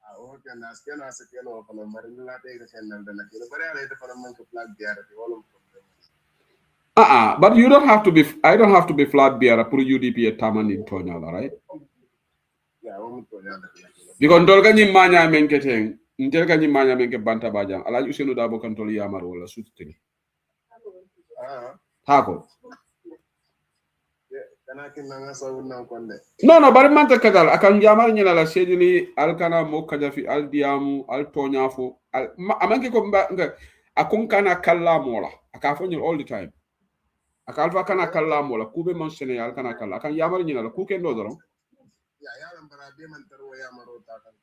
Ah, okay, na skena sekeno ko na marin la te ka senal da nakino bare ala te fara man ko flag diara te wala but you don't have to be I don't have to be flat bearer pour UDP e tamani tonyala, right? Yeah, wala tonyala. Because ndol ka nyimanya menketen ntel ka nyimanya menke banta bajang ala usenu dabo kan tol yamar wala sutti. Hako. No, bari manta kadal akan jamar nyina la sejili alkana mo kajafi al diamu al tonyafo amanke ko nga akun kana kala mola akafo nyil all the time akalfa kana kala mola kube man sene alkana kala akan jamar nyina la kuken do doron ya yaran bara be man tarwo yamaro ta kan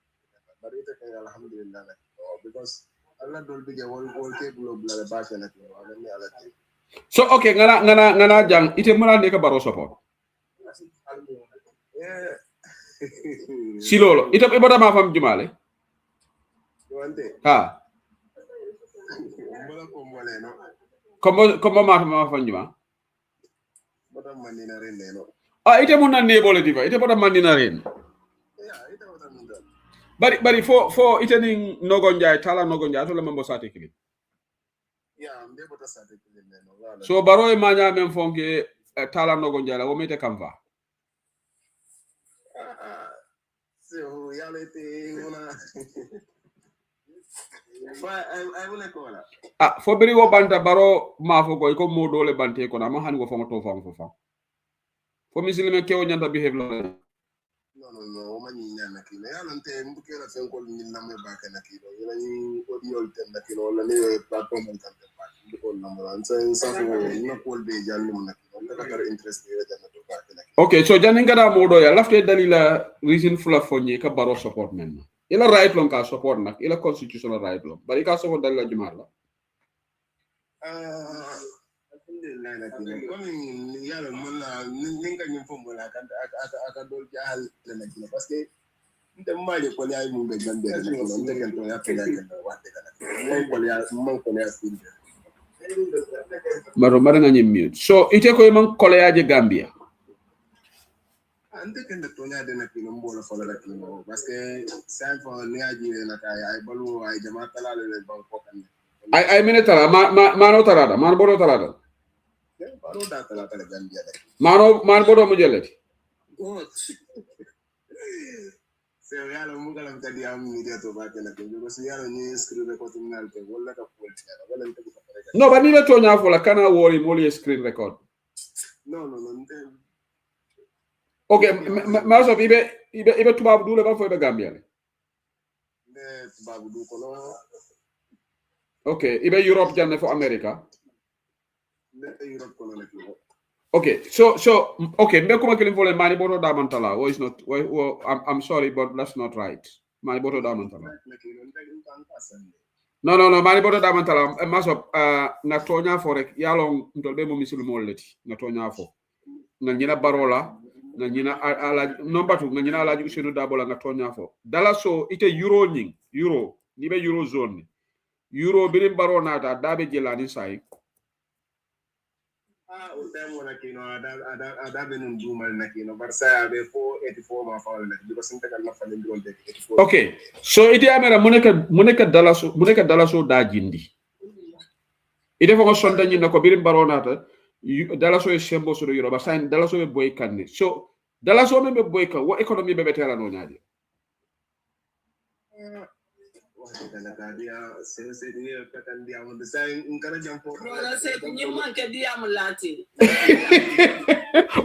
bari ta kai alhamdulillah because Allah dol bige wol ke global ba ta na ko ne ala te so okay ngana jang ite mala ne ka baro support si lolo ite be bota ma fam jumale ha como ma fam juma bota manina ren no ite mun nan ne bole diva ite bota manina ren ite bota mun bari fo ite ni nogonja tala nogonja to le mambo sate kili mbe bota sate kili no wala so baro e manya men fonke tala nogonja la wo mete kamva so yalete una I will call fo beri wo banta baro ma fo ko modo le bante ko na ma han go fo to fam fo misilime kewo nyanta behave lo no ma ni nyana kilo yalante mbuke la fen ko ni na me ba kana kilo yela ni ko diol ten na kilo la ne platform on tan ba ko na mo an sa fo na ko be jallum na kilo la ka interest ni da na to ba kana okay so janin gada modo ya lafte dalila reason fula fonye ka baro support men ila right long ka support nak ila constitutional right long bari ka support dalila jumar la alhamdulillah na kilo comme yalla mon la ninga ñu fo mo la kan aka dol ci hal na kilo parce que ndem maje ko yaay mu be gambe na kilo ndegen to ya pela kan wadde kana man ko ya sinde maro nga mute so ite ko man koleyaje Gambia ante kende to nya de na kilo mbola fo la kilo parce que sen fo ni aji na kay ay balu ay jama tala le ban ko kan ay minetara mano tarada man bodo tarada baro da tala tala Gambia de man bodo mo jelleti se yalla mu galam tadi am ni de to ba kana ko so yalla ni screen record ngal te wala ka polti wala nte ko no ba ni be to nya fo la kana wori mo li screen record no okay ma so ibe tubabu dule ba fo be Gambia le tubabu du ko no okay ibe Europe janne fo America Europe ko no ko okay so okay mbe kuma kelin fole mani boto da mantala is not I'm sorry but that's not right mani boto da mantala no mani boto da mantala maso na tonya fo rek yalo ndolbe mo misul mo leti na tonya fo na nyina barola na nyina ala nombatu na nyina ala usenu dabola na tonya fo dala so ite euro ni be euro zone euro birim barona da dabe jelani sai o temo na kino ada benun dumal na kino barsa be fo 84 ma faal na because inte kan na falen dron de 84 okay so ite amera muneka dalaso da jindi ite fo ko sonda nyina ko birim barona ta dalaso e sembo so do yoro ba sain dalaso be boy kanni so dalaso be boy ka wo economy be betela no nyaade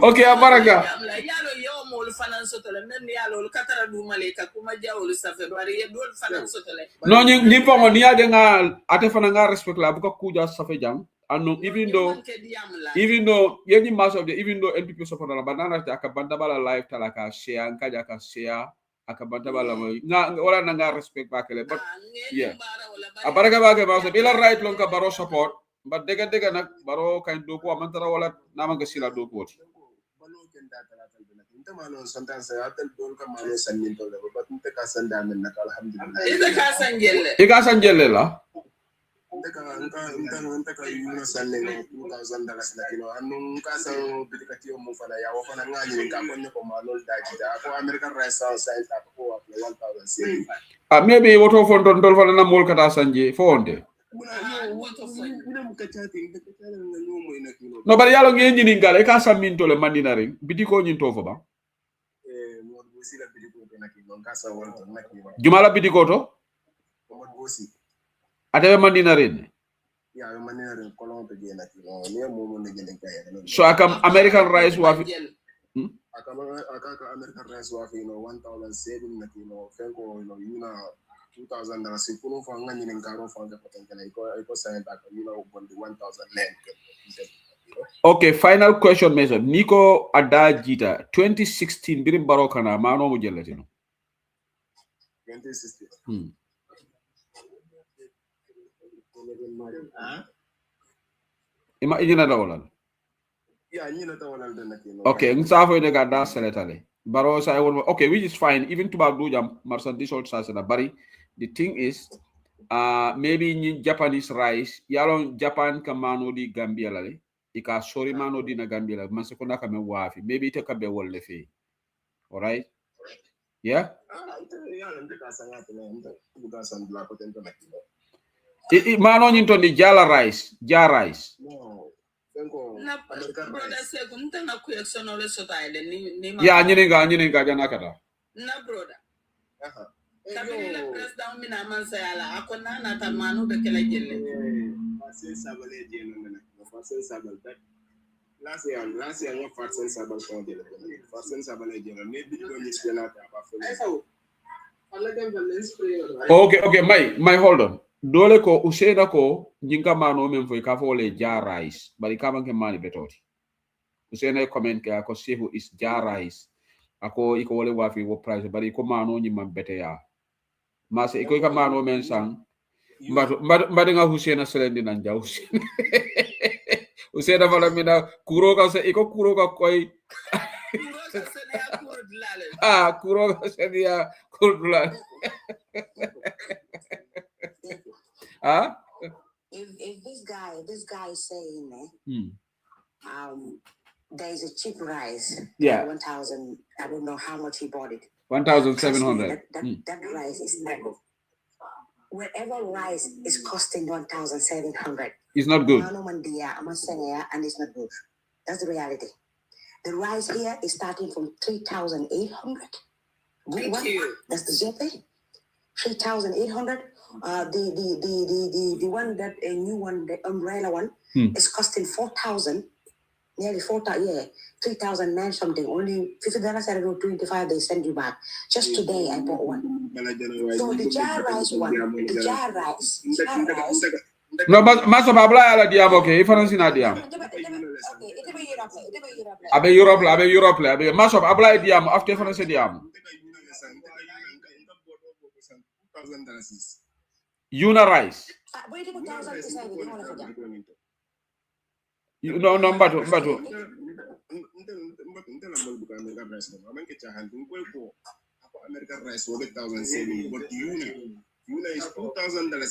okay abaraka yalo yo mo lu fanan sotole men yalo lu katara du maleka kuma jawlu safe bari dol fanan sotole no ni pongo ni ade nga ate fana nga respect la bu ko kuja safe jam and even though any mass of the even though NPP support la banana ta ka banda bala live talaka share nkaja ka share akabanta bala mo nga wala na nga respect bakele but yeah abaraka bake ma so bila right long ka baro support but dega nak baro kain do ko amantara wala nama ga sila do ko balo ken da tala tal bena inta malo sometimes atal dol ka malo sannin to but inta ka sanda men nak alhamdulillah ika sanjelle la inta ka yuna sanne $2,000 lakino anun ka sa bidikati mo fala ya wa fana ngani ka konne ko malo daji da ko American rice science ta ko wa 1,000 maybe woto fon ton dol fana na mol kata sanje fonde no bari yalo ngi nyini ngale ka samin to le mandina ring bidiko nyin to fo ba mo bosi la bidiko to nakino ka sa won to nakino jumala bidiko to mo bosi atabe mandina ring ya mandina ring kolon to je nakino ne mo ne gele kay so akam American rice wa aka American rice wa fi no 1,007 nakino fenko no yuna $2,000 kuno fa ngani nen karo fa ga potential ko sa ta ko yuna bon 1,000 len. Okay, final question Mason. Nico ada jita 2016 birim barokana mano mo jelatino 2016 ima ijina dawlan ya nyina dawlan den nakino okay nsafo ide ga da seletale baro sa okay which is fine even to bagdu jam marchandise all sa na bari the thing is maybe in Japanese rice yalon Japan kamano di Gambia lale ika sorry mano di na Gambia la man sekona kame wafi maybe ite kabe wolle fe all right yeah mano nyinto di jala rice ya nyine ga jana kata na broda kabila president mina mansayala akona na tamanu be kala jelle fasen sabale jeno mena fasen sabal tak last year no fasen sabal ko jelle fasen sabale jeno ne bi ko ni spena ta ba fo alla dem balance spray okay my hold on dole ko usena ko jinga mano men fo ka fo le ja rice bari kama ke mani betoti usena comment ka ko sehu is ja rice ako iko wole wafi wo price bari ko mano nyi man bete ya mase iko ka mano men sang mbado nga Hussein selendi nan jaw Hussein fala mina kuro ka se iko kuro ka koy kuro ka se dia kurdula if this guy is saying there is a cheap rice 1,000 I don't know how much he bought it 1,700 that rice is terrible. Wherever rice is costing 1,700 it's not good and it's not good. That's the reality. The rice here is starting from 3,800. That's the JP. 3,800. The one that a new one, the umbrella one, is costing 4,000. Nearly 4,000, 3,009 something. Only $50 out of 25 they send you back. Just today I bought one. So the jar rice one, the jar rice. No, maso babla ala diam okay. Ifansi na diam. Abe Europe la. Abe maso babla diam after ifansi diam. Una rice. No, mbatu. American rice for $1,700, but Una is $2,000.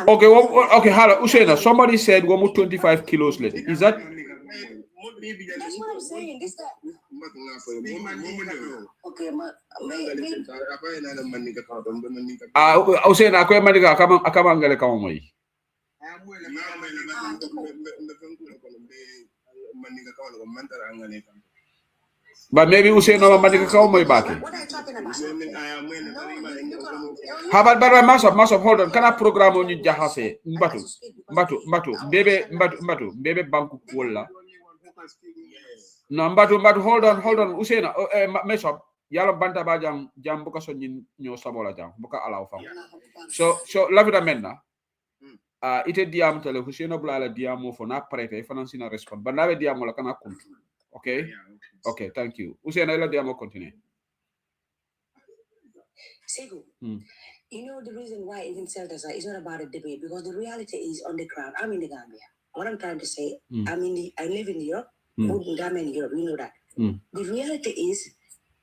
Okay, okay, hala, Usaina, somebody said 25 kilos later. Is that? That's what I'm saying. This guy. Okay, Usaina, ako manika akamangale kama moi. But maybe Usaina manika kama moi baki. What are you talking about? How about massive, hold on. Can I program on you jahase? Mbatu, bebe banku kuola. No, mbatu, hold on. Usaina, mesop. Yalo banta ba jam buka so nyo sabola jam buka alaw fam. So lavida menna. Ite diam tele Usaina bula ala diamo fo na prete financina respond. Ba nabe diamo la kana kuntu. Okay? Yeah, okay, thank you. Usain, I let them continue. Segu, you know the reason why even shelters is not about a debate, because the reality is on the ground. I'm in the Gambia. What I'm trying to say, I live in Europe. I'm in Europe, you know that. The reality is,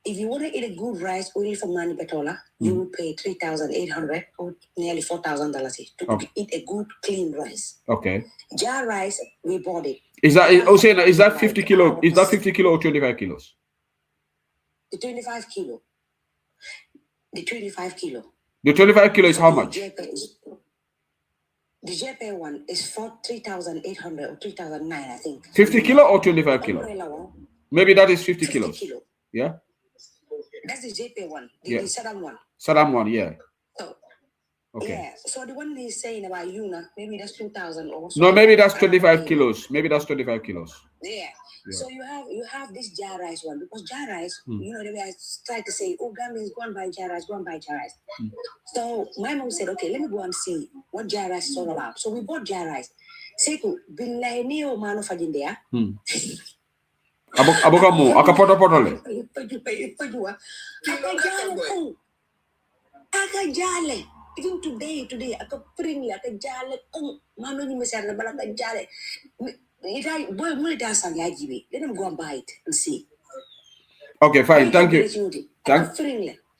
if you want to eat a good rice only for money betola, you will pay $3,800 or nearly $4,000 to eat a good clean rice. Okay. Jar rice, we bought it. Is that 50 kilo? Is that 50 kilo or 25 kilos? The 25 kilo. The 25 kilo. The 25 kilo is how much? The JP one is for 3,800 or 3,009, I think. 50 kilo or 25 kilo? Maybe that is 50 kilos. Kilo. Yeah? That's the JP one, the Saddam one. Saddam one, yeah. So, okay. Yeah, so the one he's saying about Yuna, maybe that's 2,000 or so. No, maybe that's 25 kilos. Maybe that's 25 kilos. Yeah. So you have this jar rice one, because jar rice, you know, they try to say, oh, Gambians, go and buy jar rice, go and buy jar rice. So my mom said, okay, let me go and see what jar rice is all about. So we bought jar rice. Seku, billahi niyo mano fajindea. Abokamu, akapoto potole. Akajale. Even today, akapring la akajale. Mano ni mesar na bala akajale. Let them go and buy it and see. Okay, fine. Thank you.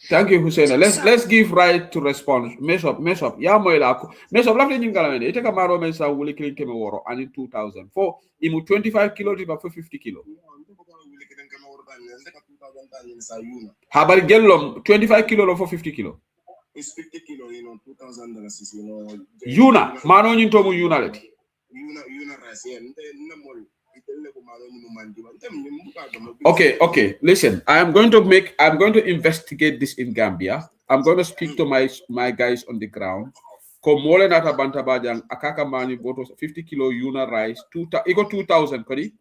Thank you, Hussein. Let's give right to respond. Mess up. Ya moila. Mess up. Lafle nyingalamene. Ite kamaro mensa wuli kilin keme woro ani 2,000. For imu 25 kilo tiba for 50 kilo. Habari gelom 25 kilo lo for 50 kilo. It's 50 kilo, you know, $2,000, you know. Yuna, mano nyintomu yuna leti. Okay. Listen, I'm going to investigate this in Gambia. I'm going to speak to my guys on the ground. Komole nata bantabajang akaka mani boto 50 kilo yuna rice. Iko 2,000 kodi?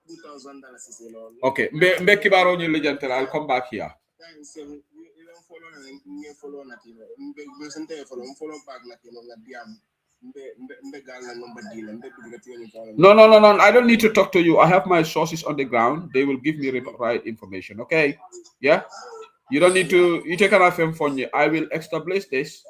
$2,000. Okay. Mbe kibaro nyi legend. I'll come back here. No. I don't need to talk to you. I have my sources on the ground. They will give me right information. Okay? Yeah? You don't need to. You take an FM phone. I will establish this,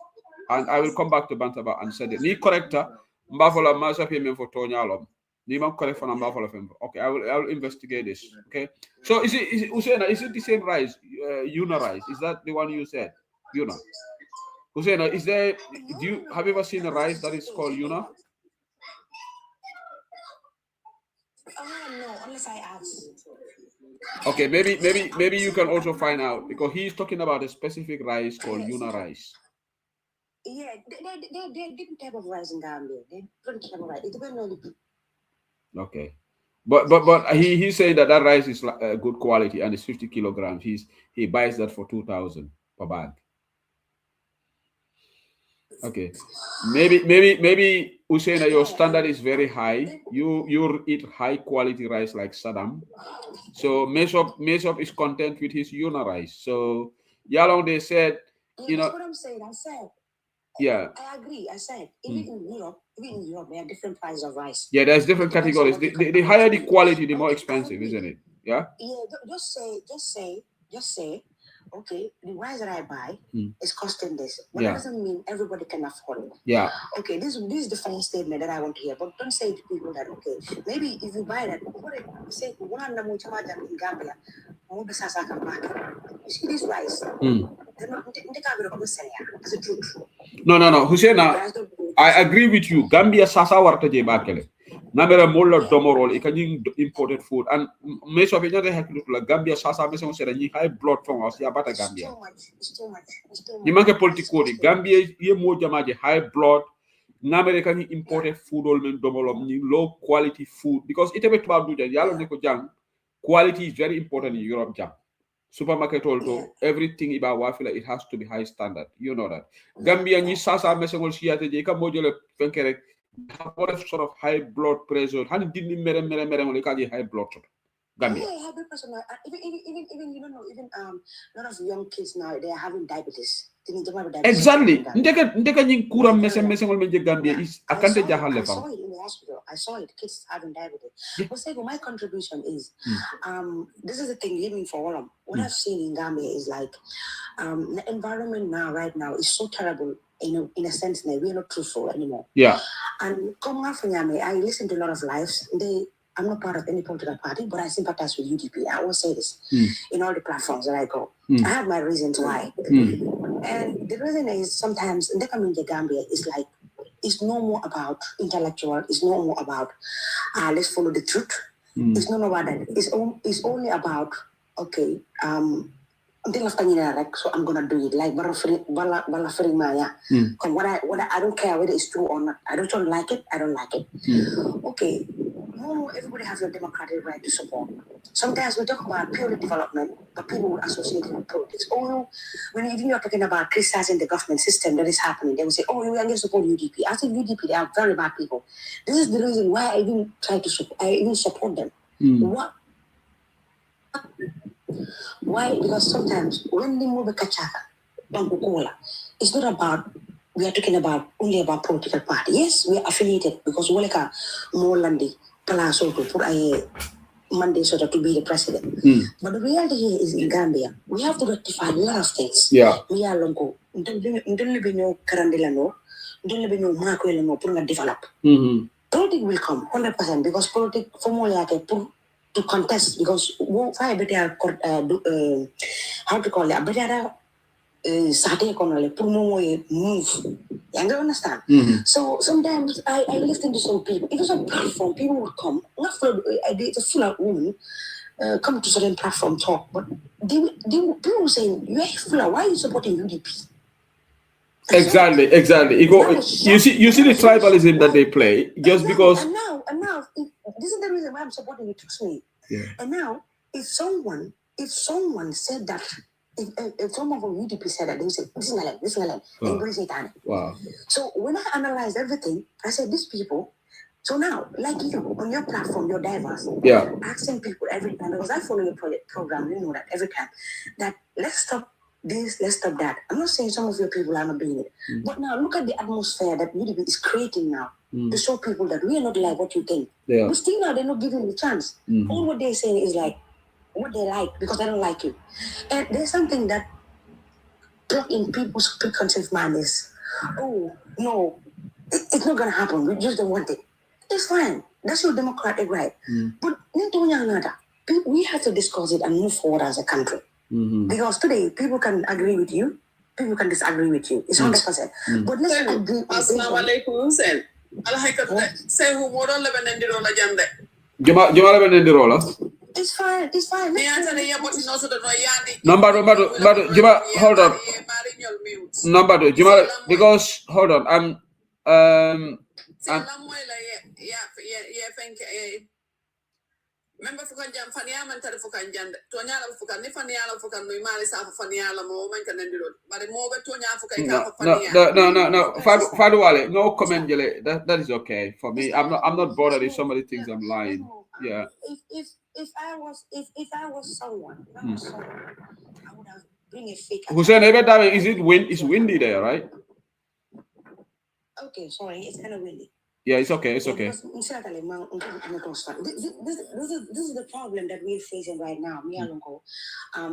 and I will come back to Bantaba and say it. Ni correcta. Mbafola masa payment for Tonyalom. Ni ma correct for Mbafola FM. Okay, I will investigate this. Okay. So is it Usaina? Is it the same rice? Yuna rice? Is that the one you said? Yuna. Usaina, is there? Have you ever seen a rice that is called Yuna? No, unless I ask. Okay, maybe you can also find out, because he's talking about a specific rice called Yuna rice. Yeah, they're different type of rice in Gambia. They're different type of rice. It depends on the people. Okay, but he's saying that rice is good quality and it's 50 kilograms. He buys that for 2,000 per bag. Okay, maybe Usaina, your standard is very high. You eat high quality rice like Saddam. So Mesop is content with his Yuna rice. So Yalong, they said, you know. That's what I'm saying. I said. Yeah. I agree. I said even in Europe, there are different prices of rice. Yeah, there's different categories. The higher the quality, the more expensive, isn't it? Yeah. Yeah. Just say. Okay, the rice that I buy is costing this. But that doesn't mean everybody can afford it. Yeah. Okay, this is the final statement that I want to hear. But don't say to people that, okay, maybe if you buy that, say, in Gambia, you see this rice? That's the truth. No. Husaina, I agree with you. Gambia sasa warta je bakele. Namera molla domorol ikani imported food and meso be nyade haklu la Gambia sasa meso sera ni high blood from us ya bata Gambia. It's too much. Ni manke politiko di Gambia ye mo jamaje high blood. Namera kani imported food all men domolom ni low quality food, because it be to do yalo ne ko jang quality is very important in Europe jam. Supermarket also everything about wafila, it has to be high standard. You know that. Gambia ni sasa meso ngol siate je ka mojole fenkere have what sort of high blood pressure. Hani didn't mere high blood pressure. Gambia. Yeah, high blood pressure now. Even you don't know, even a lot of young kids now, they are having diabetes. Exactly. Ndeka nying kuram mese ngol menje Gambia is akante jahal level. I saw it in the hospital. I saw it. Kids having diabetes. But say, my contribution is, this is the thing living for all of them. What I've seen in Gambia is like, the environment right now is so terrible. In a sense, we are not truthful anymore. Yeah. And come after me, I listen to a lot of lives. I'm not part of any political party, but I sympathize with UDP. I always say this in all the platforms that I go. I have my reasons why. And the reason is sometimes in the Gambia is like, it's no more about intellectual. It's no more about let's follow the truth. It's not about that. It's only about okay. So I'm gonna do it like what I don't care whether it's true or not. I don't like it. I don't like it. Okay. No, everybody has a democratic right to support. Sometimes we talk about purely development, but people will associate it with politics. Oh, when even you're talking about criticizing the government system that is happening, they will say, "Oh, we are going to support UDP." I think UDP, they are very bad people. This is the reason why I even try to support them. What? Why? Because sometimes when they move a kachaka, it's not about. We are talking about only about political party. Yes, we are affiliated because we are more landi. Monday sort of to be the president. But the reality here is in Gambia, we have to rectify a lot of things. Yeah. We are longo. Don't live in your Karandelano, don't live in your Marco Elano, develop. Politics will come 100% because politics for more like to contest because how to call it? Better move. You understand? So sometimes I listen to some people. It was a platform. People would come. Not for it's full of women come to certain platform talk, but people saying you are full of. Why are you supporting UDP? Exactly. You see the tribalism that they play just because. And now, this is the reason why I'm supporting it. Trust me. Yeah. And now, if someone said that. If someone from UDP said that, they would say, this is Ngalan, embrace it. Wow. So when I analyzed everything, I said, these people, so now, like you, on your platform, you're diverse. Yeah. Asking people every time, because I follow your program, you know that every time, that let's stop this, let's stop that. I'm not saying some of your people are not doing it, but now look at the atmosphere that UDP is creating now to show people that we are not like what you think. Yeah. But still now, they're not giving the chance. All what they're saying is like, what they like because they don't like you. And there's something that plug in people's preconceived mind is, oh, no, it's not going to happen. We just don't want it. It's fine. That's your democratic right. But we have to discuss it and move forward as a country. Because today, people can agree with you, people can disagree with you. It's 100%. But let's agree. Assalamu alaikum, Hussein. Say who more on the Jande. It's fine. Number Jima, hold on. Number Jima, because hold on, Remember Fukan Faniaman Fukan Tonyala Fukan Nifaniala Fukan Mimali Safa Faniala moment and then do it. But the more Tonya Fukan No. Faduale, no comment, that is okay for me. I'm not bothered if somebody thinks I'm lying. Yeah. If I was someone, I would have bring a fake. Hussein, it's windy there, right? Okay, sorry, it's kind of windy. Yeah, it's okay. It's okay. This is the problem that we're facing right now.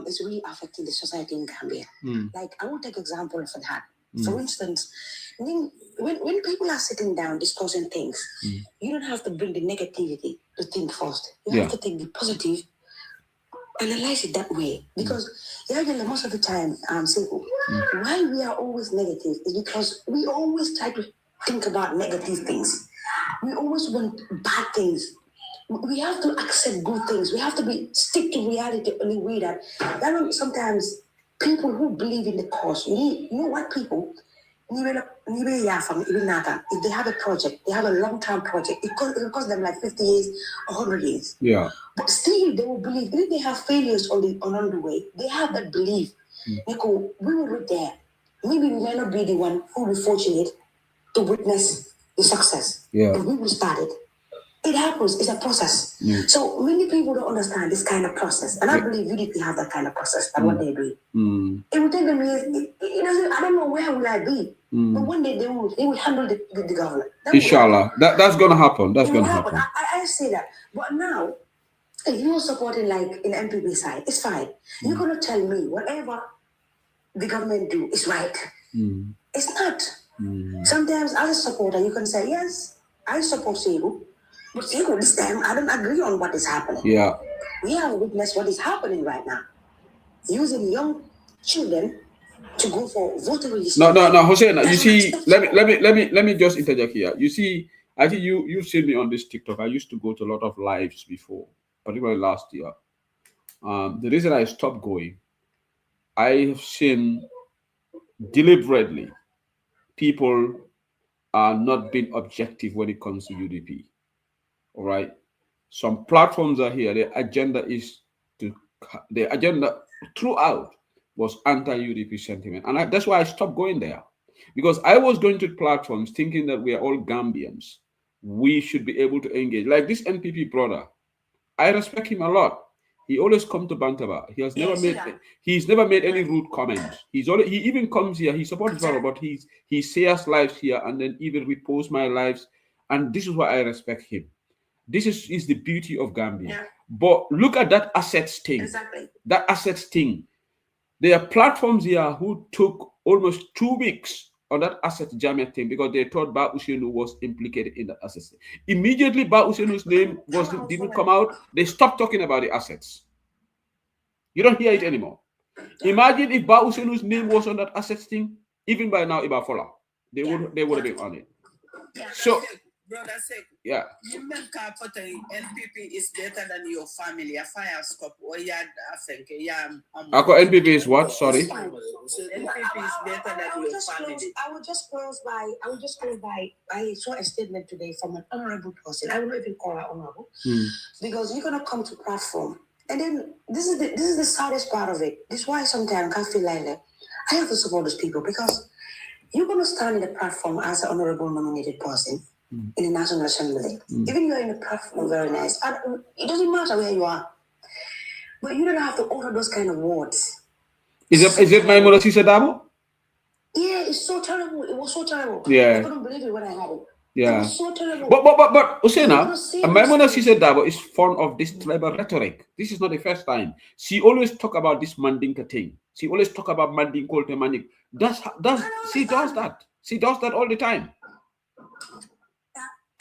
It's really affecting the society in Gambia. Like, I will take example for that. For instance, when people are sitting down discussing things, you don't have to bring the negativity to think first. You have to take the positive, analyze it that way. Because most of the time, why we are always negative is because we always try to think about negative things. We always want bad things. We have to accept good things. We have to stick to reality in a way that sometimes people who believe in the cause, you know what people, if they have a project, they have a long-term project, it will cost them like 50 years, 100 years. Yeah. But still, they will believe. If they have failures on the way, they have that belief. We will be there. Maybe we may not be the one who will be fortunate to witness the success. Yeah. But we will start it. It happens. It's a process. So many people don't understand this kind of process. And I believe UDP have that kind of process. That's what they do. It will take them years. I don't know where will I be. But one day they will handle the government. Inshallah. That's going to happen. That's going to happen. I say that. But now, if you're supporting like in MPP side, it's fine. You're going to tell me whatever the government do is right. It's not. Sometimes as a supporter, you can say, yes, I support Segu. But Segu, this time, I don't agree on what is happening. Yeah. We have witnessed what is happening right now. Using young children to go for voter registration. No, Hussein. You see, let me just interject here. You see, I think you've seen me on this TikTok. I used to go to a lot of lives before, particularly last year. The reason I stopped going, I have seen deliberately people are not being objective when it comes to UDP. All right, some platforms are here. Their agenda throughout was anti-UDP sentiment, and that's why I stopped going there, because I was going to platforms thinking that we are all Gambians. We should be able to engage. Like this NPP brother, I respect him a lot. He always come to Bantaba. He's never made any rude comments. He even comes here. He supports Varo, but he shares lives here and then even reposts my lives, and this is why I respect him. This is the beauty of Gambia. Yeah. But look at that assets thing. Exactly. That assets thing. There are platforms here who took almost 2 weeks on that asset Jamia thing because they thought Ba Usenu was implicated in that assets thing. Immediately Ba Usenu's name didn't come out, they stopped talking about the assets. You don't hear it anymore. Imagine if Ba Usenu's name was on that assets thing, even by now Iba Fola, they would have been on it. So brother said, yeah. You make NPP is better than your family. A fire scope or yard NPP is what? Sorry. NPP is better than your family. I will just close by. I saw a statement today from an honorable person. I will not even call her honorable because you're gonna come to platform, and then this is the saddest part of it. This is why sometimes I feel like I have to support those people because you're gonna stand in the platform as an honorable nominated person. In the National Assembly. Even you are in a platform, very nice. It doesn't matter where you are. But you don't have to utter those kind of words. Is it my mother, Sisa Dabo? Yeah, it's so terrible. It was so terrible. Yeah. I couldn't believe it when I had it. Yeah. It was so terrible. But Usena, Maimuna Sisa Dabo is fond of this tribal rhetoric. This is not the first time. She always talk about this Mandinka thing. She always talk about Mandinka Kolte Mandik. She does that. She does that all the time.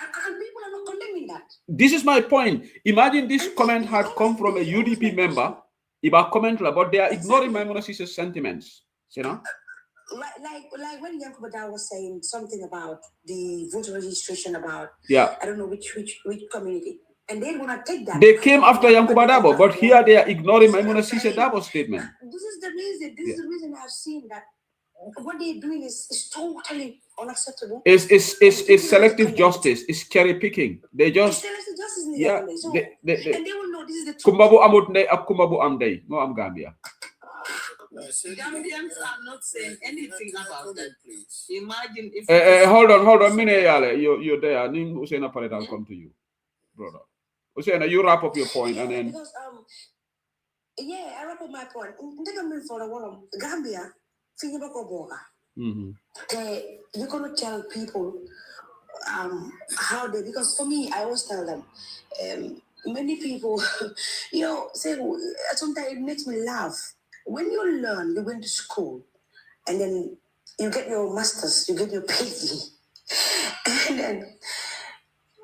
And people are not condemning that. This is my point. Imagine this comment had come from a UDP member, but they are ignoring Maimuna Sisa's sentiments. You know? Like when Yankubada was saying something about the voter registration I don't know which community. And they want to take that. They came after Yankubadabo, but here they are ignoring Maimuna Sisa Dabo's statement. This is the reason. This is the reason I've seen that what they're doing is totally unacceptable. It's selective justice. It's cherry picking. They just selective justice in and they will know this is the truth. Kumbabu amutne ak kumbabu amday. No am Gambia. Gambians are not saying anything about that. Please imagine if. Hold on. Mine yale, you're there. Ning Usena Paret, I'll come to you, brother. Usena, you wrap up your point and then. Because I wrap up my point. For a while, Gambia. You're gonna tell people how they, because for me, I always tell them, many people, say sometimes it makes me laugh. When you learn, you went to school, and then you get your master's, you get your PhD, and then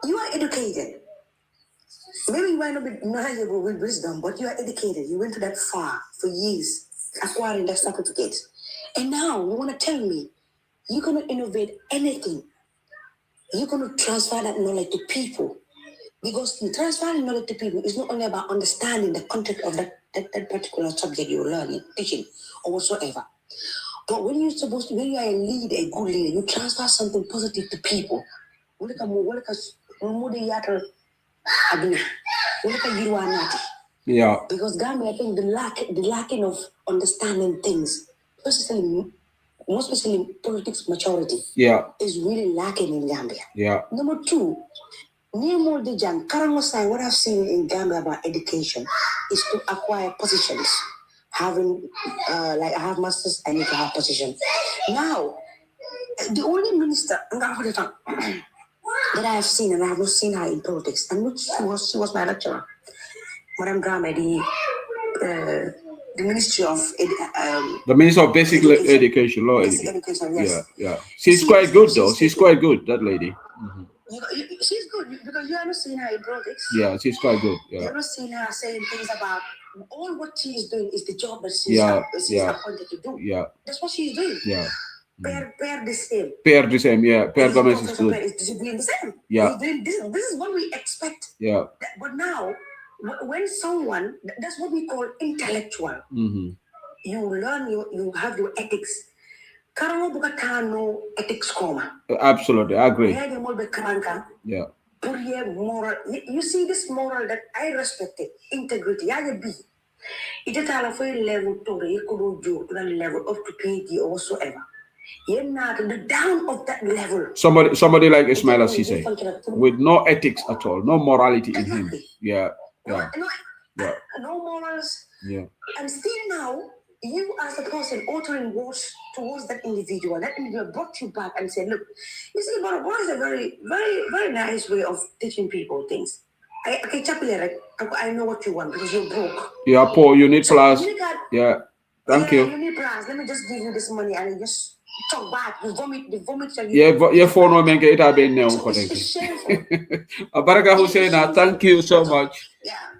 you are educated. Maybe you might not be knowledgeable with wisdom, but you are educated. You went to that far for years, acquiring that certificate. And now you want to tell me you're going to innovate anything. You're going to transfer that knowledge to people. Because transferring knowledge to people is not only about understanding the content of that particular subject you're learning, teaching, or whatsoever. But when you're when you are a leader, a good leader, you transfer something positive to people. Yeah. Because Gambia, I think the lacking of understanding things, more especially politics maturity, is really lacking in Gambia. Yeah. Number two, what I've seen in Gambia about education is to acquire positions. Having, I have masters, I need to have position. Now, The only minister that I have seen, and I have not seen her in politics, and which she was my lecturer, Madame Drame, the Ministry of the Minister of Basic Education, Law Education. Yes. Yeah. She's quite good though. She's quite good, that lady. She's good because you haven't seen her in politics. Yeah, she's quite good. Yeah. You haven't seen her saying things about all what she is doing is the job that she's appointed to do. Yeah. That's what she's doing. Yeah. Pair the same. Pair the same, yeah. Pair Gomez is good. Is doing the same. Yeah. He's doing this. This is what we expect. Yeah. But now, when someone, that's what we call intellectual. Mm-hmm. You learn, you have your ethics. Ethics coma. Absolutely, I agree. Yeah. Moral. You see this moral that I respect it. Integrity. It is a level to the level of to PhD or whatsoever. You're not the down of that level. Somebody like Ismail Assise, with no ethics at all, no morality in him. Yeah. No morals. Yeah. And still now, you as a person uttering words towards that individual brought you back and said, look, you see, but what is a very, very, very nice way of teaching people things. I know what you want because you're broke. You are poor, you need plus. Yeah. Thank you. You need plus. Let me just give you this money and you just talk back. You vomit. Yeah, for no make it have been now. Baraka Hussein, thank you so much.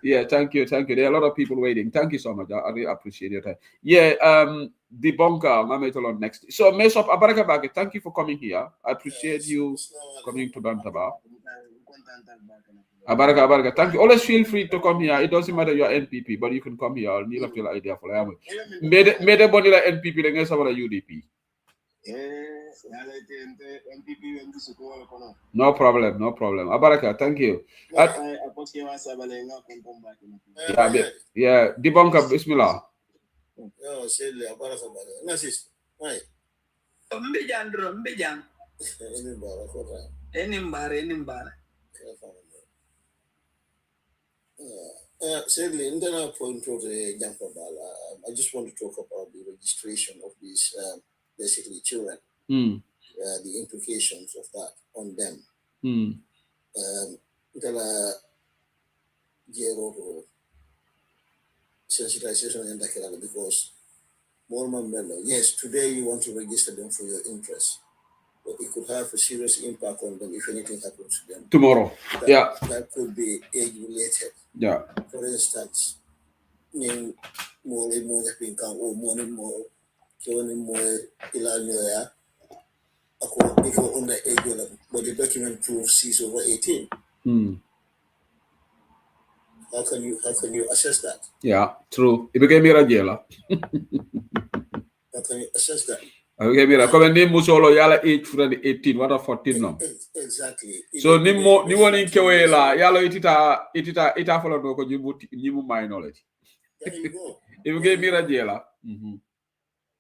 Yeah, thank you. There are a lot of people waiting. Thank you so much. I really appreciate your time. Yeah, debunker, I'm next. So mess up Baraka Bagi, thank you for coming here. I appreciate you coming to Bantaba. Abaraka, thank you. Always feel free to come here. It doesn't matter you're NPP, but you can come here. I'll need a feel idea for you. Made a body like NPP, then get some UDP. No problem. Abaraka, thank you. Yeah, debunker, bismillah. Sadly, internal point of the I just want to talk about the registration of these basically children, the implications of that on them. Sensitization and because yes, today you want to register them for your interest, but it could have a serious impact on them if anything happens to them tomorrow. That could be age related. Yeah. For instance, more under age, but the document proves he's over 18. How can you assess that? Yeah, true. It became a jailer. How can you assess that? Okay, come name musolo yala age for the 18, what a 14 now. Exactly. So ni woni kewela yalo itita follow no ko jimu minority. There you go. It became a jailer.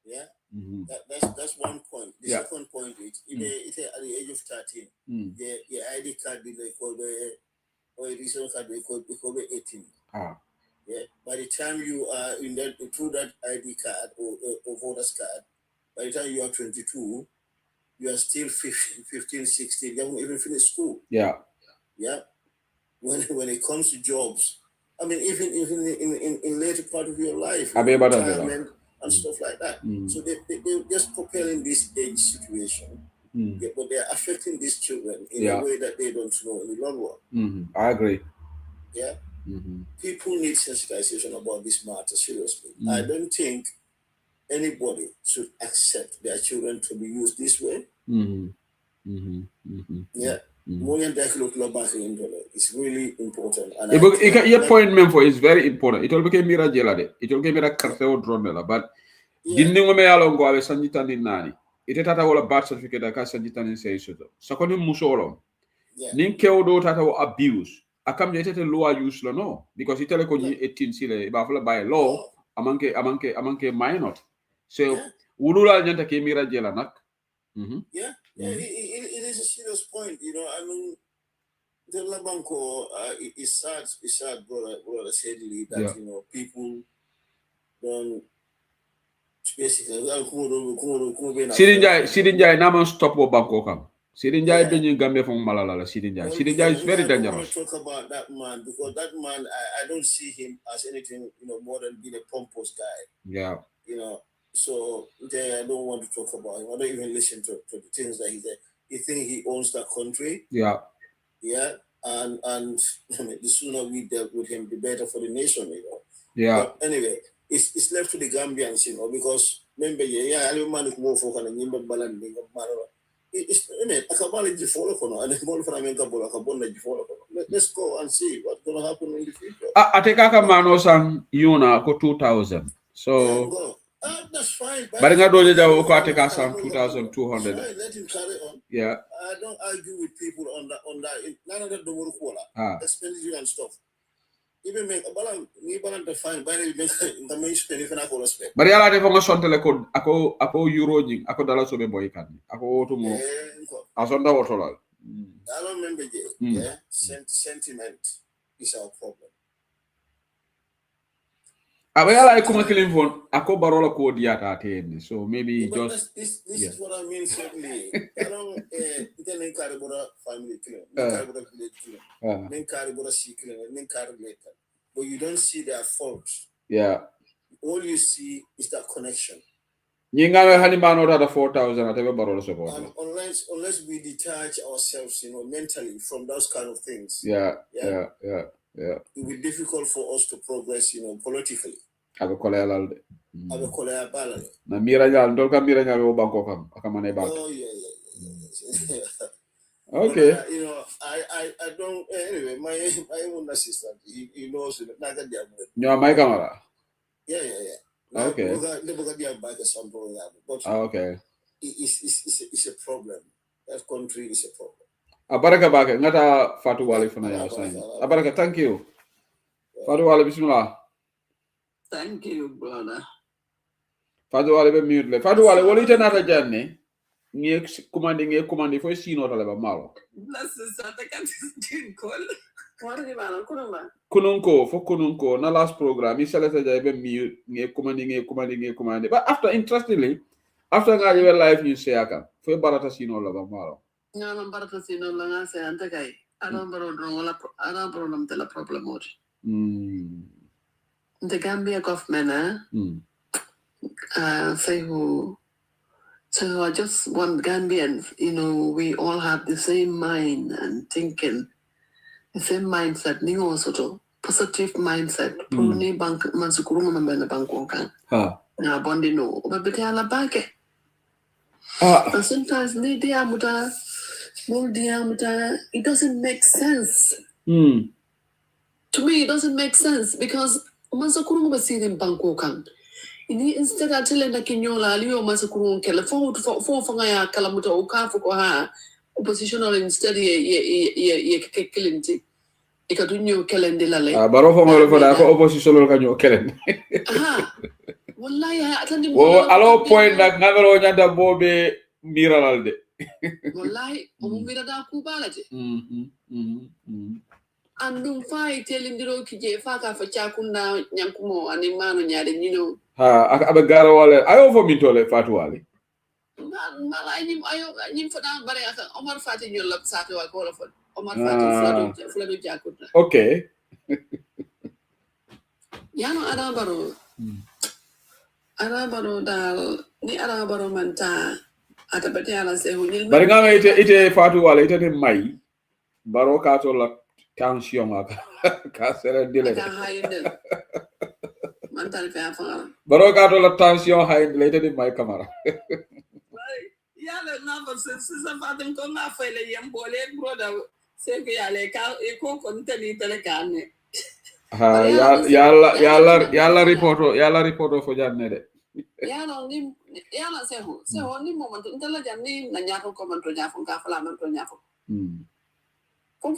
Yeah. That's one point. The second point is if at the age of 13, the ID card they call or a reason card they call 18. Yeah. By the time you are in that through that ID card or voter's card, by the time you are 22, you are still 15, 16. You haven't even finished school. Yeah. Yeah. When it comes to jobs, I mean, even in later part of your life, retirement and stuff like that. So they're just propelling this age situation, but they're affecting these children in a way that they don't know in the long run. I agree. Yeah. People need sensitization about this matter seriously. I don't think anybody should accept their children to be used this way. Yeah. It's really important. And your point for is very important. It will become mira jelade. It will become a cartel drone, but didn't me along go away sanjitan in nani. It tata all a birth certificate that can sanjitan in say so. Second musolo. Ninkeo do tata abuse. I come to a lower use no because it tell 18 sile by law amanke minor. So ulula nyanta ke mira jela nak. It is a serious point, I mean, the Labanco is sad, brother Sadly, that people don't basically. Sidinjai naman stop wo banko kam. Sidinjai benyi Gambia from Malala. Sidinjai is very dangerous. I don't want to talk about that man because that man, I don't see him as anything, more than being a pompous guy. Yeah. So I don't want to talk about him. I don't even listen to the things that he said. He thinks he owns that country. Yeah. Yeah. And the sooner we dealt with him, the better for the nation, Yeah. But anyway, it's left to the Gambians, because remember, I man who more for and remember Balan being a matter. It's let's go and see what's going to happen in the future. I take a man sang Yuna ko 2000. So that's fine. But I don't know what take a sang 2200. Let him carry on. Yeah. I don't argue with people on that. None of that don't work. Expenditure and stuff. Even make a balance, we balance the fine by the main spend if I call a spend. But yala defo nga sontele ko ako euro jing ako dala sobe boy kan ako oto mo asonda wotolal. I don't remember sentiment is our problem. Abe yala kuma killing phone ako barola ko diata atende so maybe just this is what I mean certainly. I don't then carry family killing, carry village killing, then carry sea killing, then carry later. But you don't see their faults. Yeah. All you see is that connection. Nyinga hanimano da 4000 atebe barola so ko. Unless we detach ourselves, mentally from those kind of things. Yeah. It will be difficult for us to progress, politically. Abe kolealal de. Abe kolea balale. Na miranya ndolka miranya wo banko kam akamane bank. Oh yeah. Okay. But, I don't. Anyway, my own assistant, he knows it. No, my camera. Yeah. Okay. But okay. It's a problem. That country is a problem. Abaraka bake ngata Fatu Wale funa ya sign. Abaraka, thank you. Fatu Wale bismillah. Thank you, brother. Fatu Wale be mute le. Fatu Wale woli tenata janne. Nge commande fo sino tale ba malo. Bless us at the country call. What are you man kununko na last program isalata jaibe mute nge commande. But interestingly, after nga you live you say aka fo barata sino la ba malo. No, barata sino la nga say ante kay. Aron baro nam tela problem ot. The Gambia government say who. So I just want Gambians, we all have the same mind and thinking, the same mindset. Ni also positive mindset. Pruni bank mansukuru mambena bankokan. Na bondi no. But ala bake. And sometimes it doesn't make sense. To me, it doesn't make sense because mansukuru mabasi in bankokan. Instead of telling the Kinyola, Leo Masakuru, for Fanga, Kalamuta, Okafuko, oppositional instead, ye killing it. Ikadunyo Kalendilla. Barofo for the oppositional can you kill well, allow point that never on the Bobby Miralde. Wallahi, Umira Kubalati. And don't fight telling the Roki Faka for Chakuna, Yankumo, and Imano Yadin, Abagara wale ayo for me to le Fatu Wale. I'm for that, but Omar Fat in your lap Sato, I call for Omar Fat, Fladu Jacuta. Okay. Yano Arabaro dal, ni Arabaro Manta, at a Batiala say, but it Fatu Wale, it in Mai, Barokato la Kansioma, Casera Dilla. Barokato la tension high later in my camera. Yala number since about them come out for a young boy, brother. Say, I cook on Telecane. Yala reporter for Janet. Yala say, so only moment until I name Nanyako comment to Jafon Kafalaman to Yafo. For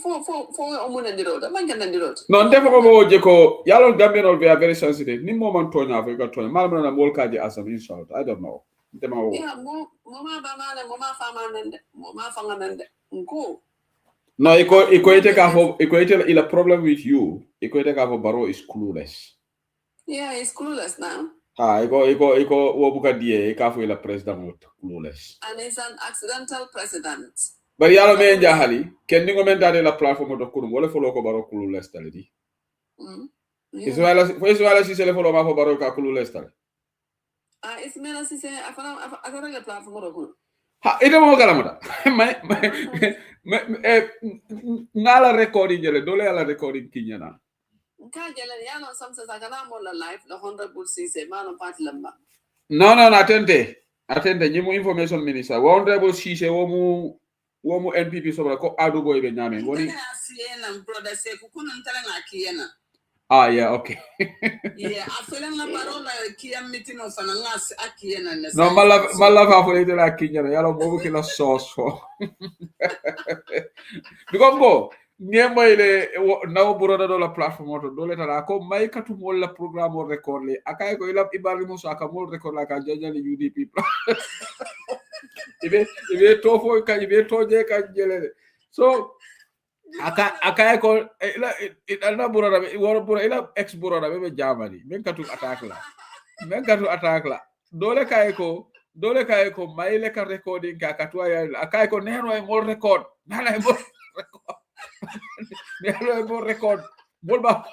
a woman and the road, a man and the road. No, definitely, Jeko, Yellow Gambian will be very sensitive. Ni moment to Africa to Malman and Molkaji as an insult. I don't know. Yeah, Mama Bama and Mama Faman and Mama Fangan and go. No, equated a problem with you. Equated Baro is clueless. Yeah, it's clueless now. Iko wobuka die ikafu ila president clueless. And he's an accidental president. Bari yalo me njahali kendi ngomentade la platform to kurum wala follow ko baro clueless taledi. Ismaila si sele follow ma ko baro ka clueless tal. Ismaila si se afana la platform to kurum. Ha ite mo galamata. Ngala recording jele dole ala recording kinyana. Kajele yalo sometimes agana mo la live the honorable CC man party lamba. No, attende nyimo information minister. Honorable CC womu NPP sobra ko adu boy be nyame. Woni CN brother say kukuna ntala ngakiyena. Yeah, okay. Yeah, afela na parola kiya meeting of anangas akiyena na. No, mala fa fo ite la kinyana yalo bobu kila sauce fo. Because nyemba ile na buroda do la platform auto do leta ko may katu mol la programme o record le akay ko ila ibari mo saka mol record la ka jajali UDP ibe to fo ka ibe to je ka jele so akay ko ila na buroda be wor buroda ila ex buroda be jamani men katu attaque la dole kay ko may le ka recording ka katwa ya akay ko neno e mol record nala e mol record Nelo mo record. Bolba.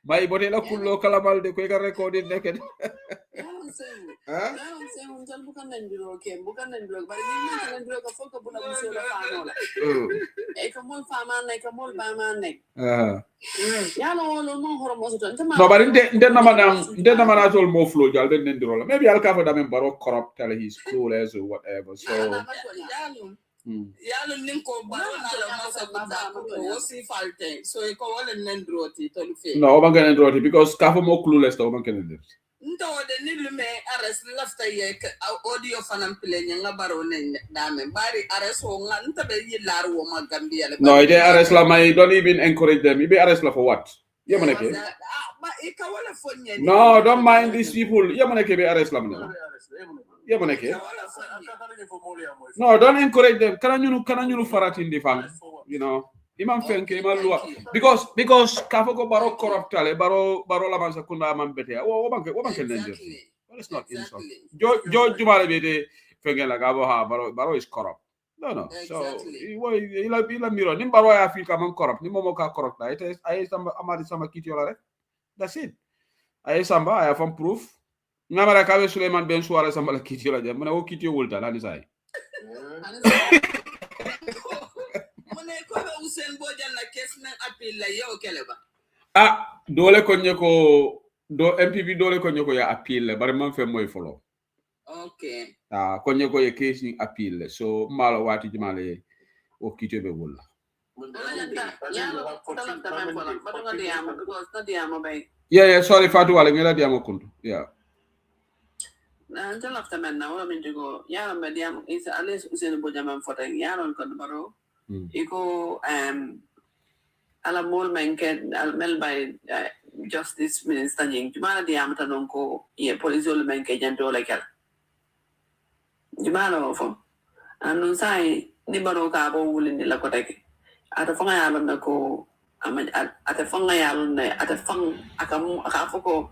Mai bote la kullo kala balde ko ga recording neken. Bukan nandiro bari ni nandiro ka foka buna muso la fanola. Kamol fama nek. Ya no horo mo so no bari nde namana tol mo flow jal den nandiro la maybe al ka fa damen baro corrupt tell he's clueless or whatever so yalo ninko baro na la masa baba ko si falte so ko wala nandroti to lu fe no ban nandroti because ka fa mo clueless to ban nandroti nto de nilume arrest lafta ye audio fanam plenya nga baro ne dame bari arrest o nga nta be yilar wo ma Gambia le no ide arrest la may don't even encourage them ibe arrest la for what yemaneke no don't mind these people yemaneke be arrest la mna yemaneke no don't encourage them kana nyunu faratindi fam you know imam fenke imam loi because kafoko baro corrupt ale baro la mansa kunda man bete wo banke danger well it's not insult jo jumale bete fenke la gabo ha baro is corrupt no exactly. So ila miro nim baro ya fika man corrupt ni momo ka corrupt la ite ay samba amadi sama kitiola rek that's it ay samba I have some proof ngamara kabe Suleiman Ben Suara samba la kitiola je mona o kitio wulta la ni say dole ko nyeko do MPP dole ko nyeko ya appeal bare man fe moy follow okay ko nyeko ye case ni appeal so malo wati jumale o kito be wolla yeah sorry Fatu wala ngela diamo kundu yeah until after man now I go yeah medium is at least usen bojaman foto yaron ko baro iko ala mol menken al mel by justice minister nying jumala diam tanon ko ye police ol menke janto la kala jumala ofo anu sai ni baro ka bo wulindi la ko teke ata fanga yalon na ko ata fanga yalon ne ata fang aka foko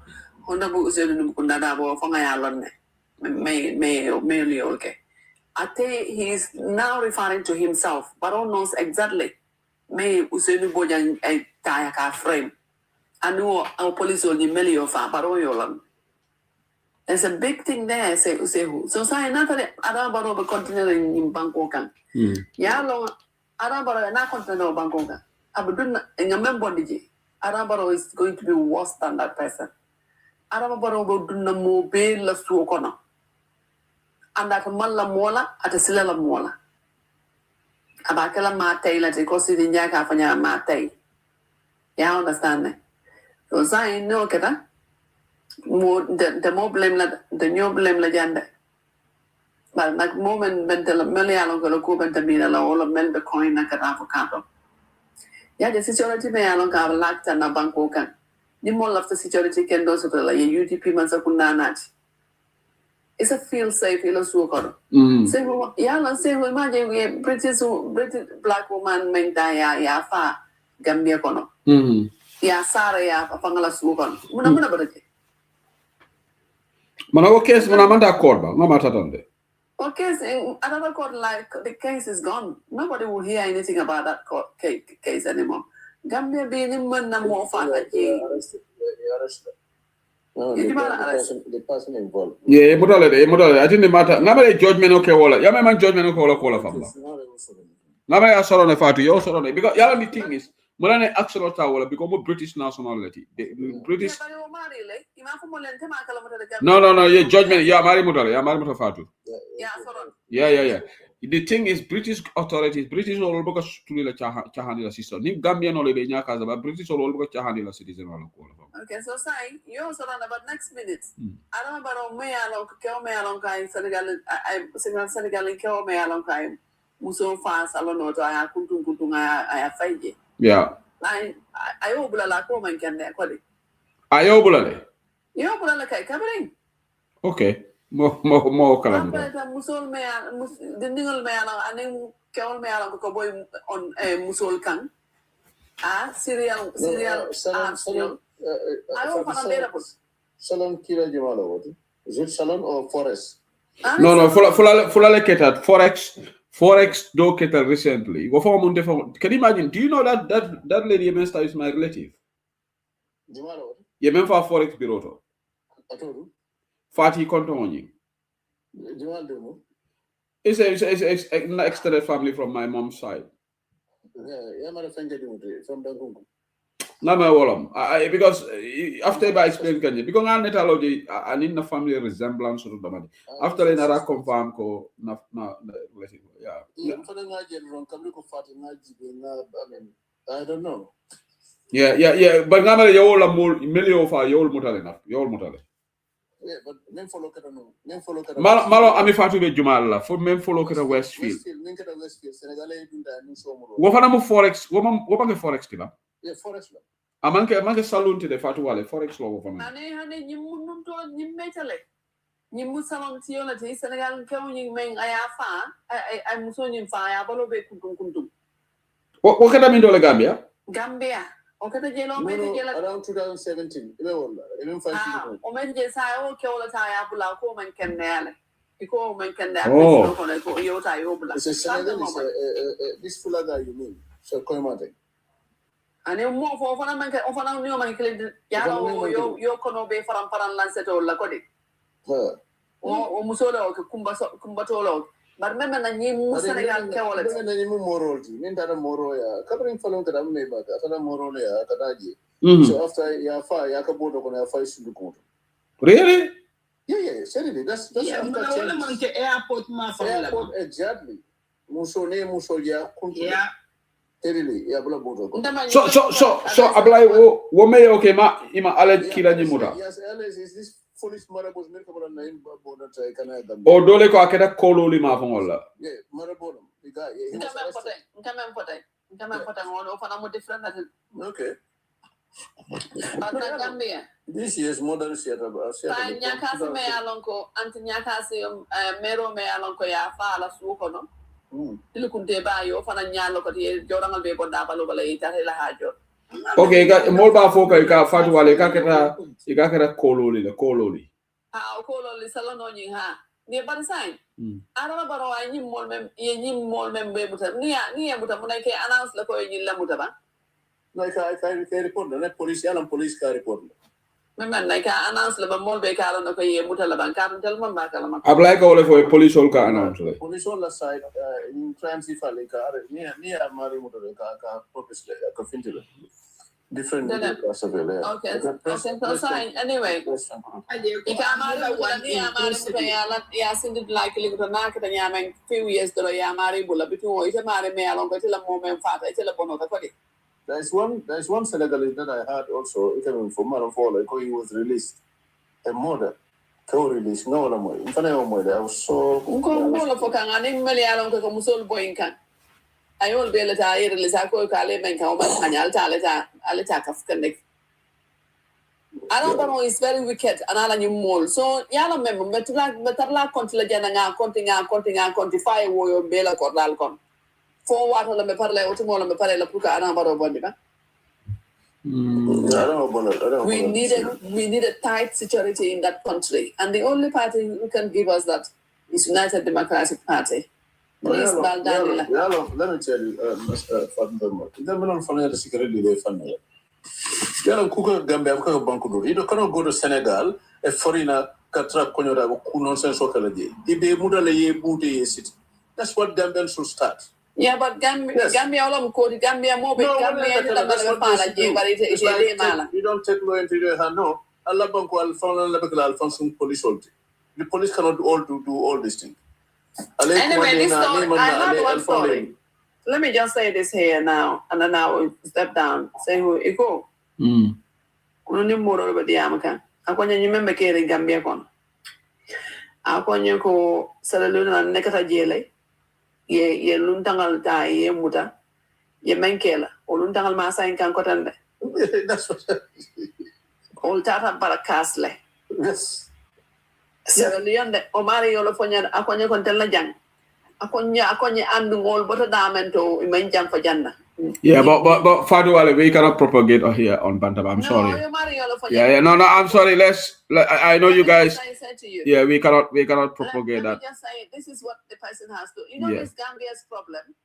honda bu usen no ko nada bo fanga yalon ne may okay ate he is now referring to himself baro knows exactly may usenu bojan ay taya ka frame anu our police only melio fa baro yolam there's a big thing there say usehu so say natale ada baro be continue in banko kan ya lo ada baro na continue banko kan abudun ngam bondiji ada baro is going to be worse than that person ada baro go dunna mo be la su kono anda ka malla mola ata silala mola abakala matay la te kosi dinja ka fanya matay ya understand so sai no keda mo the problem la the new problem la janda bal nak moment bentel melialo ko benta bila la ola mel be coin na kata avocado ya de security me alon ka lakta na banko kan ni mo lafta security kendo so la UDP man sa kunana it's a feel safe ilo suko say ya say imagine British black woman menta ya fa Gambia kono Ya sare ya pangala sukan. Muna barake. Mana case muna manda court ba. Mama tatande. Okay, another court like the case is gone. Nobody will hear anything about that court case anymore. Gambia being in man more fun. No, the person involved. Yeah, modale. I think the matter. Ngama judgment okay wala. Yama man judgment okay wala famba. Ngama ya soro ne fatu yo soro ne because yala the thing is mulane actual ta wala because mo British nationality. British. No. Yeah, judgment. Yeah, mari modale fatu. Yeah. The thing is, British authorities, British all because to la chahani la system. Ni Gambia no le be nyaka za, but British all because chahani la citizen wala ko. Okay, so say you also run about next minute. I don't know about me along keo me along kai Senegal in keo me along kai muso fans along no to aya kuntung aya faije. Yeah. Ayo bula la ko man kan ne kwali. Ayo bula le. Yo bula la kai kabring. Okay. Mo kalam. Musol me dindingol me along aning keo me along ko boy on musol kan. Serial Salon kila jumala what? Is it salon or forest? No, fulale ketat forex do ketat recently. Can you imagine? Do you know that lady Yemensta is my relative? Jumala what? Yemen for forex bureau. Atoru? Fatih Kontonyi. Jumala demo? It's an extended family from my mom's side. Yeah, from the Nama wolam. Because after I explain Kanye, because I netalogy, I need a family resemblance to the money. After I nara confirm ko na yeah. I don't know. Yeah. But now you all more million of you all mutale. Yeah, but men follow kata. Malo ami fatu be Jumala for men follow kata Westfield. Westfield. Senegalese dunda ni somo. Wofana mo forex, wopanga forex tiba. Yeah, forex la. Amanke salon ti de fatu wale forex lo wofana. Hane nyimun to nyimmetale. Nyimu salon ti yola ti Senegal kew nying meng aya fa ay muso nyim fa ya balo be kuntum. Wo kada min dole Gambia? Gambia. Okay, around 2017. Even 5 years. Omen je sa o ke ola ta ya bula ko man kenele. Iko man kenele ko yo ta yo bula. This fulaga you mean? So koimate. Ane mo fo fana man ke o fana ni o man kele ya yo kono be faran lanceto la ko de. O musolo ko kumba tolo. But remember na nyimu Senegal ke wala. Na nyimu morol ti. Nin tara moro ya. Kabring falon kada me ba ka tara morol ya kadaji. So after ya fa ya ka bodo kono ya fa isu ko. Really? Yeah. Seriously, that's airport ma fa la. Airport exactly. Muso ya kuntu. Yeah. Seriously, ya bula bodo ko. So ablay wo me okay ma ima ale kila nyimuda. Yes, Alice is this foolish marabos mer ko na im bodo tay kana gam. O dole ko akeda kololi ma fongola. Yeah, marabos. Nkame mpota ngono fana mo different na. Okay. But Gambia. This year's modern theater. Nyakasi me alonko anti nyakasi mero me alonko ya fa ala suko no. Tilu kunte ba yo fana nyalo ko ti jorangal be bonda balo bala ita la hajo. Okay, more ba foka ka fatu wale ka keta kololi. Kololi salono nyi ha. Ni ban sign. Ara baro ay nyim mol mem be buta. Ni buta mo nay ke announce la ko nyi la muta ba. Like I report na police ka report. Man like announce la ba mol be ka la ko ye muta la ban ka tel man ba ka la ma. Apply ka wala for police all ka announce la. Police on la side in transit file ka ni mari muta ka purpose ka fintile. Different Okay. So anyway. Ya sindid like little market and yaman few years to Yamari Bula between it mari me along till a moment fat I tell a bono. There's one Senegalese that I heard also even from Marafo like he was released. A murder. Co-release. No one I was so for Kang Melialon Musol Boinkan. I will be a little release. I call Kale and Kauma and Alta of Connect. I don't know, it's very wicked and I'll new mole. So, Yala member, but la contilagana, quantify your bela cordalcon. For what on the parallel to Mola Parella Puka and Ambaro Bondiva. We need a tight security in that country, and the only party who can give us that is United Democratic Party. Please, let me tell you, the security they fund. Gambia, you cannot go to Senegal, a foreigner, Katra Konyoda, nonsense. That's what Gambians should start. Yeah, but Gambia, all of Gambia, more big Gambia, you don't take law into your hand, no. The police cannot do all these things. Anyway, this story, I have one story. Let me just say this here now, and then I will step down. Say who you go. Kuni moro ba diamaka. Ako nya nyimembe kere Gambia kon. Ako nya ko salaluna nekata jele. Ye luntangal ta ye muta. Ye menkela. O luntangal masa in kan kotande. That's what. All tata para kasle. Yes. Saraliande o mari yolo fonya ako nya kon tella jang. Ako nya andu ngol bota damento imen jang fa janna. Yeah, but Fadu Ali, we cannot propagate here on Bantam. I'm sorry. No, I'm sorry. I know you guys. Yeah, we cannot propagate that. Let me just say, this is what the person has to. This Gambia's problem.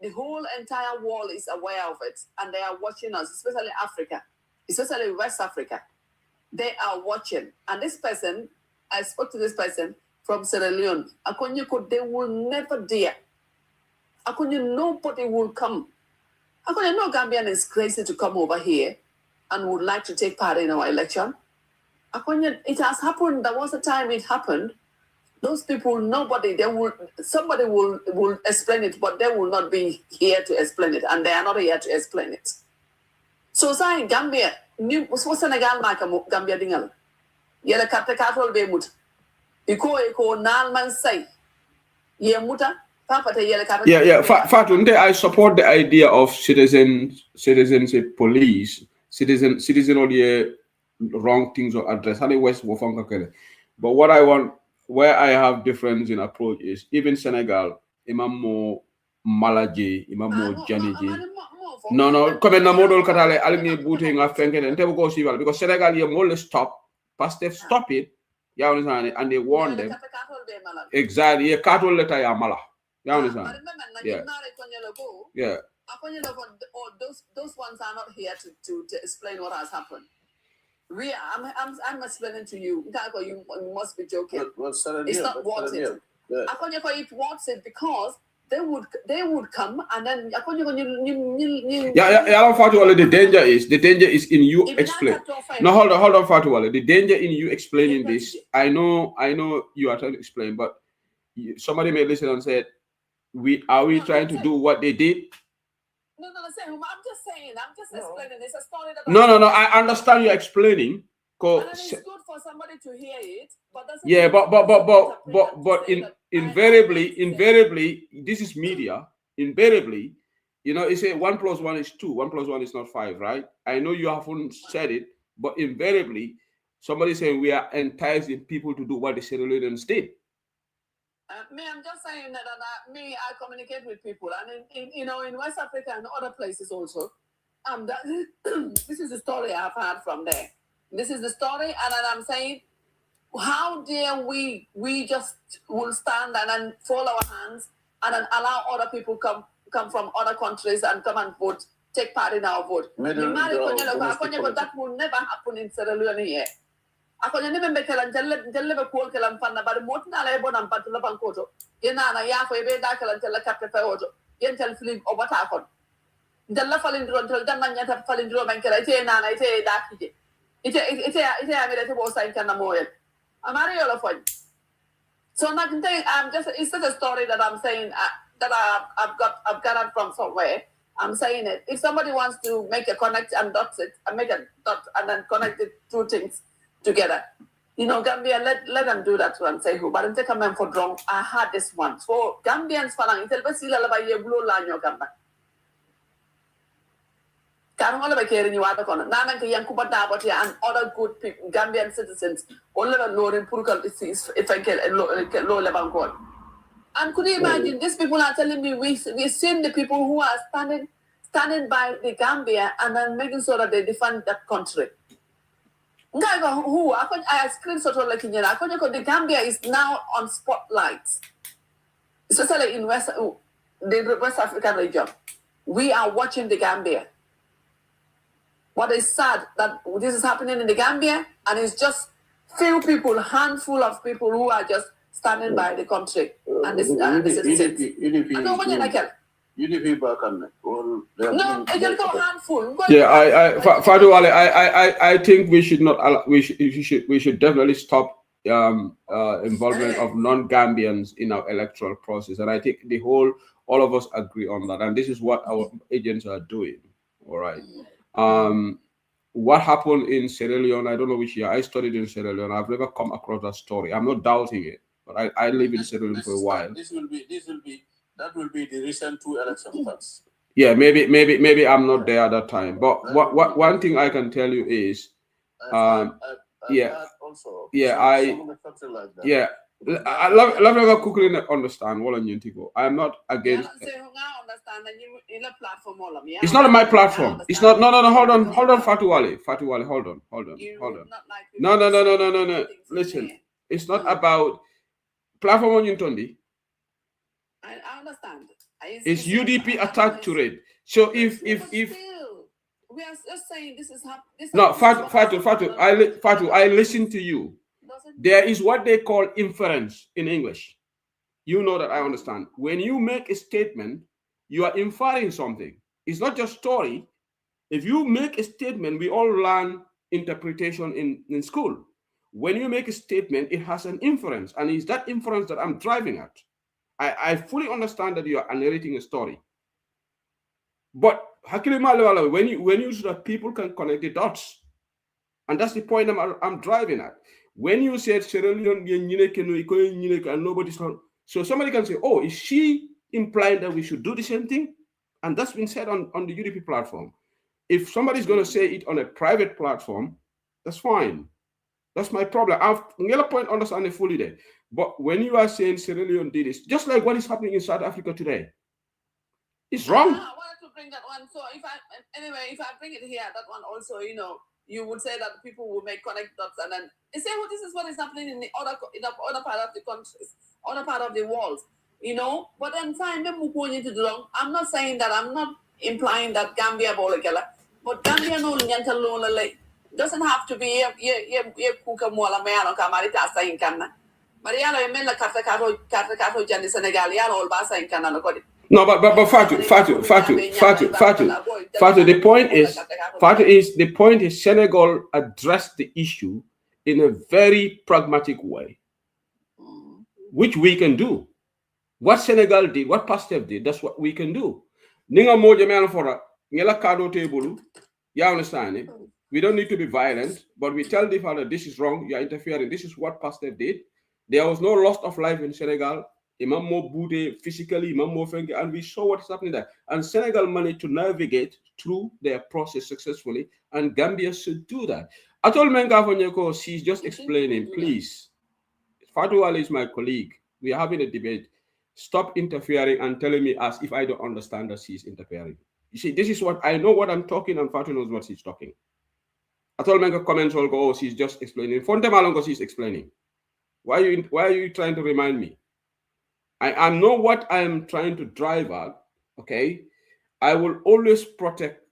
The whole entire world is aware of it, and they are watching us, especially Africa, especially West Africa. They are watching, and this person, I spoke to this person from Sierra Leone. They will never dare. Nobody will come. No Gambian is crazy to come over here and would like to take part in our election. It has happened. There was a time it happened. Those people, somebody will explain it, but they will not be here to explain it, and they are not here to explain it. So say Gambia, Senegal Gambia dingal. Yele carte katol be mut. Iko nalman say. Ye muta. Yeah. Fatu, I support the idea of citizenship police, citizen or the wrong things or address. But where I have difference in approach is even Senegal, imam mo malaje, imam mo janiji. No, come na model katale alingi booting nga fenken and table go civil because Senegal you more stop, past they stop it, you understand, and they warn them. Exactly, a cattle letter ya mala. You understand? Yeah. Those ones are not here to explain what has happened. I'm explaining to you. You must be joking. It's not worth it. It worth it because they would come and then Fatuwale, the danger is in you explain. No, hold on, Fatuwale. The danger in you explaining this. I know you are trying to explain, but somebody may listen and say, are we trying to do what they did? No, I'm just saying. I'm just explaining. It's a story that. No. I understand you're explaining. And it's good for somebody to hear it, but invariably, this is media. Invariably, it's a 1 + 1 is 2. 1 + 1 is not 5, right? I know you haven't said it, but invariably, somebody saying we are enticing people to do what the Sierra Leoneans did. I'm just saying that I communicate with people, and in West Africa and other places also. This is the story I've heard from there. This is the story, and I'm saying, how dare we just will stand and then fold our hands and then allow other people come from other countries and come and vote, take part in our vote. That will never happen in Sierra Leone here. Ako nyane membe kelan jalle be ko kelan fanna bar motna la bonam patula bankoto yena na ya ko be da kelan jalla kapte fa oto yen tel film o bata kon jalla falindro tel danna nyata falindro ben kala ite na ite da kije ite amere te bo sain kana moyel amare yo la fon so nothing it's just a story that I'm saying that I've got from somewhere. I'm saying it. If somebody wants to make a connect and dot it and make a dot and then connect it two things together. Gambia, let them do that one. Say who, but I'm taking them for wrong. I had this one. So Gambians falang itel basila la baye blue lanyo gamba. Kanu ala bakeri ni wata kono. Na man ke yang kubata aboti and other good people, Gambian citizens. All of low in purukal is if I get low level call. And could you imagine these people are telling me we've seen the people who are standing by the Gambia and then making sure that they defend that country. Who I screenshot like in the Gambia is now on spotlights, especially in the West African region. We are watching the Gambia. What is sad that this is happening in the Gambia, and it's just few people, handful of people who are just standing by the country and the citizens. UDP back on it. No, it can go handful. Yeah, Fatu Ali, I think we should not. We should definitely stop involvement of non-Gambians in our electoral process, and I think all of us agree on that, and this is what our agents are doing. All right. What happened in Sierra Leone? I don't know which year. I studied in Sierra Leone. I've never come across that story. I'm not doubting it, but I live in Sierra Leone for a while. That will be the recent 2 election cuts. Yeah, maybe I'm not there at that time. But one thing I can tell you is, I love quickly understand what you think. I'm not against. It's not my platform. It's not. No. Hold on, Fatu Ali, hold on. No. Listen, it's not about platform on Yuntondi. I understand. It's UDP attack to it. So if we are just saying this is happening. No, Fatu, I listen to you. There is what they call inference in English. You know that I understand. When you make a statement, you are inferring something. It's not just story. If you make a statement, we all learn interpretation in school. When you make a statement, it has an inference, and it's that inference that I'm driving at. I fully understand that you are narrating a story. But when you so that people can connect the dots, and that's the point I'm driving at. When you said Sierra Leone and nobody's so somebody can say, oh, is she implying that we should do the same thing? And that's been said on the UDP platform. If somebody's going to say it on a private platform, that's fine. That's my problem. I've never point understanding fully there. But when you are saying Sierra Leone did this, just like what is happening in South Africa today, it's wrong. I wanted to bring that one. So if I bring it here, that one also, you would say that people will make connect dots, and then they say, well, this is what is happening in the other part of the countries, other part of the world, But then fine, I'm not saying that, I'm not implying that Gambia but Gambia no doesn't have to be kuka mola meano kamarita sa inkanna. Mariano emela kata jani Senegal ya all basa inkanna no kodi. No, but Fatu. The point is Senegal addressed the issue in a very pragmatic way, which we can do. What Senegal did, what Pastef did, that's what we can do. Ninga moja meano fora ngela kado tebulu. You understand it? We don't need to be violent, but we tell the father this is wrong, you're interfering. This is what Pastef did. There was no loss of life in Senegal. Imam Mo Boude physically, Imam Mo Fengi, and we saw what's happening there. And Senegal managed to navigate through their process successfully, and Gambia should do that. I told Menga Fonyeko, she's just explaining, please. Fatou Ali is my colleague. We are having a debate. Stop interfering and telling me as if I don't understand that she's interfering. You see, this is what I know what I'm talking, and Fatou knows what she's talking. I told Menga comments all go, oh, she's just explaining. Fonte Malongo, she's explaining. Why are you trying to remind me? I know what I'm trying to drive at, okay? I will always protect.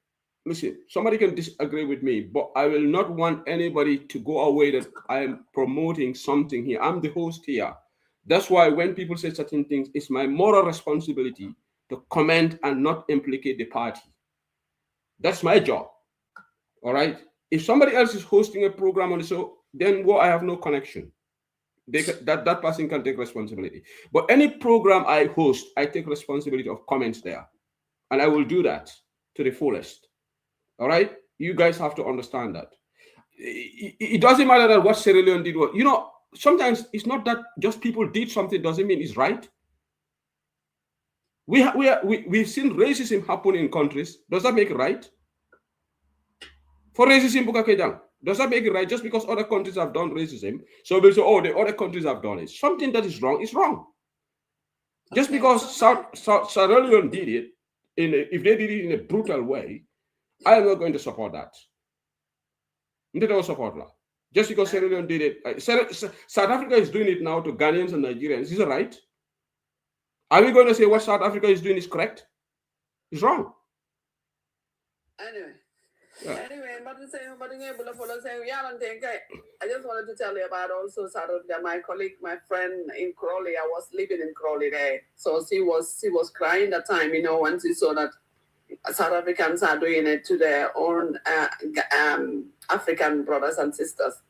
Listen, somebody can disagree with me, but I will not want anybody to go away that I am promoting something here. I'm the host here. That's why when people say certain things, it's my moral responsibility to comment and not implicate the party. That's my job, all right? If somebody else is hosting a program on the show, then I have no connection. That person can take responsibility. But any program I host, I take responsibility of comments there. And I will do that to the fullest. All right? You guys have to understand that. It doesn't matter that what Sierra Leone did. Sometimes it's not that just people did something doesn't mean it's right. We've seen racism happen in countries. Does that make it right? For racism, does that make it right? Just because other countries have done racism, so we'll say, oh, the other countries have done it. Something that is wrong is wrong. Just because Sierra Leone did it if they did it in a brutal way, I am not going to support that. They don't support that. Just because Sierra Leone did it, South Africa is doing it now to Ghanaians and Nigerians. Is it right? Are we going to say what South Africa is doing is correct? It's wrong. Anyway, but I just wanted to tell you about also my colleague, my friend in Crawley. I was living in Crawley there, so she was crying that time, when she saw that South Africans are doing it to their own African brothers and sisters.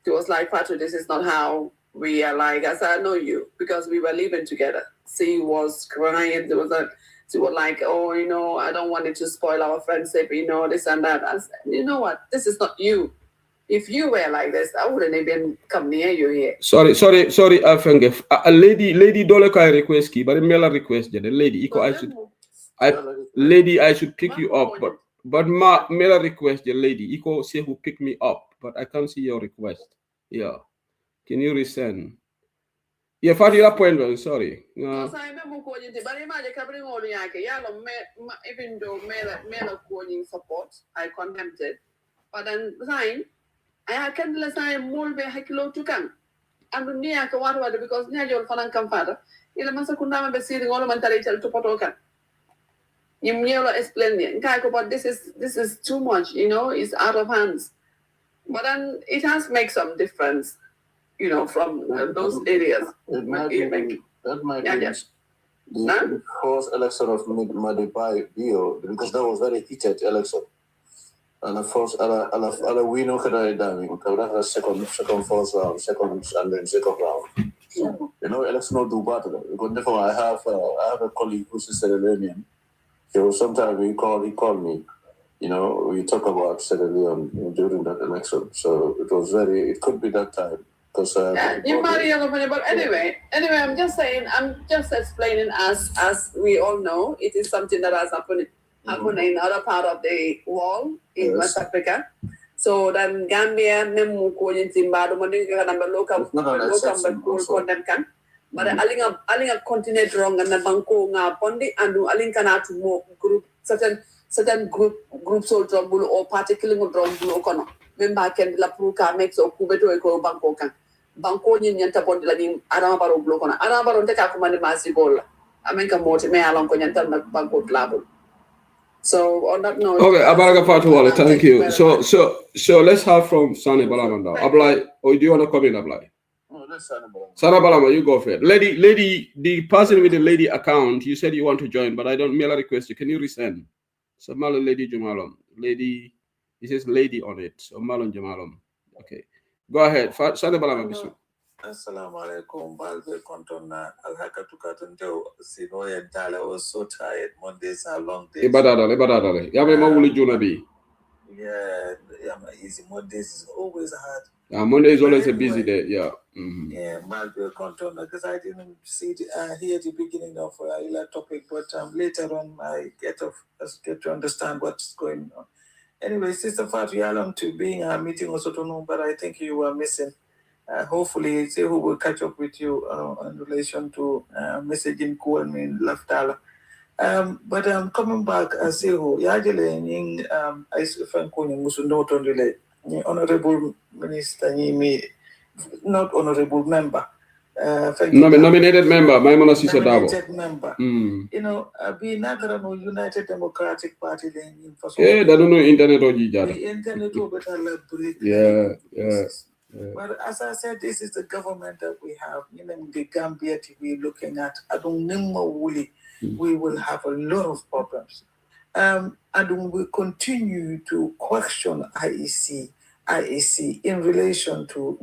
She was like, Patu, this is not how we are like. I said, I know you, because we were living together. She was crying. She was like, oh, I don't want it to spoil our friendship, this and that. I said, you know what? This is not you. If you were like this, I wouldn't even come near you here. Sorry, Afengef. A lady Doleka request ki, but a male request, the lady, I should pick you up, but male request, the lady, Iko say who pick me up, but I can't see your request. Yeah. Can you resend? Yeah, for your appointment, sorry. Even though male support, I condemned it. But then sign, I can't let sign more be hakilo to come. And near Kawada because near your Fanakam father, in a Masakundama be sitting all mentally to Potoka. You explaining, but this is too much, it's out of hands. But then it has made some difference, from those areas. That might be the first election of Madibai Bio, because that was very heated election. And of course, we know that second first round, second and then second round. So, election not do better. Because therefore, I have a colleague who's a Sierra Leonean. So sometimes he called me. We talk about Sierra Leone during that election. So it could be that time. Because but anyway, I'm just saying, I'm just explaining as we all know, it is something that has happened in other part of the world in West Africa. So then Gambia, Nemu, Zimbabwe, local can. But alinga continent wrong and the banko nga bondi and alinga na to more group certain groups or drumbulo or particular drumbulo kono. Member can la pruka makes or kubeto eko banko kan. Banko nyanta bondi la ni arabaro block on arabaro take akumani masibola. Amenka moti me along konyanta banko labo. So on that note, okay, Abaraga Fatuwale, thank you. So let's have from Sani Balama now. Ablai, or do you want to come in, Ablai? Sarah Balama, you go for it. Lady, the person with the lady account, you said you want to join, but I don't mail a request you. Can you resend? So Malon Lady Jamalom. Lady, it says lady on it. So Malon Jamalom. Okay. Go ahead. Sarah Balama, Bismillah. Assalamu alaikum, Balbe Kontona, Alhaka to Katundeo, Sino and Tala was so tired. Mondays are long days. Ibadadale. Yamema Wuli Junabi. Yeah, easy. Mondays is always hard. Monday is always a busy day, yeah. Mm-hmm. Yeah, Balbe Kontona, because I didn't hear the beginning of a topic, but later on I get to understand what's going on. Anyway, Sister Fatu Yalam to being a meeting also to know, but I think you were missing. Hopefully, say who will catch up with you in relation to messaging call me in Laftala. But coming back, I say who Yajele I find calling Musu not only honorable minister, not honorable member. Nominated member, Maimona Sisadabo. Nominated member. Be Nagarano United Democratic Party in yeah, they don't know internet or the internet over break. Yeah. But as I said, this is the government that we have. The Gambia TV looking at. We will have a lot of problems. And we will continue to question IEC in relation to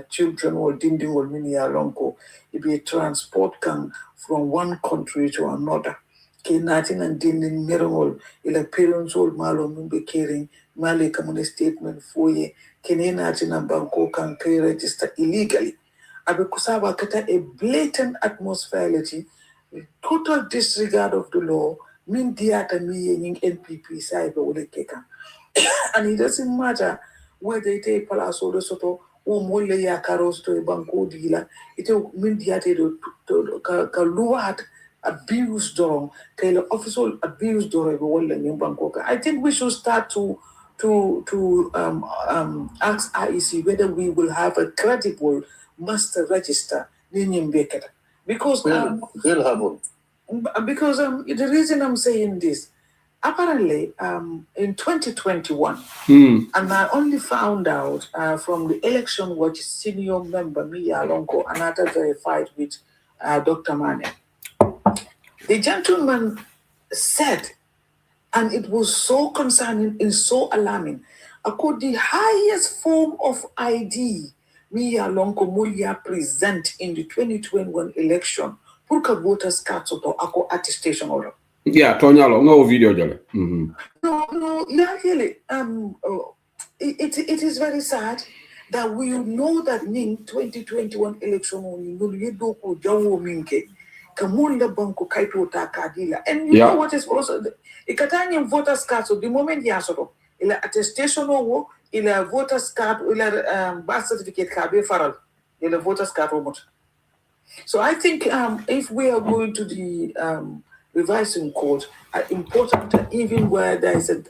children or dinding or mini alonko. It be a transport can from one country to another. Natin and dinding merongol ila parents old malo mumbe caring male common statement for ye Natin and banko can pay register illegally. Abekusaba kata a blatant atmosphere, total disregard of the law, min diata mi yin NPP cyber wole keka. And it doesn't matter whether it is Palaso de Soto or Mole ya Caros to a banco dealer, it will mean the to Kaluat abuse dorong, kay official abuse dorong wala yung Bangkok. I think we should start to ask IEC whether we will have a credible master register because they'll have one. Because the reason I'm saying this, apparently in 2021, and I only found out from the election watch senior member Mia Lonko, and I verified with Dr. Mane. The gentleman said, and it was so concerning and so alarming, the highest form of ID Mia Lonko Mulia present in the 2021 election pour que voters card soto ako attestation order. Yeah, Tonyalo, no video jale. No, really. It is very sad that we know that in 2021 election you do ko jawo minke kamunda banko kaito takadila. And you know what is also ikatanya voters card so the moment ya soto ila attestation or ila voters card ila birth certificate kabe faral ila voters card robot. So I think if we are going to the revising code, important even where there is a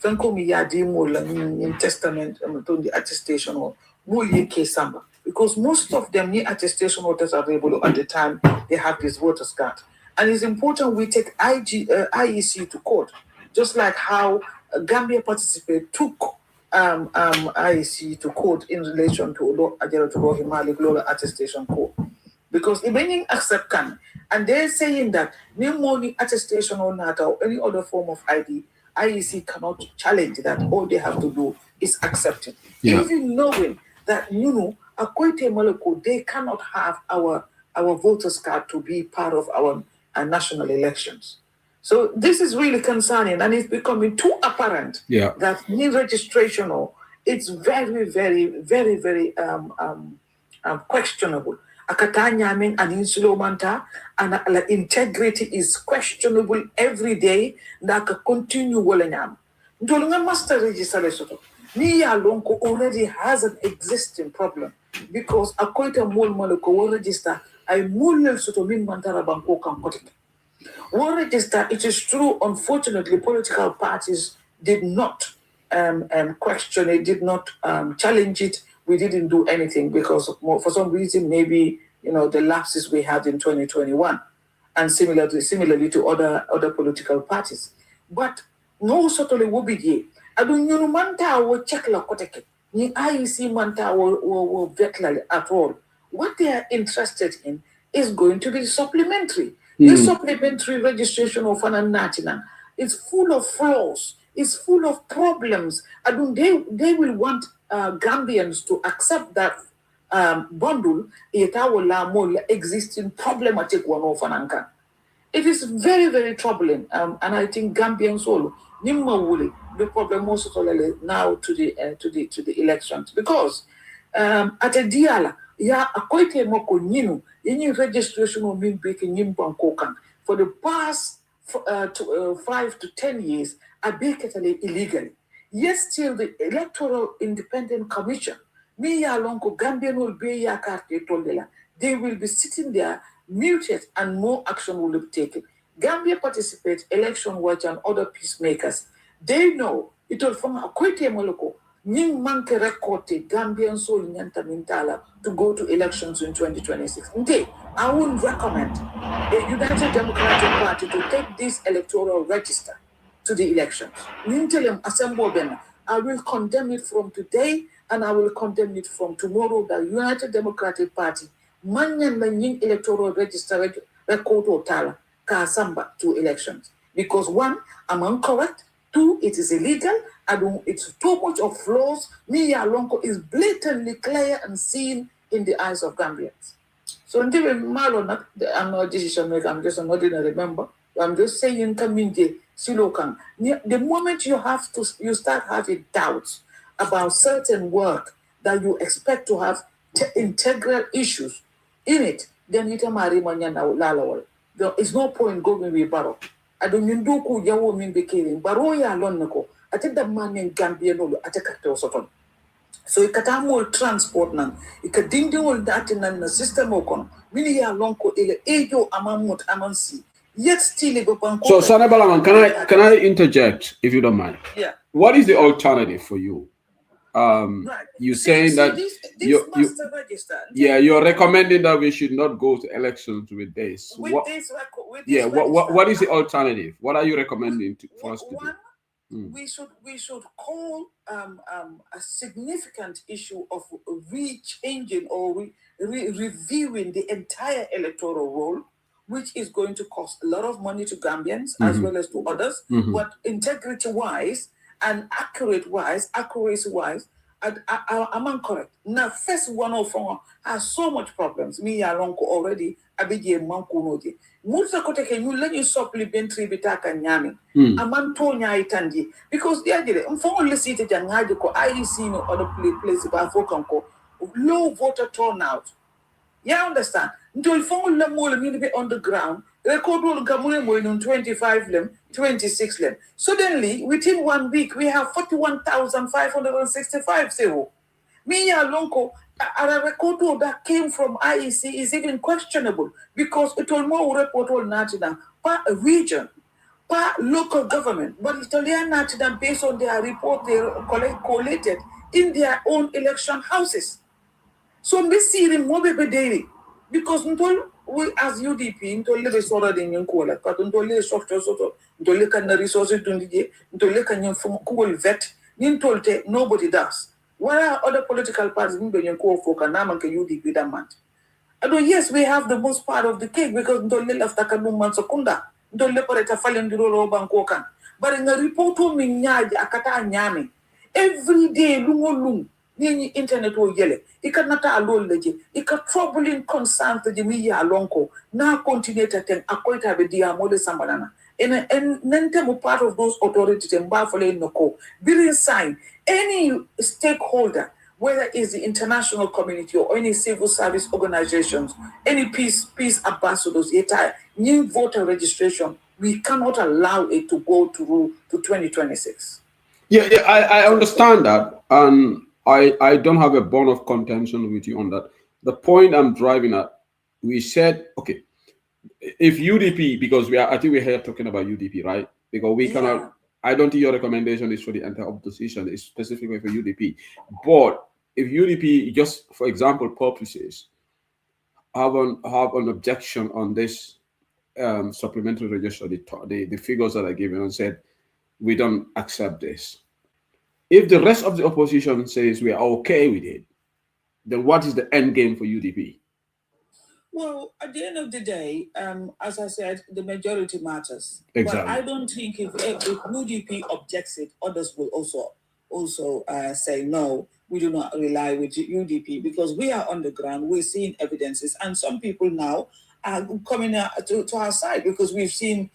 in testament the attestation or because most of them need attestation voters available at the time they have this voters card. And it's important we take IEC to court, just like how Gambia participate took IEC to court in relation to Himali Global Attestation Code. Because the meaning accept can, and they're saying that no money attestation or not or any other form of ID, IEC cannot challenge that. All they have to do is accept it. Even knowing that they cannot have our voters card to be part of our national elections. So this is really concerning, and it's becoming too apparent that new registration it's very, very, very, very questionable. Akatanya mean an insulo manta and integrity is questionable every day. Naka continue wolanyam. Ndolunga master register soto. Niya lonko already has an existing problem because akoita mol moloko register ay mulel soto min mantara banko kan kotik. War register, it is true, unfortunately, political parties did not question it, did not challenge it. We didn't do anything because for some reason, maybe, the lapses we had in 2021 and similarly to other political parties. But no certainly will be here. I don't know manta will check la koteke. Ni IEC manta will vet at all. What they are interested in is going to be supplementary. This supplementary registration of an national is full of flaws. It's full of problems. I mean, they will want Gambians to accept that bundle. It will existing problematic one of an. It is very, very troubling, and I think Gambians all the problem also now to the elections because at a diala akoite moko nyinu any registration of mean baking kokan for the past 5 to 10 years are basically illegal. Yet still the Electoral Independent Commission they will be sitting there muted and more action will be taken. Gambia participates, election watch and other peacemakers. They know it will from a quite moloko. Ning manke record Gambian soul mintala to go to elections in 2026. Okay, I would recommend the United Democratic Party to take this electoral register to the elections. Nintelem assemble them. I will condemn it from today and I will condemn it from tomorrow. The United Democratic Party manyan ning electoral register record or tala kasamba to elections. Because one, I'm incorrect. Two, it is illegal. It's too much of flaws. Mia Lonko is blatantly clear and seen in the eyes of Gambians. So until I'm not a decision maker, I'm just an ordinary member. I'm just saying community silokan. The moment you start having doubts about certain work that you expect to have integral issues in it, then you marry manyana lalawal. There is no point going with Baro. I don't know who Yawo mean be killing. Baro ya lonako. I think the man in Gambia no attack soton. So ikatamol transport nan ikadindingol dati nan na system okon mini ya lonko ile ejo amamut amansi yet still So Sana Balaman, can I interject if you don't mind? Yeah. What is the alternative for you? Right. You saying that this you register. Yeah, you're recommending that we should not go to elections with this. With What is the alternative? What are you recommending for us to do? We should call a significant issue of re-changing or reviewing the entire electoral roll, which is going to cost a lot of money to Gambians as well as to others, but integrity-wise and accuracy-wise, I'm correct. Now, first 104 has so much problems. Me along already, abije mankunoje. Musa kote ke you let you supplementary bitaka nyami. Amantonya itandi because the idea only see the jangaji ko IEC no other place ba fokanko low voter turnout. You understand? Until phone le mole me be on the ground. Record will gamule mo in 25 lem, 26 lem. Suddenly, within 1 week, we have 41,565 zero. Me alonko a record that came from IEC is even questionable because it will more report all national per region, per local government, but Italian national based on their report they collated in their own election houses. So we see them more daily because we as UDP ntole be sora de nyenkola ka ntole structure soto ntole kan resources tundije ntole kan nyefum ko vet nintolte nobody does. Where are other political parties in Benyanko for Kanama can UDP that month? Yes, we have the most part of the cake because ntole after Kanum Mansakunda ntole pareta falen di rolo bankokan. But in the report to me nyaji akata nyame every day lungo ni internet wo yele ikanata alol leje ika troubling concern to jimi ya lonko na continue ten akoita be dia mole sambanana and nente mo part of those authorities and bafole noko be sign any stakeholder, whether it's the international community or any civil service organizations, any peace ambassadors, new voter registration, we cannot allow it to go through to 2026. Yeah, I understand that, and I don't have a bone of contention with you on that. The point I'm driving at, we said, okay, if UDP, because I think we're here talking about UDP, right? Because we cannot, I don't think your recommendation is for the entire opposition, it's specifically for UDP. But if UDP, just for example purposes, have an objection on this supplementary register, the figures that are given, and said, we don't accept this. If the rest of the opposition says we are okay with it, then what is the end game for UDP? Well, at the end of the day, as I said, the majority matters. Exactly. But I don't think if UDP objects it, others will also say no. We do not rely with UDP because we are on the ground. We're seeing evidences, and some people now are coming to our side because we've seen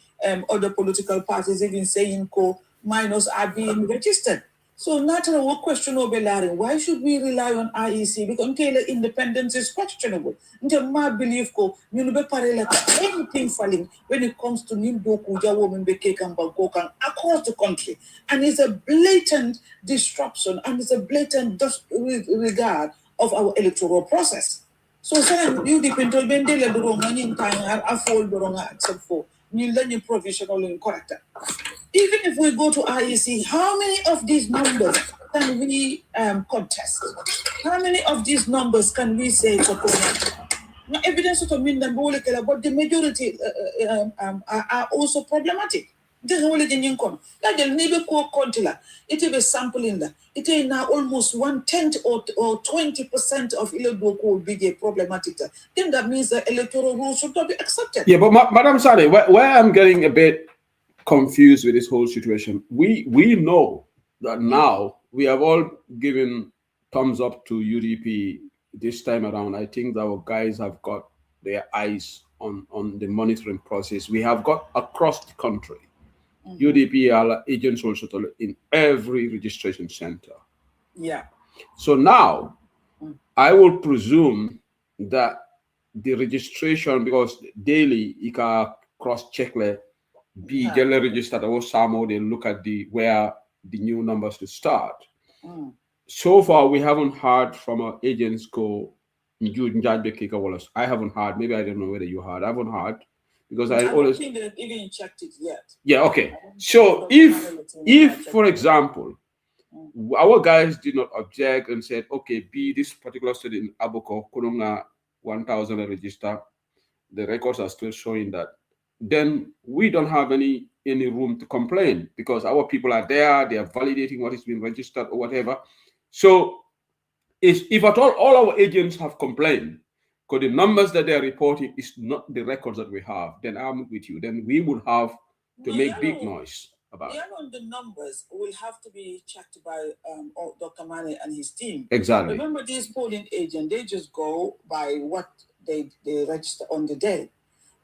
other political parties even saying co-minors are being registered. So naturally, what question why should we rely on IEC? Because until independence is questionable. Until my belief anything falling when it comes to across the country. And it's a blatant disruption and it's a blatant disregard of our electoral process. So you depend on the wrong time I fall the wrong except for you learn provisional incorrect. Even if we go to IEC, how many of these numbers can we contest? How many of these numbers can we say no evidence to mean them, but the majority are also problematic. This is that the neighbor it is a sampling that it is now almost 1/10 or 20% of Ilodoku will be problematic. Then that means the electoral rules should not be accepted. Yeah, but Madam Sade, where I'm getting a bit confused with this whole situation, we know that now we have all given thumbs up to UDP this time around. I think our guys have got their eyes on the monitoring process. We have got across the country UDP are agents also in every registration center. Yeah. So now I will presume that the registration, because daily you can cross-check be registered or somehow they look at where the new numbers should start. So far, we haven't heard from our agents go. I haven't heard. Maybe I don't know whether you heard. I haven't heard because I don't always think they've even checked it yet. Yeah. Okay. So if for example, our guys did not object and said, okay, be this particular study in Aboko, Kununga 1,000 register, the records are still showing that, then we don't have any room to complain because our people are there, they are validating what is being registered or whatever. So if at all our agents have complained, because the numbers that they're reporting is not the records that we have, then I'm with you. Then we would have to make big noise about it. The numbers will have to be checked by Dr. Mane and his team. Exactly. Remember, these polling agents, they just go by what they register on the day.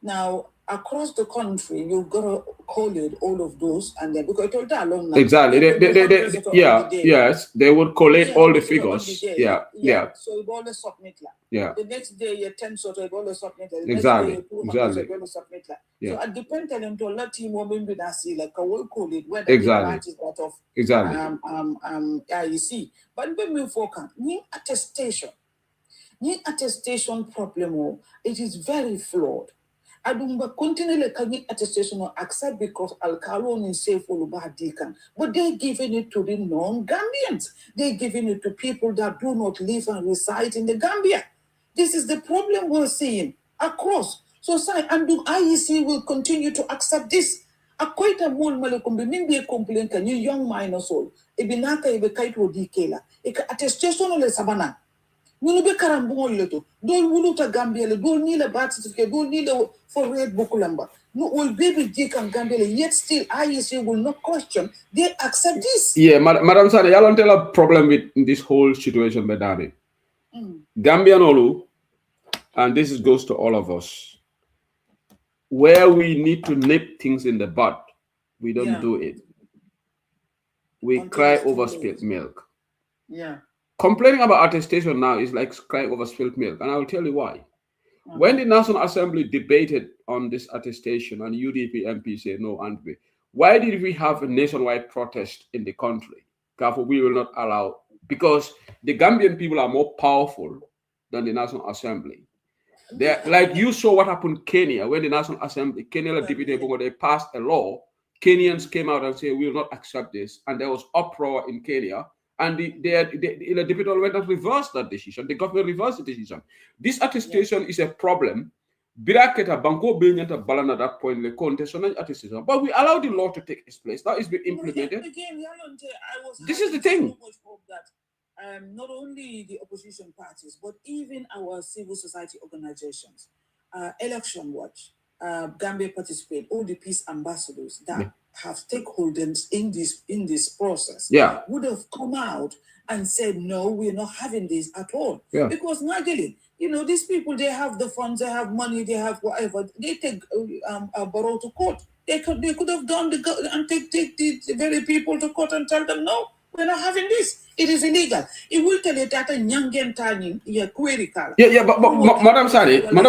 Now, across the country, you've got to collate all of those, and then because it's alone now. Exactly. Yes, they would collate all the figures. Yeah. So you always submit that. Yeah. The next day, you're 10 so you always submit that. Exactly. Exactly. You submit that. Yeah. So it depends on to let team or maybe that's like a will collate whether exactly. the part of exactly. you see. But when we focus, need attestation problem, it is very flawed. I don't continue to attestation or accept because Alcalon is safe for Deacon. But they're giving it to the non-Gambians. They're giving it to people that do not live and reside in the Gambia. This is the problem we're seeing across. So and the IEC will continue to accept this. A quite a more malakumbi, maybe a complaint can you young minor soul. Ebinaka ebekaito dikela. Eka attestation ole sabana. Will be carambon little. Don't wuluta Gambia, don't need a birth certificate, don't need a for red bukulamba. No, will baby Dick and Gambia, yet still IEC will not question. They accept this. Yeah, Madam Sade, y'all don't tell a problem with this whole situation, Bedani. Gambian Olu, and this goes to all of us. Where we need to nip things in the bud, we don't do it. We cry over spilled milk. Yeah. Complaining about attestation now is like crying over spilled milk, and I will tell you why. When the National Assembly debated on this attestation and UDP MP said no, why did we have a nationwide protest in the country? We will not allow, because the Gambian people are more powerful than the National Assembly. Like you saw what happened in Kenya when the National Assembly, Kenya deputy, they passed a law. Kenyans came out and said we will not accept this, and there was uproar in Kenya. And the deputy went and reversed that decision. The government reversed the decision. This attestation is a problem. Biraketa banko binyanta balana at that point le contestation attestation. But we allow the law to take its place. That is being implemented. This is the thing. Not only the opposition parties, but even our civil society organizations, Election Watch, Gambia Participate, all the peace ambassadors that have stakeholders in this process would have come out and said, no, we're not having this at all. Because Nageli, these people, they have the funds, they have money, they have whatever. They take borrow to court. They could have gone and take the very people to court and tell them, no, we're not having this. It is illegal. It will tell you that a Nyangen Tani, query color. But Madam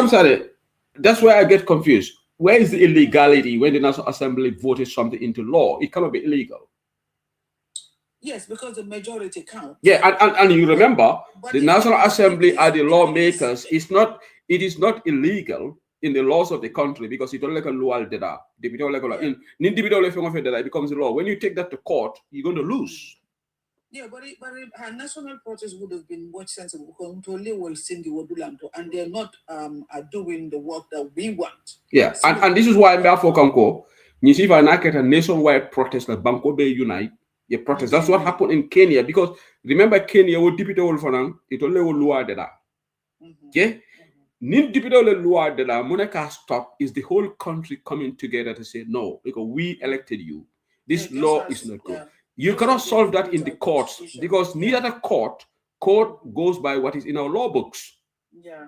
Sade, that's where I get confused. Where is the illegality when the National Assembly voted something into law? It cannot be illegal. Yes, because the majority count. Yeah, and you remember, the National Assembly are the lawmakers. It is not illegal in the laws of the country because it only can law data. It becomes a law. When you take that to court, you're going to lose. Yeah, but her national protest would have been much sensible because only will send the Wadulanto, and they're not doing the work that we want. Yeah, and this is why I'm there for Kanko. You see, if I get a nationwide protest like Banco Bay Unite, a protest. That's what happened in Kenya because remember Kenya would deputy Wolfanang, it only will lure that. Okay? Need deputy lure that Monica stop is the whole country coming together to say no, because we elected you. This law is not good. You cannot solve that in the courts because neither the court goes by what is in our law books. Yeah.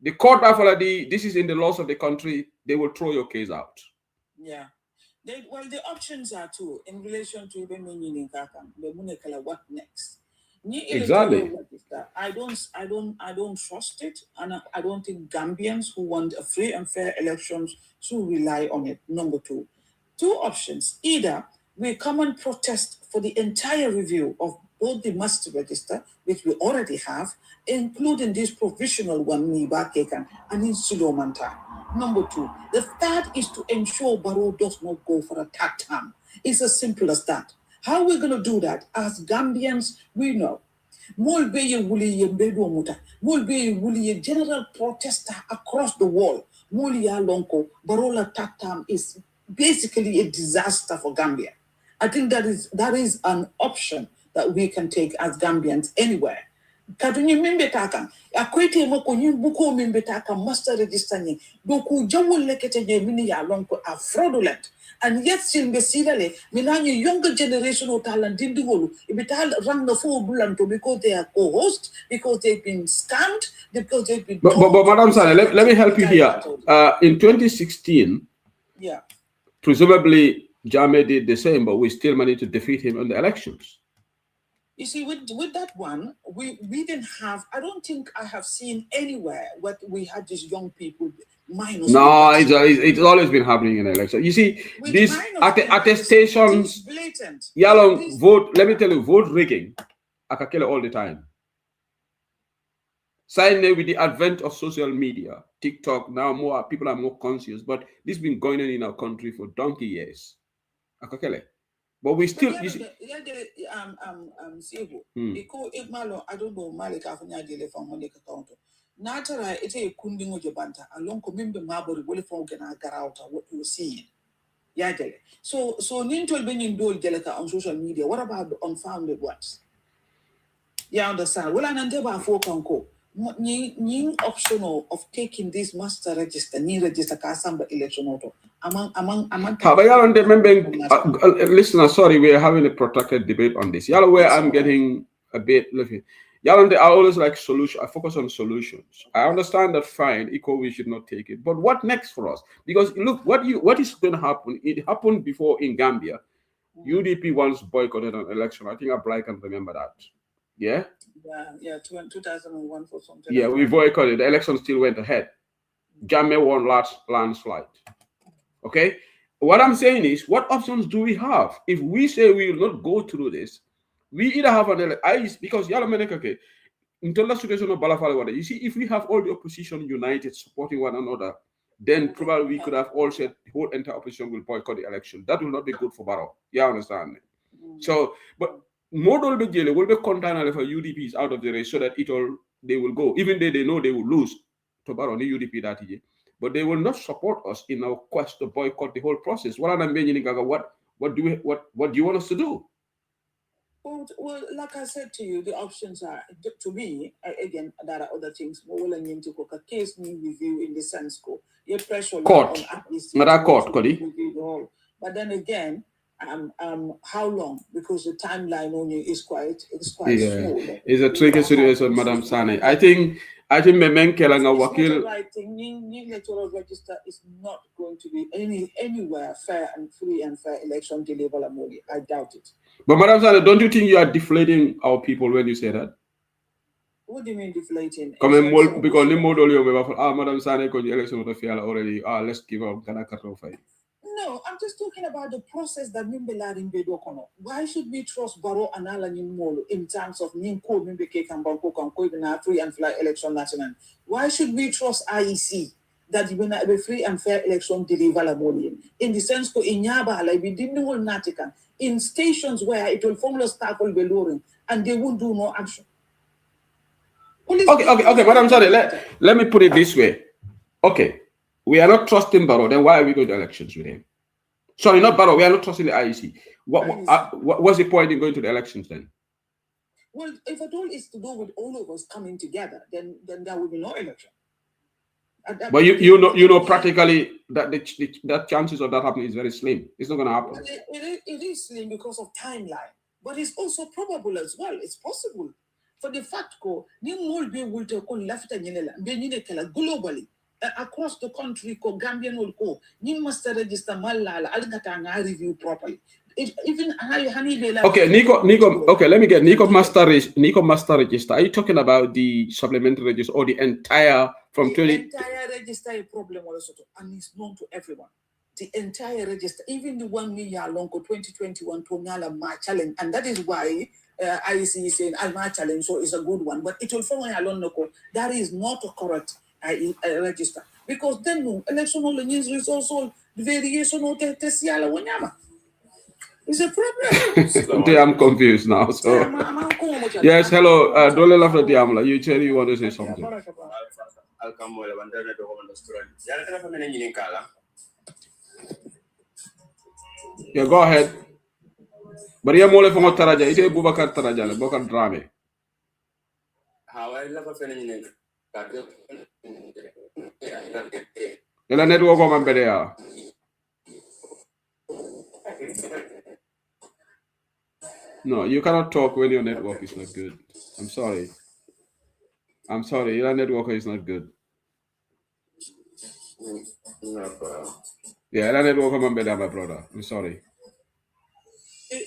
The court, this is in the laws of the country, they will throw your case out. Yeah. The options are two in relation to what next. Exactly. I don't trust it, and I don't think Gambians who want a free and fair elections should rely on it. Number two options: either we come and protest for the entire review of both the master register, which we already have, including this provisional one, Nibakekan, and in Silomanta. Number 2, the third is to ensure Barrow does not go for a third term. It's as simple as that. How are we going to do that? As Gambians, we know. Mulbeye wuli mbedo muta. Mulbeye wuli general protester across the world. Mulia lonko Barola Tatam is basically a disaster for Gambia. I think that is an option that we can take as Gambians anywhere. Kadunyi mimbetaka akwete moko buko mimbetaka master register ni doku jawu lekete je mini ya lonko are fraudulent. And yet, still, Milani younger generation of talent didn't do it. Run the full blunt because they are co-hosts, because they've been scammed, because they've been. But Madam Sane, let me help you here. In 2016, yeah, presumably Jammeh did the same, but we still managed to defeat him in the elections. You see, with that one, we didn't have. I don't think I have seen anywhere where we had these young people. No, it's always been happening in elections. You see, these attestations, blatant. Yalong vote. Let me tell you, vote rigging, akakele all the time. Suddenly, with the advent of social media, TikTok, now more people are more conscious. But this has been going on in our country for donkey years. Akakele. But we still, you see, I don't know, Malik Afanya Dele from Monica County. Natara, it's a kundingo jabanta, along coming the marble, will from Garauta, what you see. Yeah, so Nintol being dole delica on social media. What about the unfounded ones? Yeah, understand. Well, I never folk uncle. Ning optional of taking this master register, new register Kasamba election auto. Among listener, sorry, we are having a protracted debate on this. Y'all where I'm getting a bit living. Y'all I always like solution. I focus on solutions. I understand that fine, we should not take it. But what next for us? Because look, what is going to happen? It happened before in Gambia. UDP once boycotted an election. I think I can remember that. Yeah? Yeah, 2001 for something. Yeah, we boycotted. The election still went ahead. Jammeh won last landslide. Okay? What I'm saying is, what options do we have? If we say we will not go through this, we either have an election, because okay, until the situation of Balafala, you see, if we have all the opposition united, supporting one another, then probably we could have all said the whole entire opposition will boycott the election. That will not be good for Barrow. You understand? So, but model will be contained for UDPs out of the race so that they will go, even though they know they will lose to Barrow, the UDP that is. But they will not support us in our quest to boycott the whole process. What do you want us to do? Well, like I said to you, the options are, to me, again, there are other things. We'll need to cook a case review in the sense go. Your pressure court. Not court, but then again, how long? Because the timeline on you is quite small. It's a tricky situation, Madam Sane. I think Memen Kelanga Wakil. The right thing. New electoral register is not going to be anywhere fair and free and fair election deliver Amoli. I doubt it. But Madam Sane, don't you think you are deflating our people when you say that? What do you mean deflating? Because Madam Sane, because the election was already. Let's give up. No, I'm just talking about the process that Mimbela Rimbedo Kono. Why should we trust Barrow and Alan Molo in terms of Nimko Mimbeke and Banko and free and fair election national? Why should we trust IEC that you will a free and fair election deliver Lamolian? In the sense that in Yaba, like we didn't know Natican, in stations where it will formula staff will be luring and they won't do no action. Okay, Madam Sane, let me put it this way. Okay. We are not trusting Barrow, then why are we going to elections with him? Sorry, not Barrow, we are not trusting the IEC. What's the point in going to the elections then? Well, if at all it's to do with all of us coming together, then there will be no election. But you know practically that that chances of that happening is very slim. It's not going to happen. It is slim because of timeline, but it's also probable as well. It's possible. For the fact that we will be able to globally. Across the country, Gambian will go. You must register Malala, Algatanga review properly. Even okay, Nico. Okay, let me get Nico Master Register. Are you talking about the supplementary register or the entire from 20? The entire register is a problem also, and it's known to everyone. the entire register, even the 1 million long 2021 Tonyala Ma challenge, and that is why IEC is saying Alma challenge, so it's a good one, but it will fall along that is not a correct register, because then electoral results all the variation of the it's a problem. I'm confused now. So yes, hello, Dole Lafra Diamla. You tell you want to say something. Yeah, go ahead. But you're more from Taraja. It's a Bubakar Taraja, Bokar Drame. How I love a feminine. Ela network on Berea. No, you cannot talk when your network is not good. I'm sorry. Your network is not good. Yeah, your network on Berea, my brother. I'm sorry.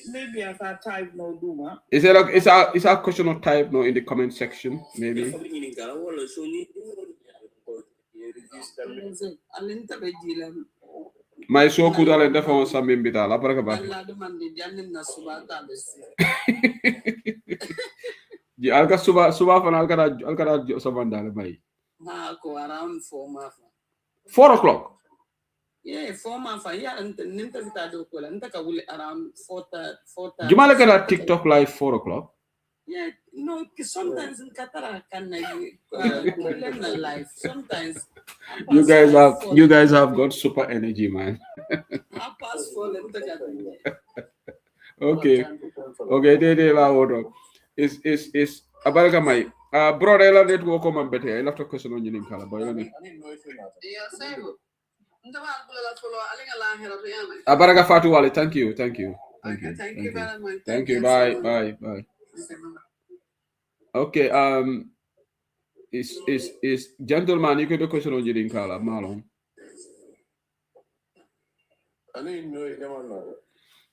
Maybe if I type no Duma. Is there a question of type no in the comment section? Maybe. My so could all end on some imbita. La baraka ba. Ji alka suba fan alkara sabanda mai. Around 4 o'clock. Yeah, 4 months. Yeah, and around 4:30. Jumala kana TikTok live 4 o'clock. Yeah, no, sometimes in Qatar can live. Sometimes you guys have got super energy, man. Okay, they la order. Is abaraka mai. Brother, I network come better. I love to question on you kala boy. Abaraka Fatu Wale, thank you. Thank you very much. Thank you. Bye. Okay, is gentleman, you could do question on you kala Marlon.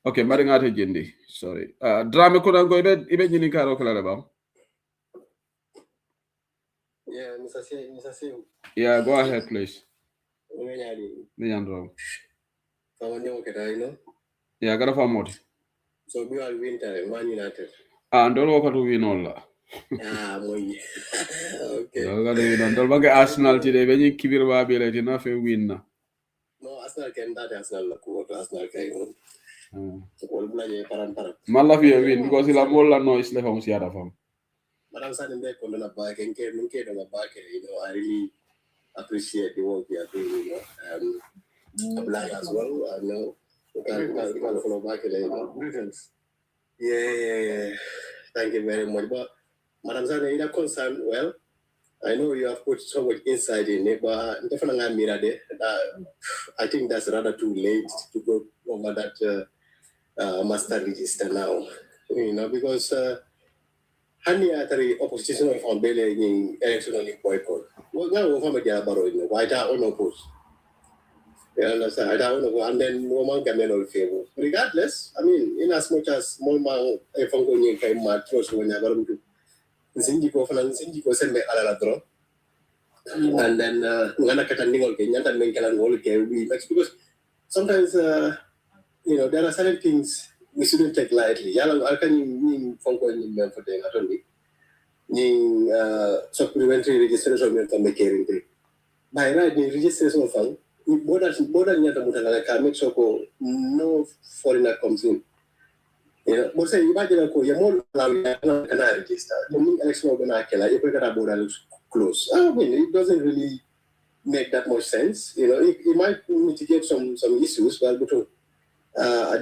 Okay, Maringate Jindi. Sorry. Drama could go even you kala ba. Yeah, Mr. Yeah, go ahead, please. Yeah, got a family. So we are winter, Man United. And don't walk to win all that. Okay. Don't get Arsenal today. When you keep your baby, let enough a win. No, Arsenal can that Arsenal Arsenal can. Malafi win because he'll have more noise left on the other farm. But I'm standing there on the back and came on the back. I really appreciate the work you are doing. Black as well. I know. You can follow back. Yeah. Thank you very much. But Madam Zane, in a concern, well, I know you have put so much insight in it, but definitely I think that's rather too late to go over that master register now. Because Hani atari opposition of Bele in election on boycott. Well, now over the White House on oppose. You understand? I don't know, and then woman can all favor. Regardless, I mean, in as much as Moma a function came my trust when I got to Zinjiko send me Aladro. And then Nana Katanding Kenya and Menkalan Wolke, because sometimes, there are certain things we shouldn't take lightly. Yellow, I can mean function for the attorney. Supplementary registration from the caring. By right, the registration fund. Border make sure no foreigner comes in. But say imagine you're more can register. The election of the border close. I mean, it doesn't really make that much sense. It might mitigate some issues, but yeah,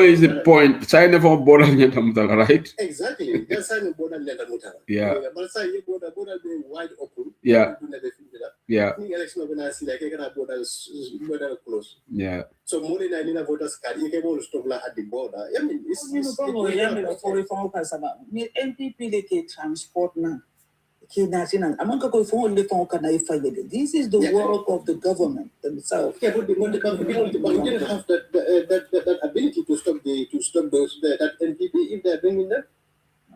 is the point. Sign for border right? Exactly. Just sign border Yeah. But say border being wide open. Yeah. Election of the border close. Yeah. So more than 9 voters card, you can stop at the border. I mean, it's NPP they transport now. This is the work of the government themselves. Yeah, but the government didn't have that ability to stop those that NPP if they're bringing them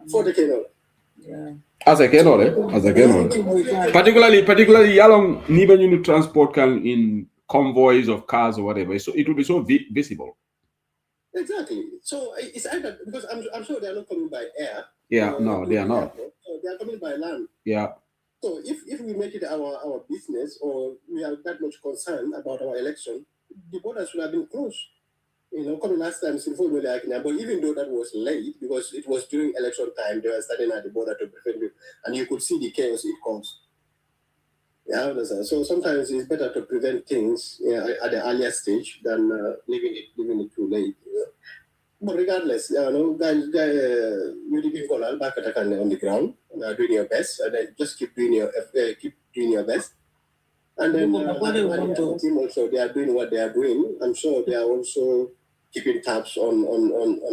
for the Kenya. Yeah. As I can particularly yalong even you transport can in convoys of cars or whatever, so it will be so visible. Exactly. So it's either because I'm sure they are not coming by air. Yeah, no, they are not. So they are coming by land. Yeah. So if we make it our business, or we are that much concerned about our election, the borders should have been closed. Coming last time, but even though that was late, because it was during election time, they were standing at the border to prevent it, and you could see the chaos it caused. Yeah, so sometimes it's better to prevent things at the earlier stage than leaving it too late. But regardless, UDP call back at on the ground, doing your best, and then just keep doing your best. And then team also, they are doing what they are doing. I'm sure they are also keeping tabs on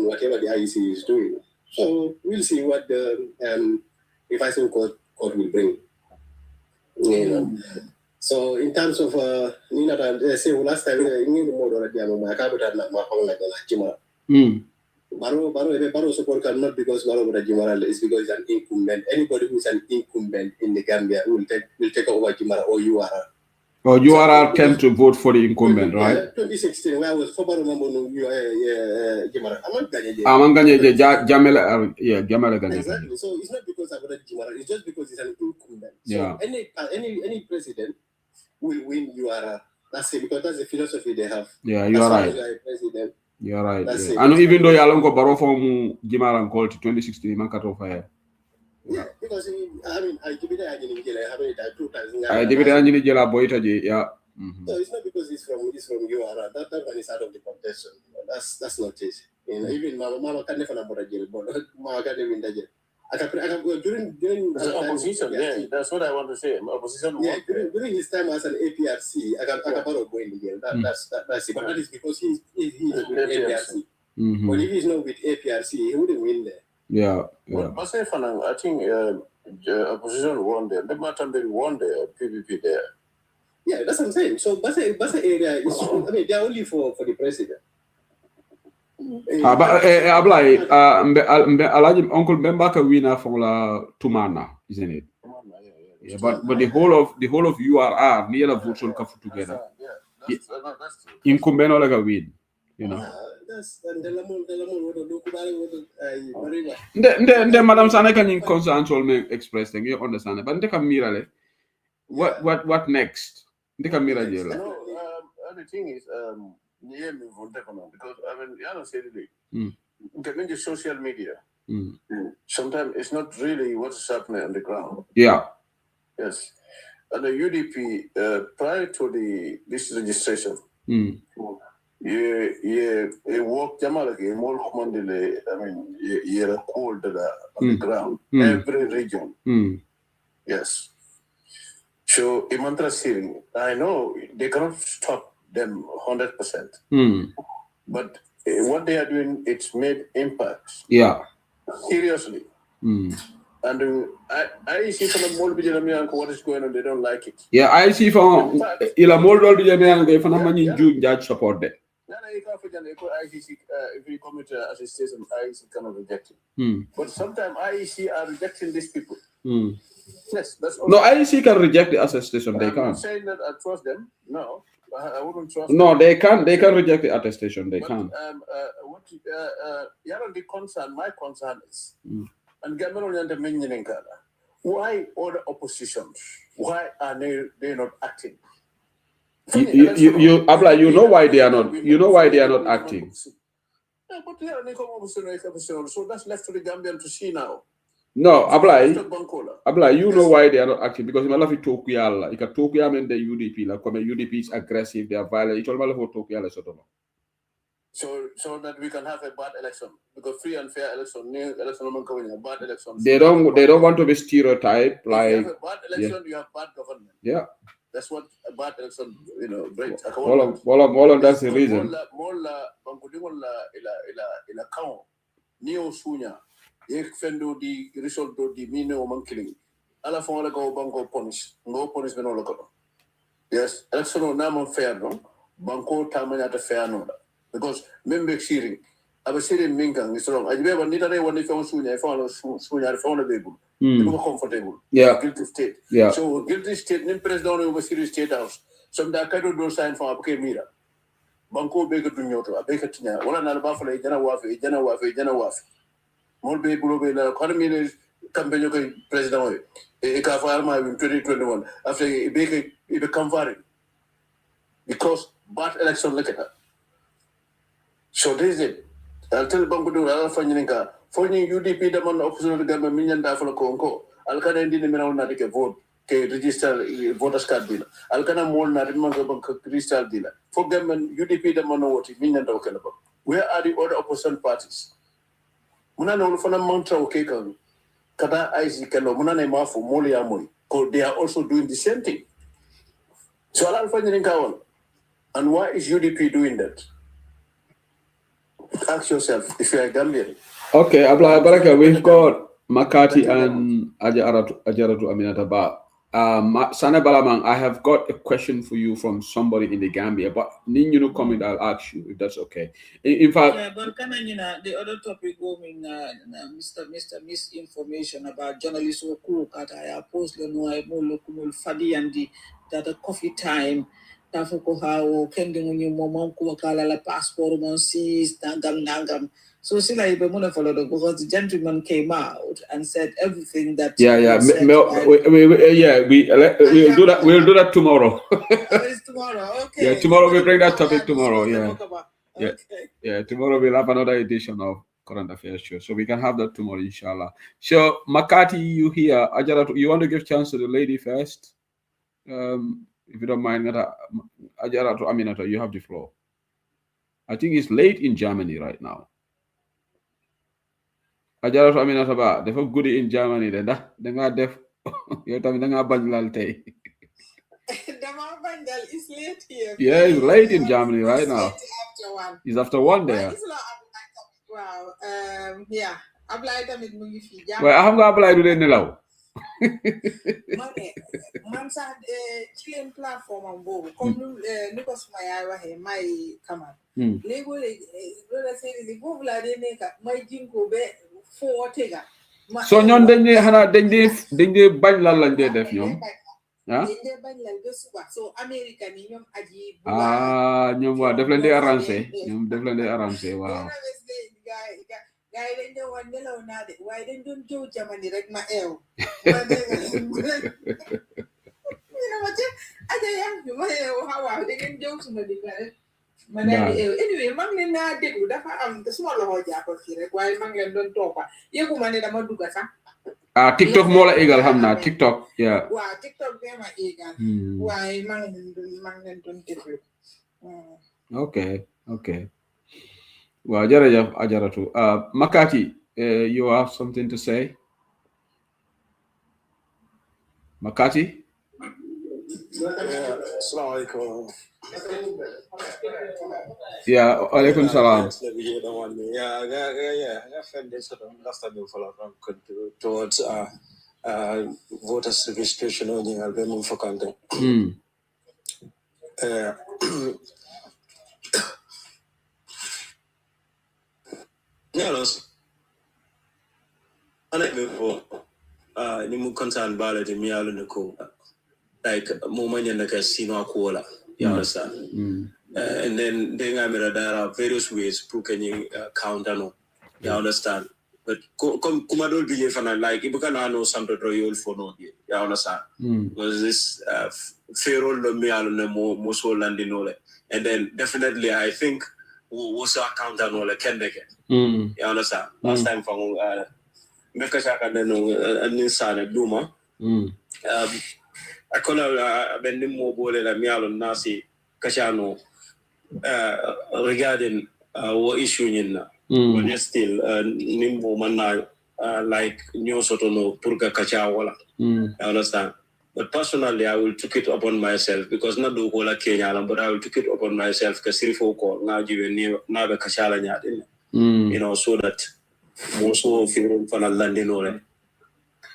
whatever the IEC is doing. So we'll see what the revising court will bring. So in terms of say last time Baro support can not because Baro Jimara is because he's an incumbent. Anybody who's an incumbent in the Gambia will take over Jimara or URR. Or URR tend to vote for the incumbent, right? 2016, where I was for Jimara. Jamela Ganya. Exactly. So it's not because I've got Jimara, it's just because he's an incumbent. So any president will win URR. That's it, because that's the philosophy they have. Yeah, you are right. You are a president. You are right. Yeah. And even though Yalongo Baro from Jimara and called 2016, man cut off fire. Yeah, because I give it a two times. I give it a jela boyta, yeah. So it's not because it's from URR. That one is out of the contention. That's not it. Even Mama can never about a jail, but Mama can even the jail. During the opposition, yeah, that's what I want to say. Opposition. Yeah, during his time as an APRC, I can go in the jail. That's it. But that is because he's with APRC. But if he's not with APRC, he wouldn't win there. Yeah. But I think opposition won there. The matter they won there, PPP there. Yeah, that's what I'm saying. So Basa area is, they're only for the president. Uncle Mbembaka winner for la Tumana, isn't it? Yeah, but the whole of URR near the votes will come together. That's incumbent like a win, Then Madam Sana can concern me express thing, you understand. But take a mirror. What next? Take a mirror. The thing is, because I said it. The social media. Sometimes it's not really what's happening on the ground. Yeah. Yes. And the UDP prior to this registration. Yeah, work Jamalaki, more commanded, you're cold on the ground, every region. Yes. So, Imantra Siring, I know they cannot stop them 100%. But what they are doing, it's made impact. Yeah. Seriously. And I see from the mold what is going on, they don't like it. Yeah, I see from Ila mold if I'm June judge support that. If you commit assassination, IEC cannot reject it. But sometimes IEC are rejecting these people. Yes, that's all. No, IEC can reject the attestation. They I'm can. not saying that I trust them. No, I wouldn't trust No, them. they can. They can reject the attestation. They can. My concern is, and why other oppositions? Why are they not acting? You know why they are not. You know why they are not acting. But they are so that's left to the Gambian to see now. No, Abla, you know why they are not acting, because in Malafi Tokyala, you can Tokyam and the UDP, like when UDP is aggressive, they are violent. It's all about Tokyala. So that we can have a bad election, because free and fair election, bad election. They don't want to be stereotyped. Like, if you have a bad election, you have bad government. Yeah. That's what a bad election, brings. Well, that's the reason. Fendo di risolto di mino mankling. Ala fonga go banko punish. No punishment no local. Yes, election no fair no. Banko tamanya fair no. Because member hearing aba sere minga ni strong ajibe ba nitare woni fe sunya fa no sunya fa no bebu no comfortable guilty state so guilty state ni president no serious state house so da kado do sign for ke mira banko be ko dunyoto abe ka tinya wala na ba fa le jana wafi mol be bulo be la ko mi ne campagne ko president e ka fa arma in 2021 after be convert because bad election like that so this is it altel banko do ala fanyininka foni UDP da man opposition gamma minyanda fa ko onko alkana ndine mena wona de ke vote ke register voters card bila alkana mol na de man bank register bila for gamma UDP da man woti minyanda ko kala ba where are the other opposition parties muna no fana mantra o ke kan kada IC kalo muna ne mafu mol ya moy ko they are also doing the same thing so ala fanyininka won and why is UDP doing that? Ask yourself if you are Gambian. Okay, Abla Baraka, we've got Makati and Ajaratu Aminata Ba. Sana Balamang, I have got a question for you from somebody in the Gambia, but you know comment, I'll ask you if that's okay. In fact, yeah, but can I, the other topic going, Mr. Misinformation about journalists who cook at I post no I local Fadi and the coffee time. Tafoko how kending you momon kuwakala la passport mon sees nangam. So sila ibe muna follow because the gentleman came out and said everything that we'll do that. We'll do that tomorrow. It's tomorrow. Okay. Yeah, tomorrow we bring that topic tomorrow. Yeah. Okay. Yeah. Tomorrow we'll have another edition of Current Affairs Show, so we can have that tomorrow, inshallah. So Makati, you here? Ajaratu, you want to give chance to the lady first? If you don't mind, Ajaratu Aminata, you have the floor. I think it's late in Germany right now. Ajaratu Aminata Ba, they have goodie in Germany. Then that def. You tell me that Bangal tay. It's late here. Yeah, it's late in Germany right now. After one. It's after 1 there. Wow. Yeah. Apply them in movie. Well, I haven't applied to the Nilo. Man said Chilean platform on board. Come Lucas my command. Lego say the Google my jinko be 4 tega. So nyon dañ bañ la lañ dé def ñom. So America ni ñom aji ñom wa def leen di arranger waaw. Guy dañ do won nelaw na de way dañ doon jow jamani rek ma ew aja yang ma ew hawa da ngeen jow suma di rek ma na di ew anyway mag leen na déglu dafa am suma loxo jappal fi rek way mag leen doon topa yeguma ne dama dugga sax TikTok mo la égal xamna TikTok yeah wa TikTok be ma égal way mag leen doon déglu okay Well, Ajaratu. Makati, you have something to say? Makati? Assalamualaikum. Yeah, alaikum salam. Yeah. I found this last time you follow towards voters registration on Alabama for country. Yes, I like before. Ni mu concern bala de mi alu ne ko like mo manya na casino akola. You understand? And then there are various ways to can you counter no. You understand? But kuma do be fana like you can know something royal for no. You understand? Because this feral me alu ne mo so landino. And then definitely I think was account and all kendeke. You understand? Last time from Mekashaka and Nissan Duma. I call bending more bole la mialo nasi Kashano regarding what issue in when still Nimbo Mana like New Sotono Purga Kachawala. You understand? But personally, I will take it upon myself because not do Gola Kenya, but I will take it upon myself because now you now the Kashala Nyadin, you know, so that most of you from London,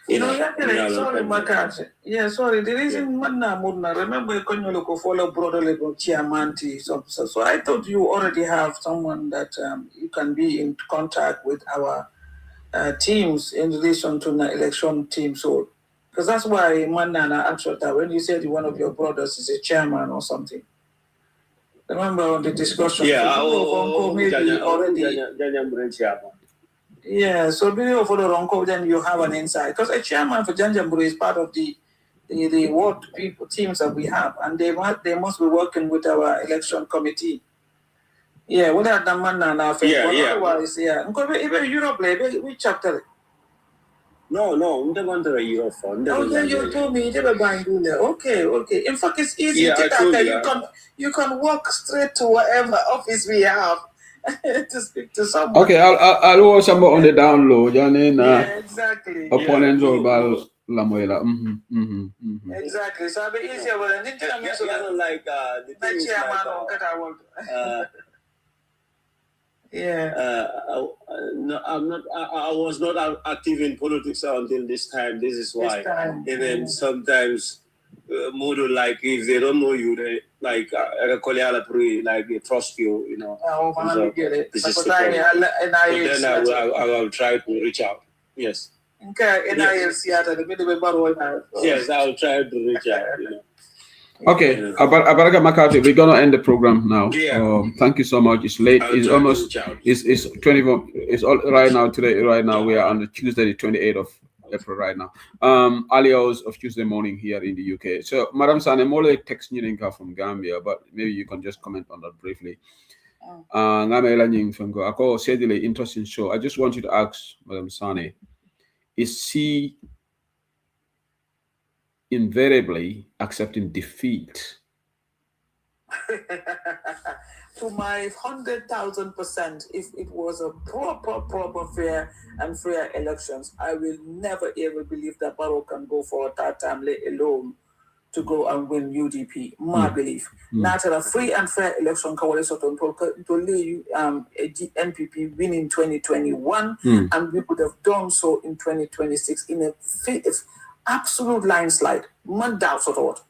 You know, sorry, Makati. Yeah, sorry. The reason Murna, remember Konyoloko follow brother level chairman. So I thought you already have someone that you can be in contact with our teams in relation to the election team. So, because that's why Manana answered that when you said one of your brothers is a chairman or something. Remember on the discussion? Yeah, maybe already. Yeah, so video for the Ronco, then you have an insight. Because a chairman for Janjamburu is part of the ward people teams that we have, and they must be working with our election committee. Yeah, without the man and our face. Otherwise, yeah. Even Europe, which chapter? No, I'm not going to Europe. Oh, yeah, you told me you never buying there. Okay. In fact, it's easy you can walk straight to whatever office we have to speak to someone. Okay, I'll watch some on the download. Yeah, exactly. Opponents all about Lamoela. Exactly. So I'll be easier, but I didn't tell me so like the thing is no, I'm not. I was not active in politics until this time. This is why. And then sometimes, more like if they don't know you, they like they trust you. You know. So get it. This is the problem. But then I will try to reach out. Yes. Okay. Yes, I will try to reach out. You know. Okay, Abaraka Makati, we're gonna end the program now. Thank you so much. It's late. It's almost. It's 24. It's all right now. Right now we are on the Tuesday, the 28th of April. Right now, early hours of Tuesday morning here in the UK. So, Madam Sane, I'm only texting you from Gambia, but maybe you can just comment on that briefly. Interesting show. I just want you to ask Madam Sane, is she invariably accepting defeat? To my 100,000%, if it was a proper, fair and fair elections, I will never ever believe that Barrow can go for a third time, let alone to go and win UDP. My belief. Not a free and fair election to leave NPP win in 2021, and we would have done so in 2026 in a absolute landslide. Man doubt sort of.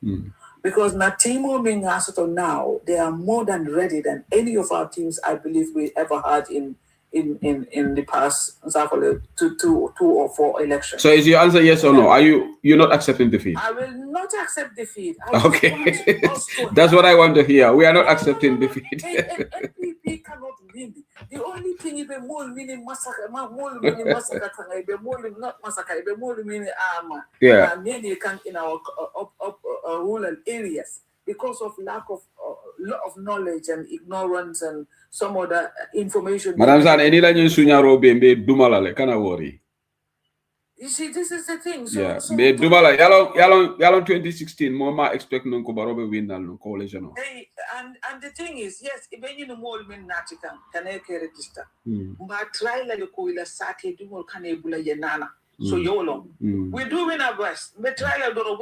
Because Natimo being asked now, they are more than ready than any of our teams I believe we ever had in the past two or four elections. So is your answer yes or no? You're not accepting defeat? I will not accept defeat. Okay. That's what I want to hear. We are not accepting defeat. NPP cannot win. The only thing is the more winning massacre, not massacre, the more winning armor. Yeah. Many can in our rural areas because of lack of lot of knowledge and ignorance and some other information. Madam San, any language sunyaro be dumalale kana worry. You see, this is the thing. So, yeah, be dumala yalong 2016 mama expect non ko barobe win na coalition. And the thing is, yes, even you know more men natikan can register. But try like ko ila sake dumol kanebula yenana. So we're doing our best. We're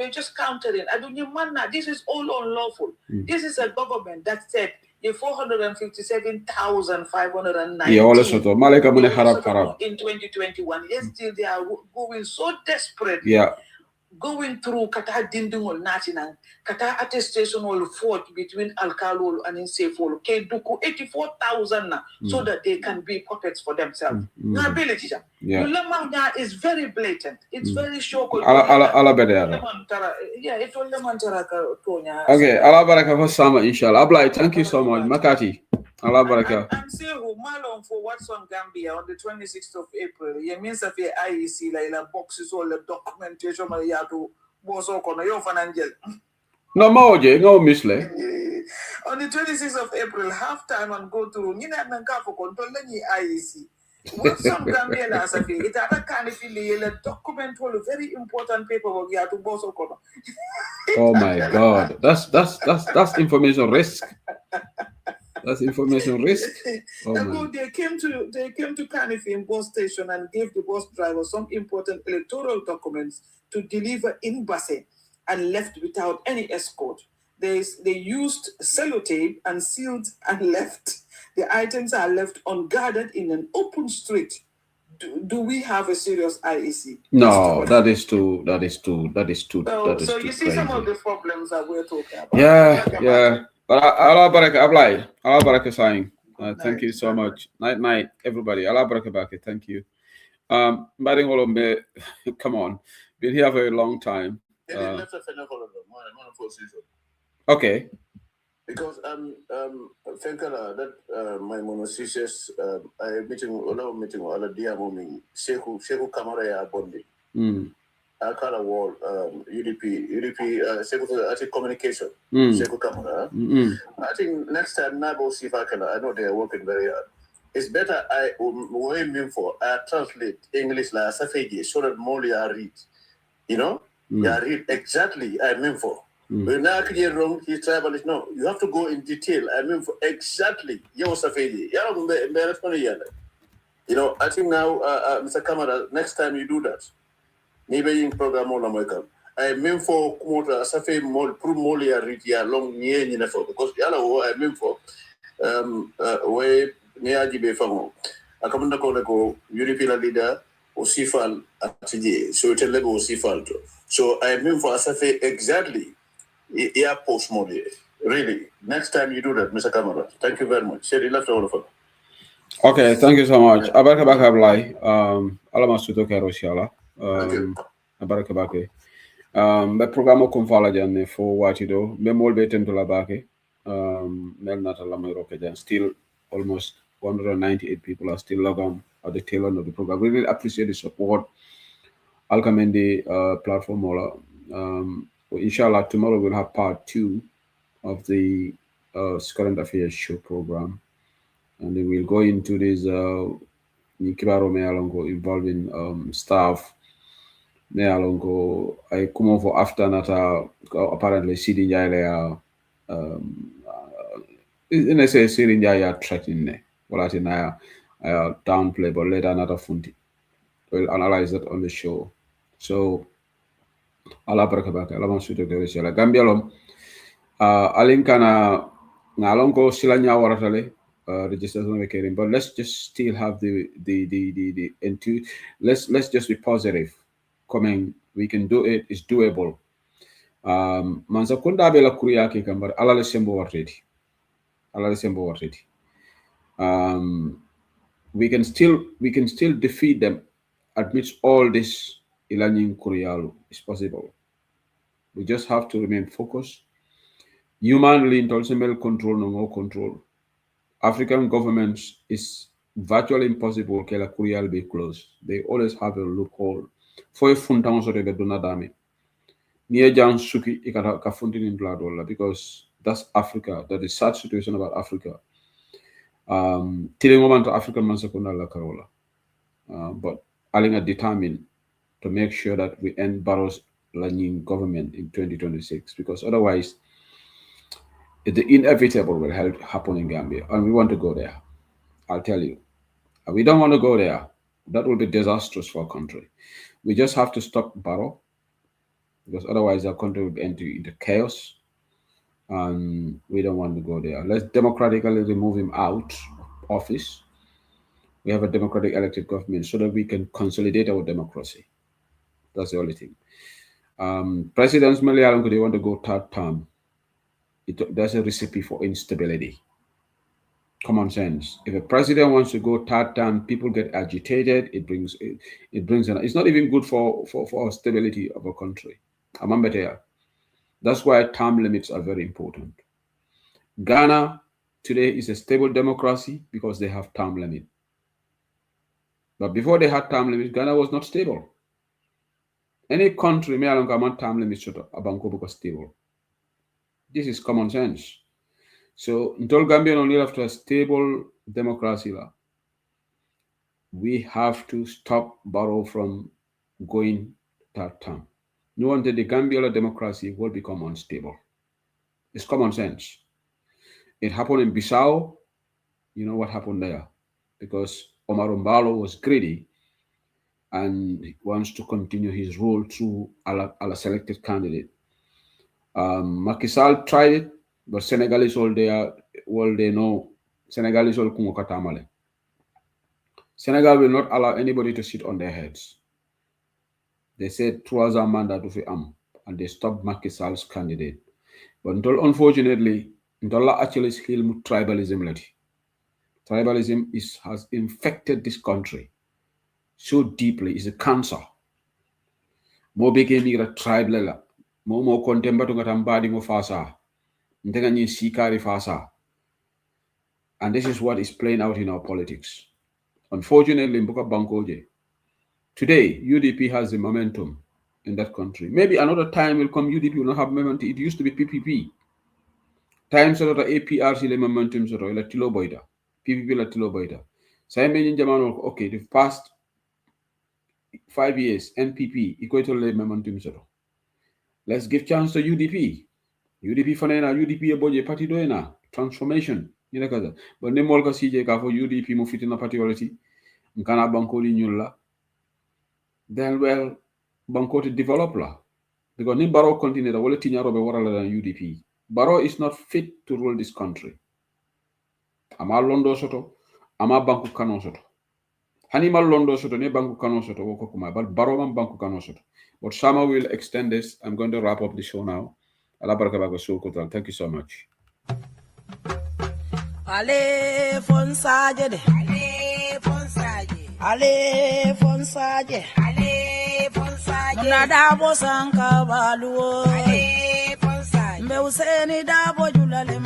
just countering. I don't know, man. This is all unlawful. This is a government that said the 457,519 in 2021. Yes, still they are going so desperate. Yeah. Going through kata dindingol natinang kata attestation all fought between alkalol and insefol ke duku 84,000 so that they can be puppets for themselves. Ability is very blatant. It's very short. Yeah, it will okay, Allah baraka for sama inshallah. Ablai, thank you so much. Makati. Allah baraka. And say who Malon for what's on Gambia on the 26th of April. It means that the IEC like boxes all the documentation to boso kono yo fanangel. No moje, no misle. On the 26th of April, halftime and go through Nina Nankafo control any IEC. What's on Gambia as a fee? It's a kind of document all very important paperwork you have to boso kono. Oh my God. That's information risk. That's information risk. They came to Carnifin bus station and gave the bus driver some important electoral documents to deliver in Basse and left without any escort. They used sellotape and sealed and left. The items are left unguarded in an open street. do we have a serious IEC? No, that is too So you see crazy. some of the problems that we're talking about. Yeah. But Allah baraka saying. Thank you so much. Night, everybody. Allah baraka baki. Thank you. Come on. Been here for a long time. Okay. Because that my monocysis I meeting all dia morning Sheku Kamara ya Bondi. I call a wall UDP Secretary communication Sheku Kamara. I think next time Nabo see if I know they are working very hard. It's better I mean for I translate English like Safegi so that more I read. You know? I read exactly I mean for. When I get wrong, he's tribalist. No, you have to go in detail. I mean, for exactly. You know, I think now, Mr. Kamara, next time you do that, maybe in program all American. I mean for Kumota, Safe Mol, Prumolia, Ritia, long near because the other I mean for way near Gibe Fango. I come to call European leader or Sifal at today. So it's a level of Sifal. So I mean for Safe exactly. Yeah, post mode. Really. Next time you do that, Mr. Kamara. Thank you very much. Sherry left all of us. Okay, thank you so much. Abaraka Blai. Alamasuto Karoshala. Abaraka. The program confala janne for what you do. Memol beten to labake. Mel Natalameroke. Still almost 198 people are still logged on at the tail end of the program. We really appreciate the support. I'll commend the platform. Inshallah, tomorrow we'll have part 2 of the current affairs show program, and then we'll go into this Nikibaro Mealongo involving staff. Mealongo, I come over after that. Apparently, Sidi Jaya, in a say Sidi Jaya threatening, well, I think I downplay, but later another funti. We'll analyze that on the show. So. Ala barakabaka ala masuto de sala Gambia lom alinkana ngalongo silanya waratale registration we but let's just still have the into let's just be positive coming we can do it, it's doable. Manza kunda bela kuriya ke kambar ala le sembo wartedi we can still defeat them amidst all this ilanyin kuriyalu is possible. We just have to remain focused. Humanly, intellectual control, no control. African governments is virtually impossible. Kela Kurial be closed. They always have a loophole. For a funtan so they do not damage. Near Jan Suki ikata kafuntin in blood because that's Africa. That is sad situation about Africa. Till moment to African mansakuna la Carola. But Alinga determined to make sure that we end Barrow's Lanyin government in 2026 because otherwise the inevitable will happen in Gambia and we want to go there. I'll tell you. We don't want to go there. That will be disastrous for our country. We just have to stop Barrow because otherwise our country will enter into chaos and we don't want to go there. Let's democratically remove him out of office. We have a democratic elected government so that we can consolidate our democracy. That's the only thing. Presidents Malayalam, they want to go third term. There's a recipe for instability. Common sense. If a president wants to go third term, people get agitated. It brings it's not even good for stability of a country. That's why term limits are very important. Ghana today is a stable democracy because they have term limit. But before they had term limits, Ghana was not stable. Any country may allow term limits to be stable. This is common sense. So until Gambia only have to a stable democracy, we have to stop Barrow from going third term. No wonder the Gambia democracy will become unstable. It's common sense. It happened in Bissau. You know what happened there? Because Omar Mbalo was greedy and he wants to continue his rule through a selected candidate. Macky Sall tried it, but Senegalese all they know Senegalese all kungo katamale. Senegal will not allow anybody to sit on their heads. They said troisième mandat du fi am, and they stopped Macky Sall's candidate. But unfortunately, actually is tribalism. Tribalism has infected this country so deeply. It's a cancer. Mo beke ni ra tribe lela. Mo kontemba to ngatambadi mo fasa. Ntenga ni sikari fasa. And this is what is playing out in our politics. Unfortunately, Mbuka Bankoje, today, UDP has the momentum in that country. Maybe another time will come, UDP will not have momentum. It used to be PPP. Times sort of APRC le momentum sort of la tilo boida. PPP la tilo boida. So I mean, okay, the past 5 years, NPP, equator le momentum sort of. Let's give chance to UDP. UDP fanena, UDP a boje party doena. Transformation. But ne molka CJ ka for UDP mo fitina party already. Nkana bankoli nyulla. Then well, bankoti develop la. Because ni Baro continue the wale tinyaro be warala than UDP. Baro is not fit to rule this country. Ama londo soto, ama banku kano soto. Hanimal londo soto ne banku kano soto woko kuma, but Baro man banku kano soto. But Sama will extend this. I'm going to wrap up the show now. Thank you so much. Ale fonsaje de. Ale fonsaje. Ale fonsaje. Ale fonsaje. Muna dabo sanka baluo. Ale fonsaje. Mbe useni dabo julale.